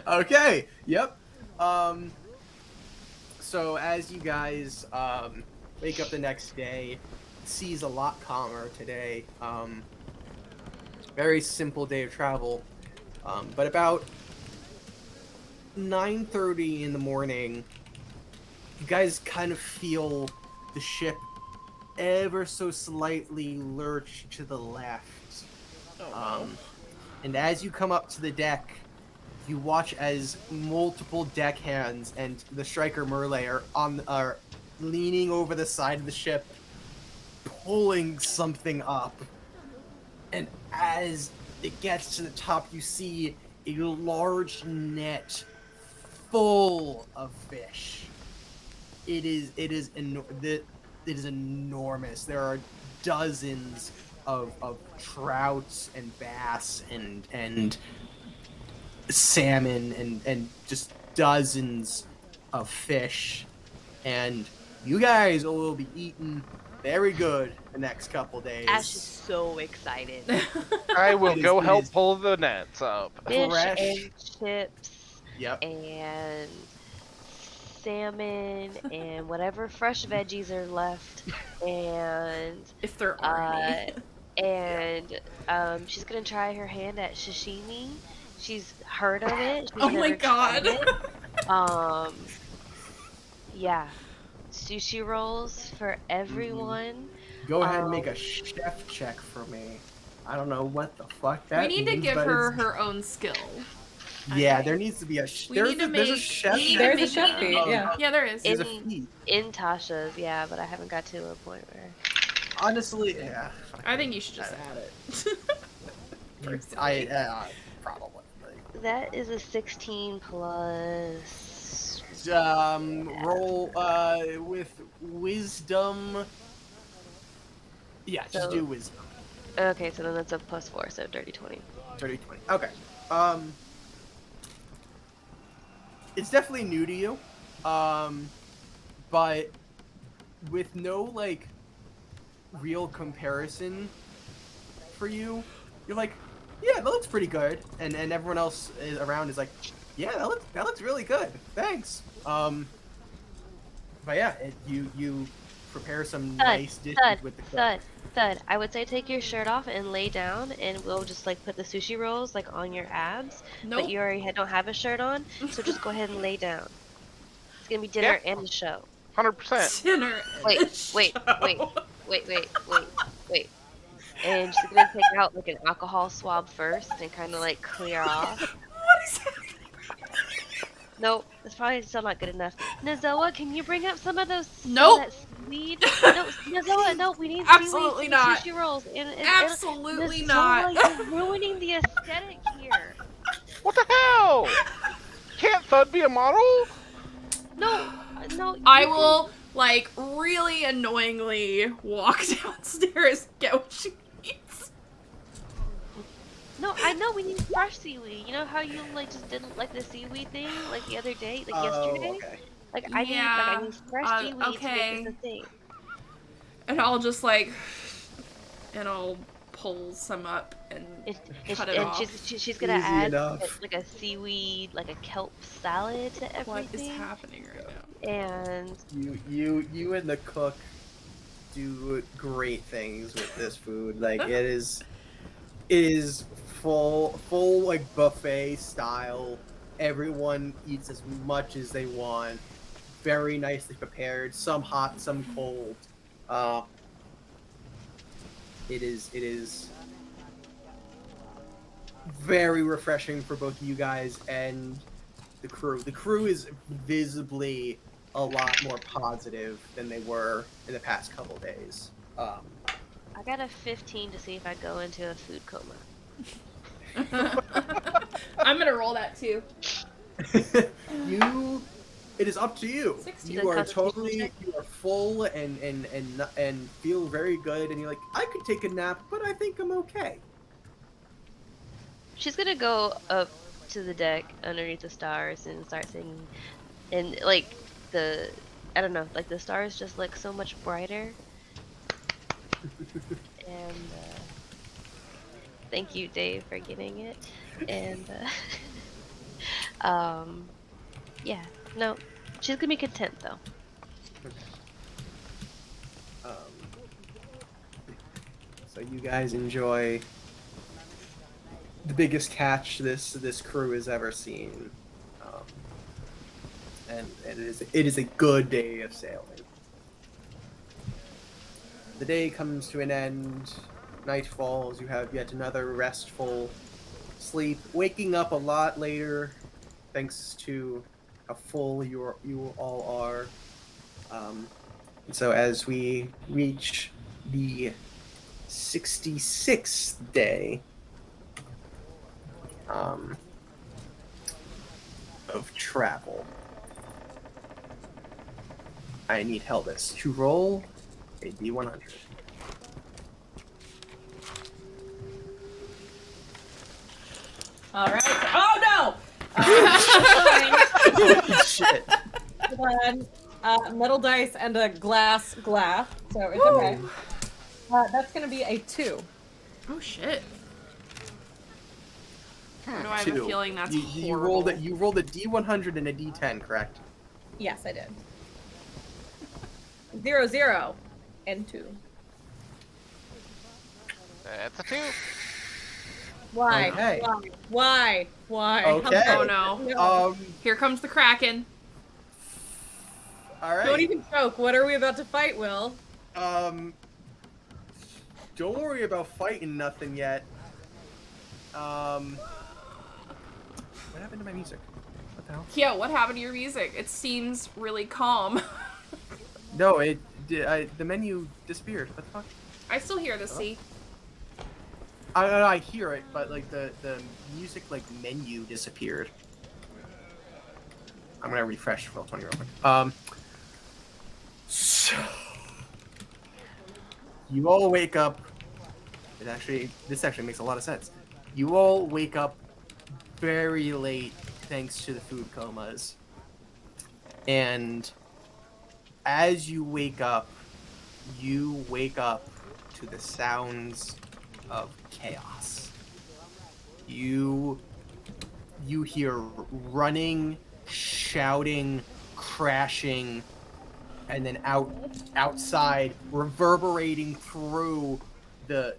Okay. Yep. So as you guys wake up the next day, the sea's a lot calmer today. Very simple day of travel. But about 9:30 in the morning, you guys kind of feel the ship ever so slightly lurch to the left. And as you come up to the deck, you watch as multiple deckhands and the striker Merle are leaning over the side of the ship, pulling something up. And as it gets to the top, you see a large net full of fish. It is enormous. There are dozens of trouts and bass and salmon and just dozens of fish. And you guys will be eating very good the next couple days. Ash is so excited. I will It go is- it help is- pull the nets up. Fish Fresh. and chips Yep. and salmon and whatever fresh veggies are left, and If there are any. and she's gonna try her hand at sashimi. She's heard of it. She's Oh my never tried god. it. Yeah, sushi rolls for everyone. Go ahead and make a chef check for me. I don't know what the fuck that We need to means, give but her it's- her own skill. Yeah, Okay. there needs to be a We there's need to there's a make- chef. we need to check. There's a chef make- feat, yeah. Yeah, there is. There's a In- feat. In Tasha's, yeah, but I haven't got to a point where. Honestly, yeah. I think you should just add it. Personally. Probably. That is a 16 plus. Roll with wisdom. Yeah, just So- do wisdom. Okay, so then that's a plus 4, so dirty 20. 30, 20. Okay. It's definitely new to you. But with no like real comparison for you, you're like, yeah, that looks pretty good. And everyone else around is like, yeah, that looks really good. Thanks. But yeah, you prepare some nice dishes with the cook. Thud, I would say take your shirt off and lay down, and we'll just like put the sushi rolls like on your abs. Nope. But you already don't have a shirt on, so just go ahead and lay down. It's gonna be dinner and the show. 100%. Dinner. Wait. And she's gonna take out like an alcohol swab first and kind of like clear off. What is happening? Nope, it's probably still not good enough. Nazoa, can you bring up some of those? Nope. That seaweed? No, Nazoa, no, we need seaweed Absolutely for not. Sushi rolls. Absolutely Nazoa, not. You're ruining the aesthetic here. What the hell? Can't Thud be a model? No. I you can- will, like, really annoyingly walk downstairs, get what she needs. No, I know we need fresh seaweed. You know how you like just didn't like the seaweed thing like the other day, like yesterday? Okay. Like I Yeah, need fresh seaweed to okay. make this a thing. And I'll just, like, and I'll pull some up and cut it off. She's gonna Easy add enough. like a seaweed, like a kelp salad to What is everything. happening right now? And You and the cook do great things with this food. Like it is full like buffet style. Everyone eats as much as they want. Very nicely prepared. Some hot, some cold. It is very refreshing for both you guys and the crew. The crew is visibly a lot more positive than they were in the past couple days. I got a 15 to see if I go into a food coma. I'm gonna roll that too. It is up to you. 16. You are Constitution totally, check? you are full and feel very good, and you're like, I could take a nap, but I think I'm okay. She's gonna go up to the deck underneath the stars and start singing, and like I don't know, like the stars just look so much brighter. And thank you, Dave, for getting it. And yeah, no, she's gonna be content though. Um, so you guys enjoy the biggest catch this crew has ever seen, and it is a good day of sailing. The day comes to an end. Night falls. You have yet another restful sleep. Waking up a lot later, thanks to how full you all are. And so as we reach the 66th day of travel, I need Helvis to roll a D100. All right. Oh no! Holy shit. One metal dice and a glass, so it's okay. That's gonna be a 2. Oh shit. Or do I have a 2. feeling that's you horrible? you rolled a D100 and a D10, correct? Yes, I did. 0, 0, and 2. That's a 2. Why? Okay. Why? Okay. Oh no. Here comes the Kraken. All right. Don't even joke. What are we about to fight, Will? Don't worry about fighting nothing yet. What happened to my music? What the hell? Yeah, what happened to your music? It seems really calm. No, the menu disappeared. What the fuck? I still hear the sea. I hear it, but like the music like menu disappeared. I'm gonna refresh Roll 20 real quick. So you all wake up. This actually makes a lot of sense. You all wake up very late thanks to the food comas. And as you wake up to the sounds of chaos. You hear running, shouting, crashing, and then outside, reverberating through the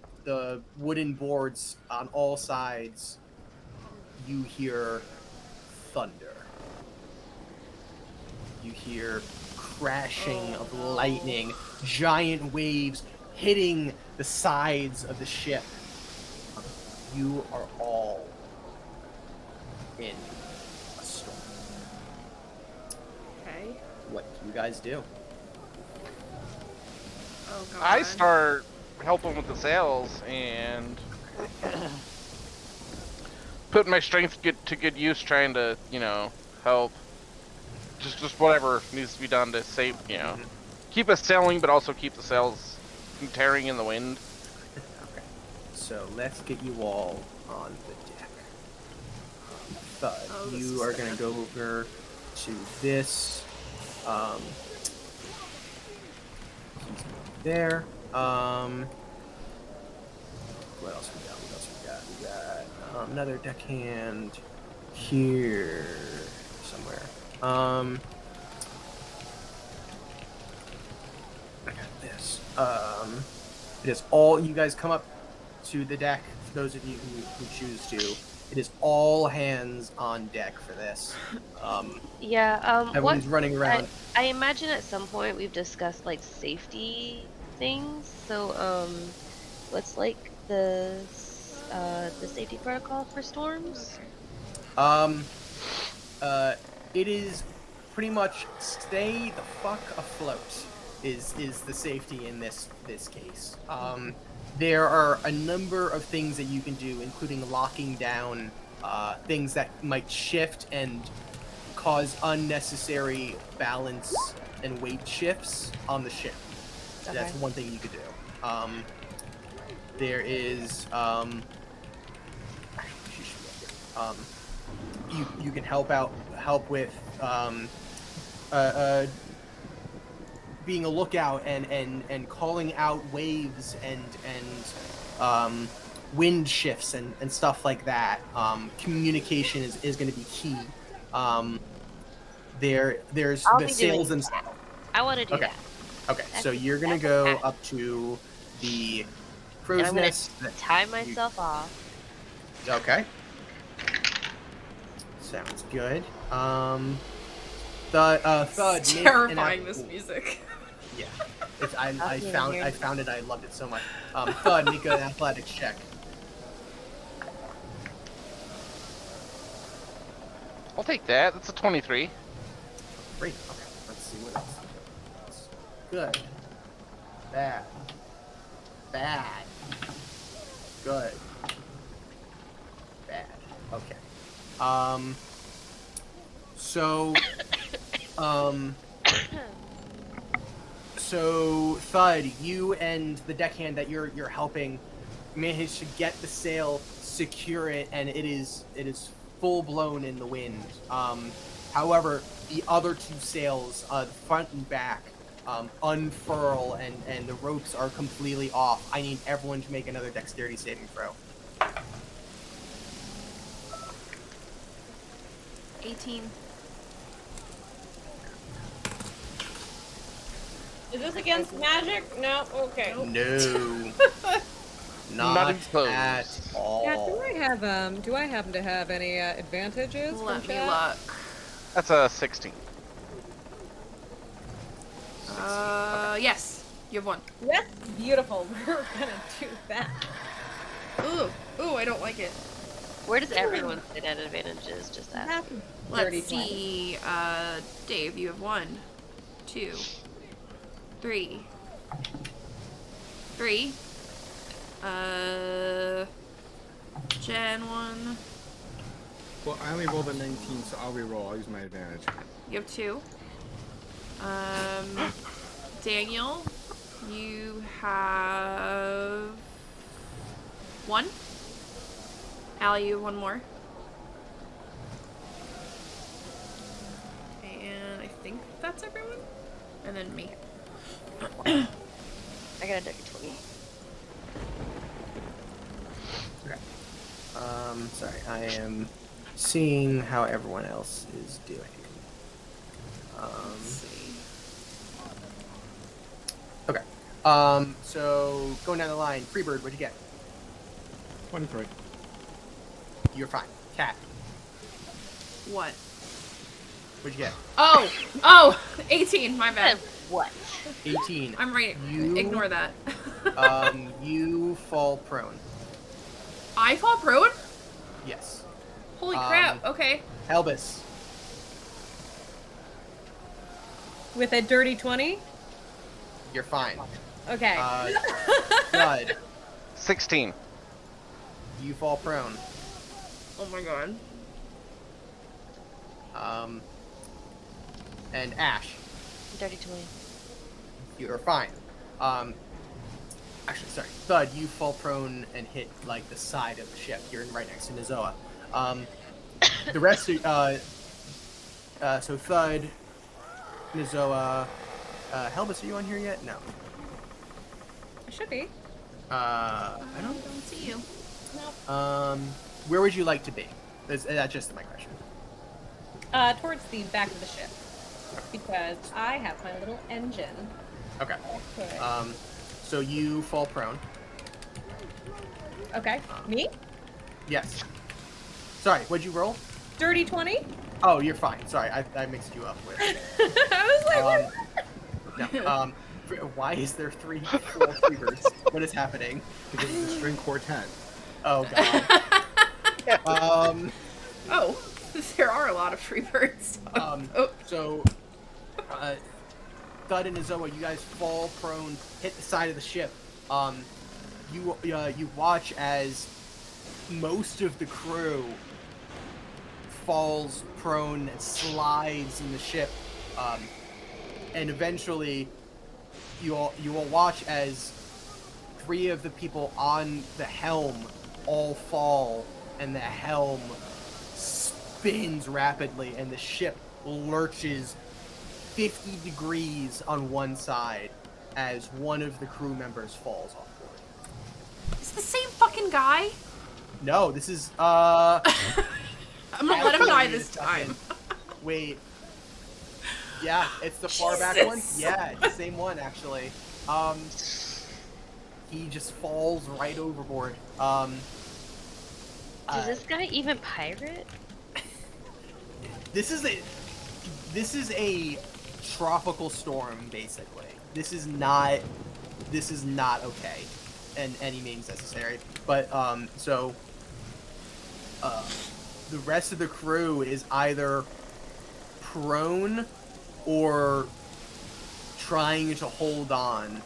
wooden boards on all sides, you hear thunder. You hear crashing of lightning, giant waves hitting the sides of the ship. You are all in a storm. Okay. What do you guys do? Oh god. I start helping with the sails and putting my strength to good use, trying to, help. Just whatever needs to be done to save, keep us sailing, but also keep the sails from tearing in the wind. Okay. So let's get you all on the deck. Thud, Oh, this you is are bad. going to go over to this. There. What else we got? We got another deckhand here somewhere. I got this. It is all you guys come up to the deck. For those of you who choose to, it is all hands on deck for this. Everyone's running around. I imagine at some point we've discussed like safety things. So what's like the safety protocol for storms? It is pretty much stay the fuck afloat is the safety in this case. There are a number of things that you can do, including locking down things that might shift and cause unnecessary balance and weight shifts on the ship. Okay. That's one thing you could do. There is you can help with being a lookout and calling out waves and wind shifts and stuff like that. Communication is going to be key. There's I'll the be sails doing and that. I want to do Okay. that. okay. So That's- you're going to that's go okay. up to the And crow's I'm gonna nest. tie myself off. Okay. Sounds good. Thud. It's make terrifying, an this ath- music. Yeah. I Okay, found here. I found it. I loved it so much. Thud, make an athletics check. I'll take that. That's a 23. Great. Okay. Let's see what else. Good. Bad. Bad. Good. Bad. Okay. So, so Thud, you and the deckhand that you're helping managed to get the sail, secure it, and it is full blown in the wind. However, the other two sails, front and back, unfurl and the ropes are completely off. I need everyone to make another dexterity saving throw. 18. Is this against magic? No. Okay. No. Not even close. at all. Yeah, do I happen to have any advantages Let from me chat? look. That's a 16. Yes. You have one. That's beautiful. We're gonna do that. Ooh, I don't like it. Where does everyone sit at advantages? Just that. That's Let's dirty 20. see. Dave, you have 1, 2, 3. 3. Jen 1. Well, I only rolled a 19, so I'll re-roll. I'll use my advantage. You have 2. Daniel, you have 1. Allie, you have 1 more. And I think that's everyone. And then me. I got a dirty 20. Okay. Sorry, I am seeing how everyone else is doing. Let's see. Okay. So going down the line, Freebird, what'd you get? 23. You're fine. Cat, What? what'd you get? Oh! 18, my bad. What? 18. I'm right. You- Ignore that. You fall prone. I fall prone? Yes. Holy crap, okay. Elvis, With a dirty 20? you're fine. Okay. Thud, 16. you fall prone. Oh my god. And Ash, Dirty 20. you're fine. Actually, sorry. Thud, you fall prone and hit, like, the side of the ship. You're right next to Nazoa. The rest of, so Thud, Nazoa, Helbus, are you on here yet? No. It should be. I I don't see you. don't, where would you like to be? That's just my question. Towards the back of the ship. Because I have my little engine. Okay. Okay. So you fall prone. Okay. Me? Yes. Sorry, what'd you roll? Dirty 20? Oh, you're fine. Sorry, I mixed you up with. I was like, No. Why is there three birds? What is happening? Because it's a string quartet. Oh god. Oh, there are a lot of free birds. Oh, So, Thud and Azoa, you guys fall prone, hit the side of the ship. You watch as most of the crew falls prone and slides in the ship, and eventually you will watch as 3 of the people on the helm all fall, and the helm spins rapidly, and the ship lurches 50 degrees on one side as one of the crew members falls off board. It's the same fucking guy. No, this is I'm gonna let him actually, die wait a this time. second. Wait. Yeah, it's the far back one. Jesus. Yeah, it's the same one actually. He just falls right overboard. Does this guy even pirate? This is a tropical storm, basically. This is not okay, in any means necessary. But the rest of the crew is either prone or trying to hold on.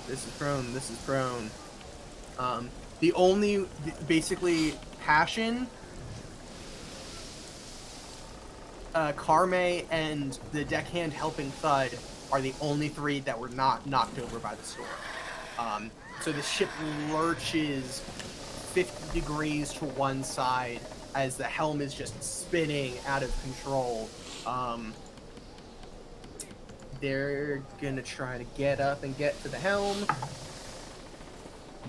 This is prone. This is prone. The only basically Passion, Karme, and the deckhand helping Thud are the only three that were not knocked over by the storm. So the ship lurches 50 degrees to one side as the helm is just spinning out of control. They're gonna try to get up and get to the helm.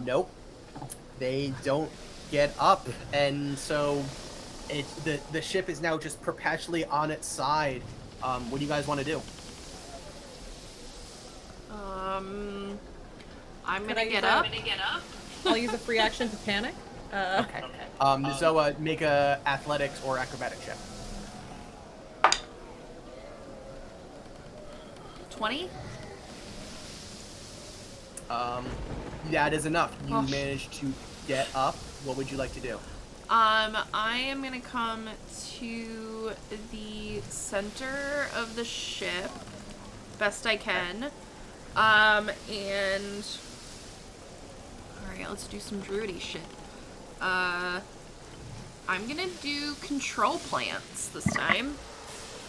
Nope. They don't get up, and so the ship is now just perpetually on its side. What do you guys want to do? I'm Can gonna I get use up. I'll use a free action to panic. Okay. Zoa, make a athletics or acrobatic check. 20. That is enough. You Oh. managed to get up. What would you like to do? I am gonna come to the center of the ship best I can. And alright, let's do some druidy shit. I'm gonna do control plants this time.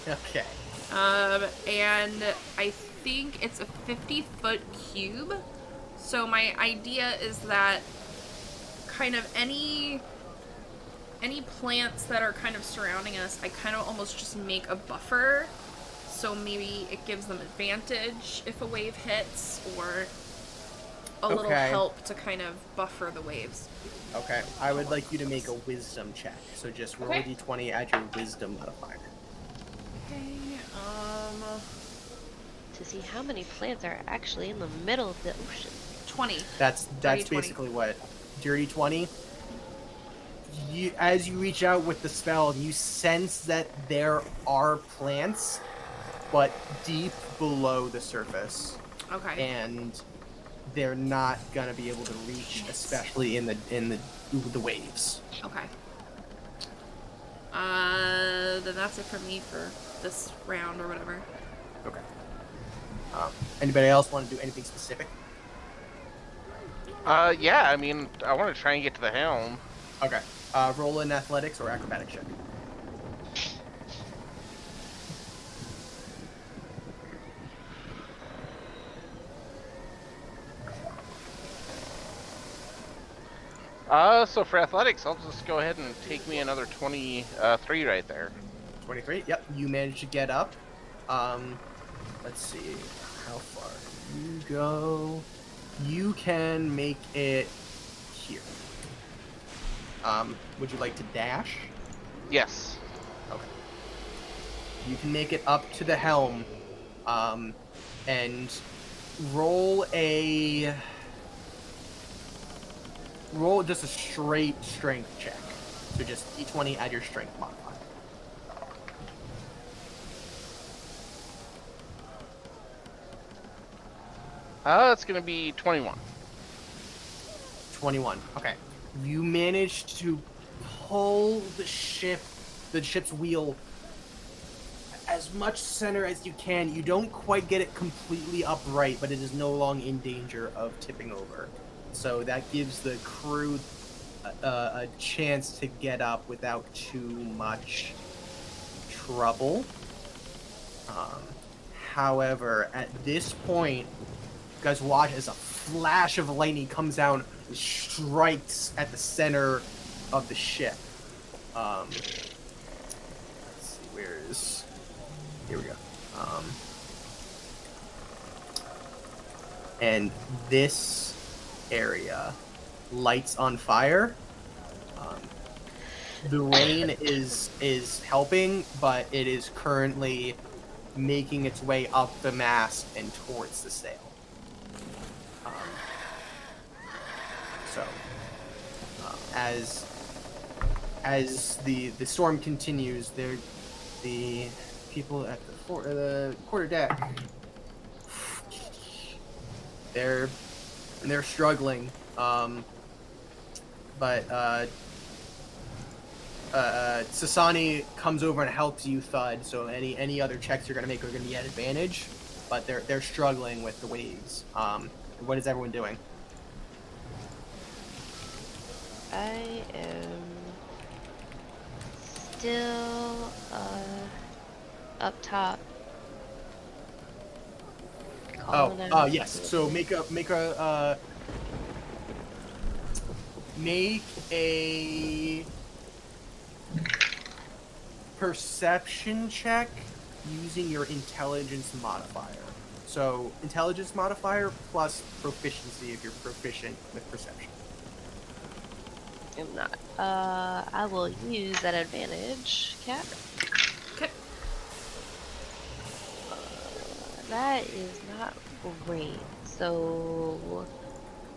Okay. And I think it's a 50-foot cube. So my idea is that kind of any plants that are kind of surrounding us, I kind of almost just make a buffer. So maybe it gives them advantage if a wave hits, or a little Okay. help to kind of buffer the waves. Okay. I would like you to make a wisdom check. So just roll Okay. a d20, add your wisdom modifier. Okay, To see how many plants are actually in the middle of the ocean. 20. That's Dirty 20. basically what. Dirty 20. As you reach out with the spell, you sense that there are plants, but deep below the surface, Okay. and they're not gonna be able to reach, especially in the waves. Okay. Then that's it for me for this round or whatever. Okay. Anybody else want to do anything specific? Yeah, I mean, I want to try and get to the helm. Okay. Roll in athletics or acrobatic check. So for athletics, I'll just go ahead and take me another 23 right there. 23. Yep. You managed to get up. Let's see. How far you go? You can make it here. Would you like to dash? Yes. Okay. You can make it up to the helm, and roll just a straight strength check. So just d20, add your strength modifier. It's gonna be 21. 21. Okay. You managed to pull the ship's wheel as much center as you can. You don't quite get it completely upright, but it is no longer in danger of tipping over. So that gives the crew a chance to get up without too much trouble. However, at this point, you guys watch as a flash of lightning comes down and strikes at the center of the ship. Let's see, where is Here we go. And this area lights on fire. The rain is helping, but it is currently making its way up the mast and towards the sail. So, as the storm continues, the people at the quarter deck, they're struggling, but Sasani comes over and helps you, Thud. So any other checks you're gonna make are gonna be at advantage, but they're struggling with the waves. What is everyone doing? I am still up top. Calling out. Yes. So make a perception check using your intelligence modifier. So intelligence modifier plus proficiency if you're proficient with perception. I'm not. I will use that advantage, Cat. Okay. That is not great. So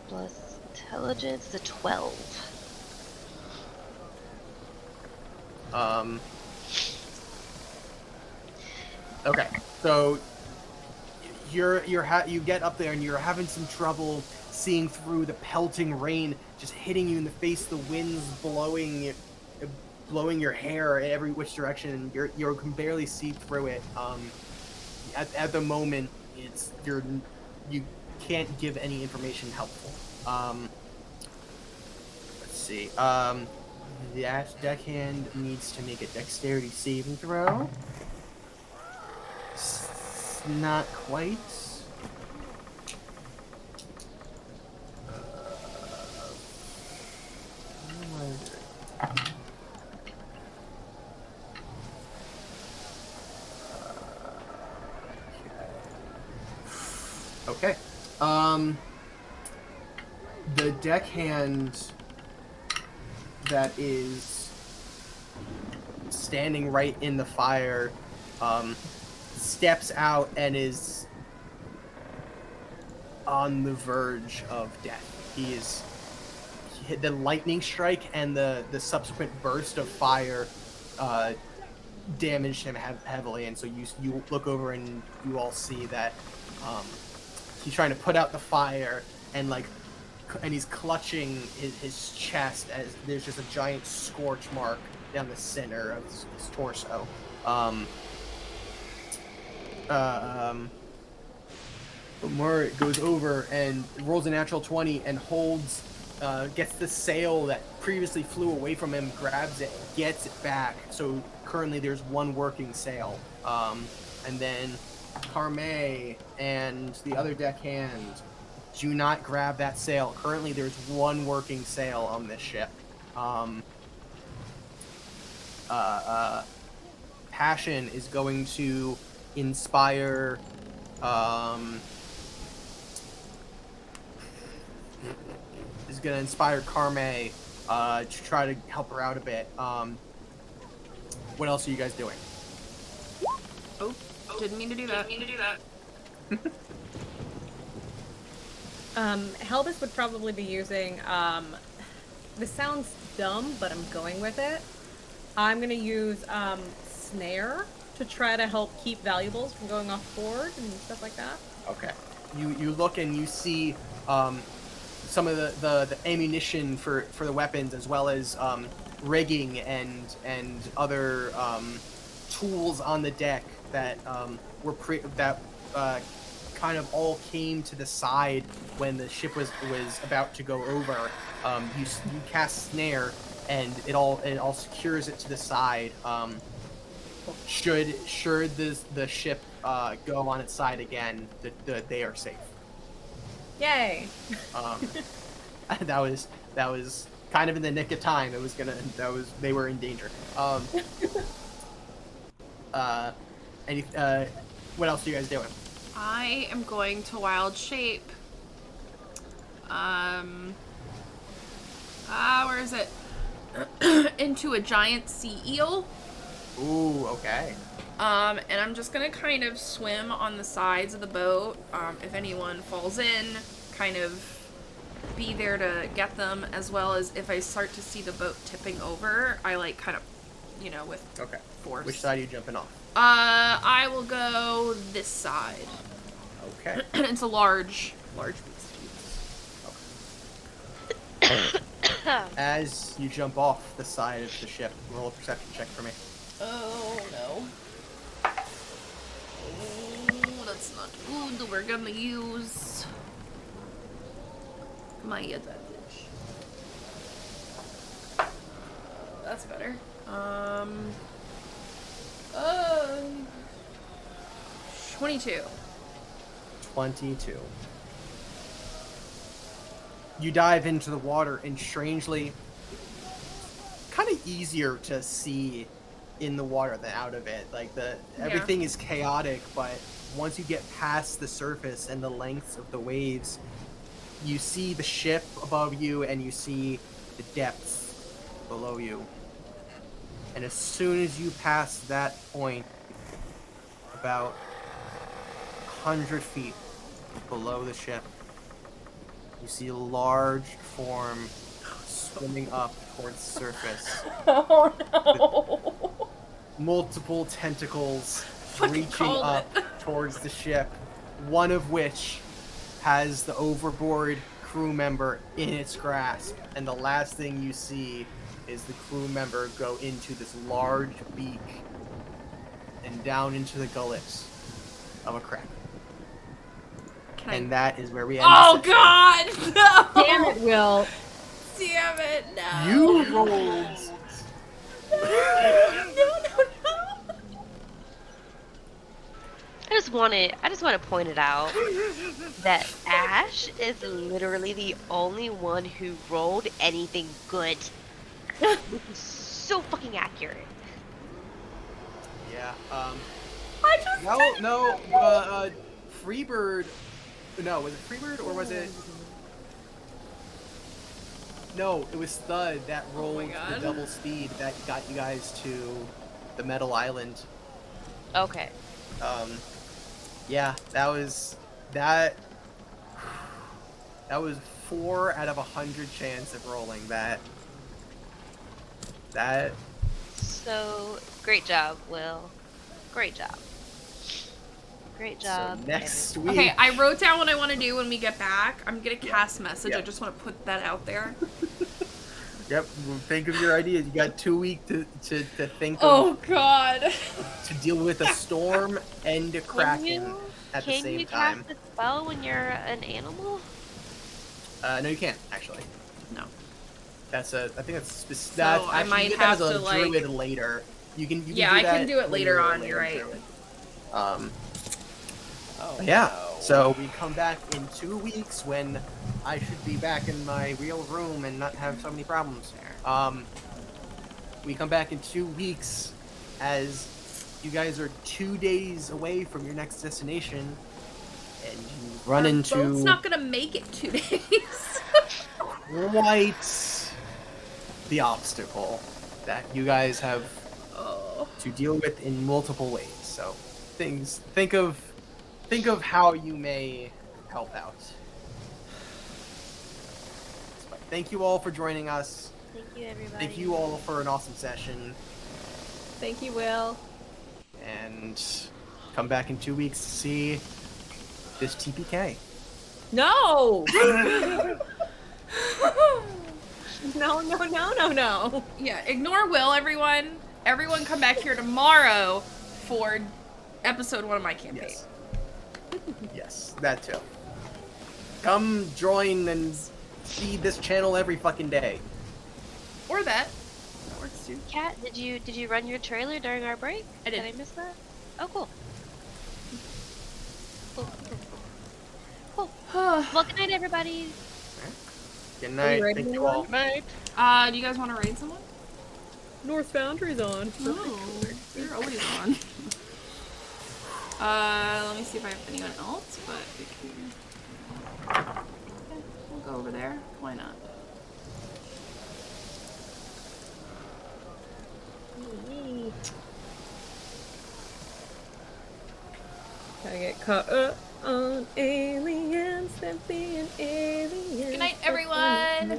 plus intelligence, the 12. Okay. So you get up there and you're having some trouble seeing through the pelting rain just hitting you in the face, the winds blowing your hair in every which direction, and you can barely see through it. At the moment, you can't give any information helpful. Let's see. That deckhand needs to make a dexterity saving throw. Not quite. Okay. The deckhand that is standing right in the fire steps out and is on the verge of death. He hit the lightning strike and the subsequent burst of fire damaged him heavily, and so you look over and you all see that he's trying to put out the fire and he's clutching his chest as there's just a giant scorch mark down the center of his torso. Murray goes over and rolls a natural 20 and holds, gets the sail that previously flew away from him, grabs it, gets it back. So currently there's one working sail. And then Carme and the other deckhand do not grab that sail. Currently there's one working sail on this ship. Passion is going to inspire Carme to try to help her out a bit. What else are you guys doing? Oh, didn't mean to do that. Helvis would probably be using, this sounds dumb, but I'm going with it. I'm gonna use, Snare to try to help keep valuables from going off board and stuff like that. Okay. You look and you see, some of the ammunition for the weapons, as well as, rigging and other, tools on the deck that, kind of all came to the side when the ship was about to go over. You cast Snare, and it all secures it to the side. Should the ship go on its side again, they are safe. Yay! That was kind of in the nick of time. They were in danger. Any, what else are you guys doing? I am going to wild shape. Where is it? Into a giant sea eel. Ooh, okay. And I'm just gonna kind of swim on the sides of the boat. If anyone falls in, kind of be there to get them, as well as if I start to see the boat tipping over, I like kind of, with force. Which side are you jumping off? I will go this side. Okay. It's a large beast. As you jump off the side of the ship, roll a perception check for me. Oh no. Oh, that's not good. We're gonna use my advantage. That's better. 22. 22. You dive into the water, and strangely, kind of easier to see in the water than out of it. Like everything is chaotic, but once you get past the surface and the lengths of the waves, you see the ship above you and you see the depths below you. And as soon as you pass that point, about 100 feet below the ship, you see a large form swimming up towards the surface. Oh no! Multiple tentacles Fucking reaching called up it. towards the ship, one of which has the overboard crew member in its grasp, and the last thing you see is the crew member go into this large beak and down into the gullets of a kraken. And that is where we end. Oh God! No! Damn it, Will. Damn it! No! You rolled. No! I just want to point it out that Ash is literally the only one who rolled anything good. Which is so fucking accurate. Yeah. I just No. Freebird. No, was it Freebird or was it? No, it was Thud that rolled the double speed that got you guys to the Metal Island. Okay. Yeah, that was 4 out of 100 chance of rolling that. So great job, Will. Great job. Great job. So next week. Okay, I wrote down what I want to do when we get back. I'm gonna cast message. Yeah. I just want to put that out there. Yep. Think of your ideas. You got 2 weeks to think of. Oh God. To deal with a storm and a kraken at the same time. Can you cast a spell when you're an animal? No, you can't actually. No. I think that's specific. So I might have to druid later. You can do I that can do it when later you're on. a You're right. druid. Yeah. So we come back in 2 weeks when I should be back in my real room and not have so many problems. We come back in 2 weeks as you guys are 2 days away from your next destination, and you run into. Boat's not gonna make it 2 days. Quite the obstacle that you guys have to deal with in multiple ways. So think of how you may help out. But thank you all for joining us. Thank you, everybody. Thank you all for an awesome session. Thank you, Will. And come back in 2 weeks to see this TPK. No! No. Yeah, ignore Will, everyone. Everyone come back here tomorrow for episode 1 of my campaign. Yes, that too. Come join and see this channel every fucking day. Or that. That works too. Kat, did you run your trailer during our break? I did. Did I miss that? Oh, cool. Cool. Well, good night, everybody. Good night. ready, Thank you all. Good night. Do you guys want to raid someone? North Foundry's on. No, you're always on. Let me see if I have anyone else, but we can... Okay, we'll go over there. Why not? Gotta get caught up on aliens and being aliens. Good night, everyone!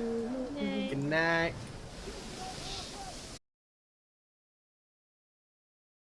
Good night.